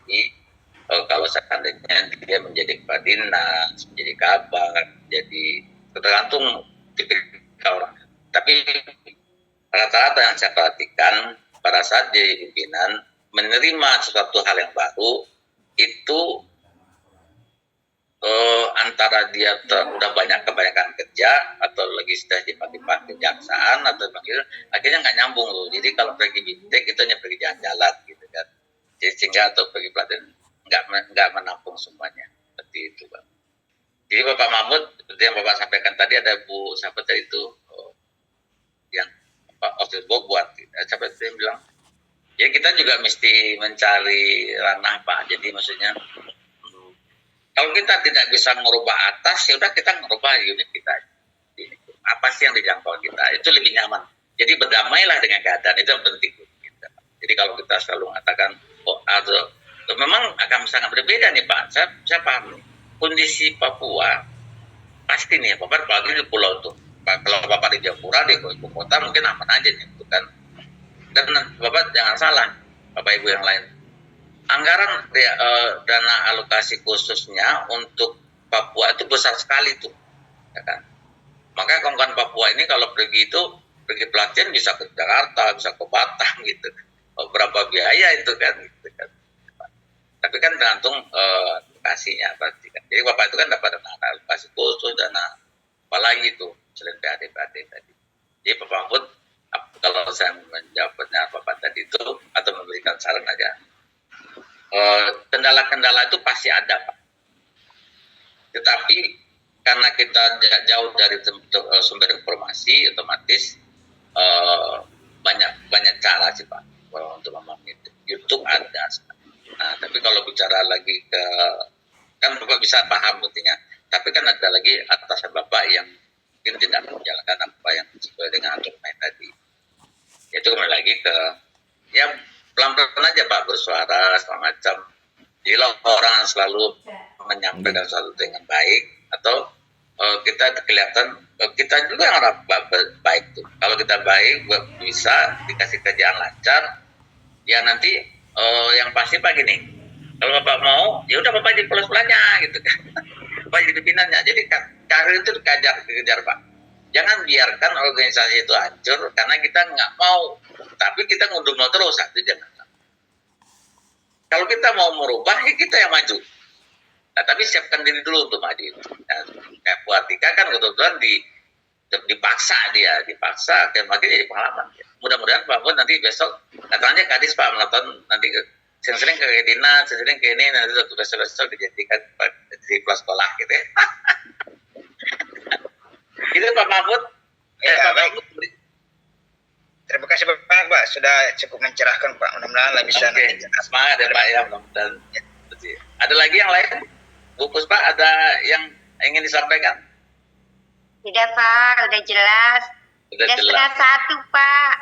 Kalau seandainya dia menjadi kepala dinas, menjadi kabar, jadi tergantung tipikal orang. Tapi rata-rata yang saya perhatikan pada saat jadi pimpinan menerima sesuatu hal yang baru itu antara dia udah kebanyakan kerja atau lagi sudah dipanggil kejaksaan atau panggil akhirnya nggak nyambung loh. Jadi kalau pergi bintek itu hanya pergi jalan-jalan gitu kan. Jadi sehingga atau pergi pelatihan nggak menampung semuanya seperti itu Pak. Jadi Bapak Mahmud seperti yang Bapak sampaikan tadi ada Bu siapa tadi itu yang Pak Ostisbok buat siapa itu yang bilang ya kita juga mesti mencari ranah Pak. Jadi maksudnya kalau kita tidak bisa merubah atas, ya udah kita merubah unit kita. Apa sih yang dijangkau kita? Itu lebih nyaman. Jadi berdamailah dengan keadaan, itu yang penting. Jadi kalau kita selalu mengatakan, memang akan sangat berbeda nih Pak. Saya paham nih. Kondisi Papua, pasti nih, Bapak apalagi di pulau itu. Kalau Bapak di Jayapura, di ibu kota mungkin aman aja nih. Bukan. Dan Bapak jangan salah, Bapak Ibu yang lain. Anggaran dana alokasi khususnya untuk Papua itu besar sekali tuh, ya kan? Maka kawan-kawan Papua ini kalau pergi pelatihan bisa ke Jakarta, bisa ke Batam gitu. Berapa biaya itu kan? Gitu kan. Tapi kan tergantung alokasinya pasti kan. Jadi Bapak itu kan dapat dana alokasi khusus, dana apalagi itu selain PAD tadi. Jadi Bapak Mahfud, kalau saya menjawabnya Bapak tadi itu atau memberikan saran aja. Kendala-kendala itu pasti ada Pak. Tetapi karena kita jauh dari sumber informasi, otomatis banyak cara sih Pak untuk memahami itu. YouTube ada. Nah, tapi kalau bicara lagi kan Bapak bisa paham buktinya. Tapi kan ada lagi atasan Bapak yang mungkin tidak menjalankan apa yang sesuai dengan aturan tadi. Itu kembali lagi ke ya pelan-pelan aja Pak bersuara segala macam. Jadi orang selalu menyampaikan sesuatu dengan baik atau kita kelihatan kita juga yang orang baik tuh. Kalau kita baik bisa dikasih kerjaan lancar, ya nanti yang pasti Pak gini. Kalau Bapak mau, ya udah Bapak jadi pelan-pelannya gitu kan. Bapak jadi pimpinannya. Jadi karir itu dikejar Pak. Jangan biarkan organisasi itu hancur karena kita nggak mau. Tapi kita ngundul terus, itu jangan. Kalau kita mau merubah, ya kita yang maju. Nah, tapi siapkan diri dulu untuk maju. Nah, kayak Bu Artika kan kebetulan dipaksa, dan makin jadi pengalaman. Mudah-mudahan Pak Bud nanti besok, katanya Kadis Pak menonton nanti sering-sering ke dinas, sering ke ini, nanti satu besok dijadikan di kelas sekolah gitu ya. Itu Pak Mahfud. Ya, baik. Terima kasih banyak Pak, sudah cukup mencerahkan Pak. Mudah-mudahan bisa nanti semangat ya Pak ya, mudah-mudahan. Ada lagi yang lain? Bu Puspa ada yang ingin disampaikan? Tidak Pak, udah jelas. Udah jelas. 1:30 Pak.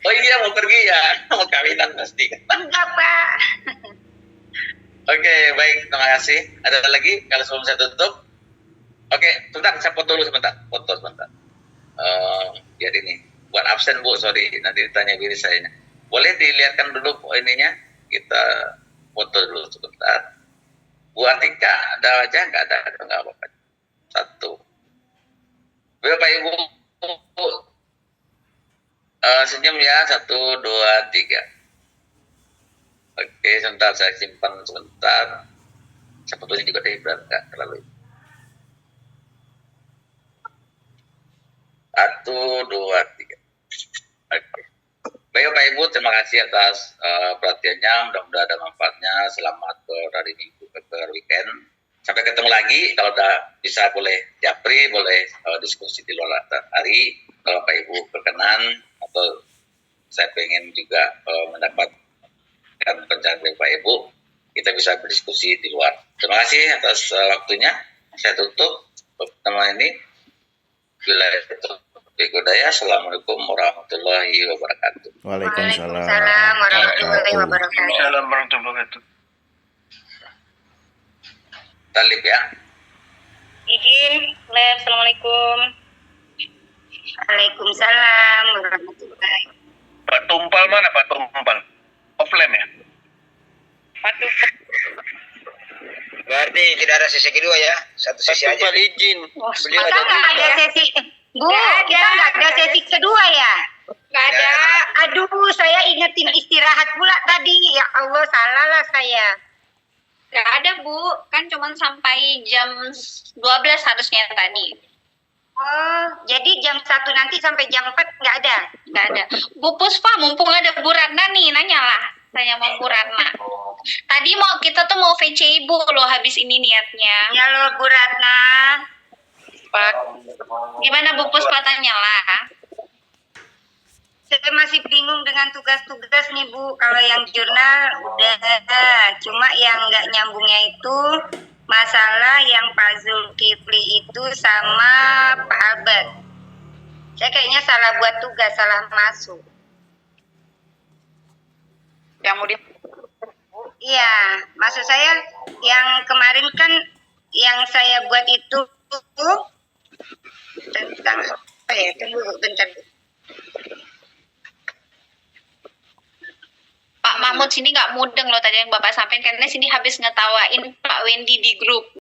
Oh iya mau pergi ya, mau kawinan pasti. Enggak Pak. Oke, baik, terima kasih. Ada lagi kalau sebelum saya tutup? Oke, sebentar, saya foto dulu sebentar. Biar ini. Buat absen Bu, sorry, nanti ditanya diri saya. Boleh dilihatkan dulu ininya, kita foto dulu sebentar. Bu Artika, ada wajah? Nggak ada, nggak apa-apa. 1. Bapak Ibu, senyum ya, 1, 2, 3. Oke, sebentar saya simpan sebentar. Saya fotonya juga deh, nggak terlalu. 1, 2, 3. Oke. Baik Bapak Ibu, terima kasih atas perhatiannya. Mudah-mudahan ada manfaatnya. Selamat hari Minggu, weekend. Sampai ketemu lagi. Kalau udah bisa boleh japri, boleh diskusi di luar hari. Kalau Bapak Ibu berkenan atau saya pengen juga mendapatkan pencerahan dari Bapak Ibu, kita bisa berdiskusi di luar. Terima kasih atas waktunya. Saya tutup pertemuan ini. Bila itu Taufiq Hidayah. Assalamualaikum warahmatullahi wabarakatuh. Waalaikumsalam Waalaikumsalam warahmatullahi wabarakatuh. Assalamualaikum warahmatullahi wabarakatuh. Talib ya. Izin, Lab. Assalamualaikum. Waalaikumsalam warahmatullahi. Pak Tumpal mana Pak Tumpal? Offline ya? Patuh. Berarti tidak ada sesi kedua ya, satu sesi aja. izin. Beliau Masa nggak ada sesi, Bu? Kita nggak ada sesi kedua ya? Nggak ada. Aduh, saya ingetin istirahat pula tadi. Ya Allah, salah lah saya. Nggak ada, Bu. Kan cuma sampai jam 12 harusnya tadi. Oh, jadi jam 1 nanti sampai jam 4 nggak ada? Nggak ada. Bu Puspa, mumpung ada Bu Ratna nih, nanyalah. Tanya mau Bu Ratna. Tadi kita tuh mau VC Ibu loh habis ini niatnya. Ya loh, Bu Ratna. Pak. Gimana Bu Puspa, tanyalah. Saya masih bingung dengan tugas-tugas nih Bu. Kalau yang jurnal udah, cuma yang nggak nyambungnya itu masalah yang Pak Zulkifli itu sama Pak Albert. Saya kayaknya salah buat tugas, salah masuk. Yang mau di Iya, maksud saya yang kemarin kan yang saya buat itu tentang apa ya? Tunggu bentar. Pak Mahmud sini nggak mudeng loh tadi yang Bapak sampaikan, karena sini habis ngetawain Pak Wendy di grup.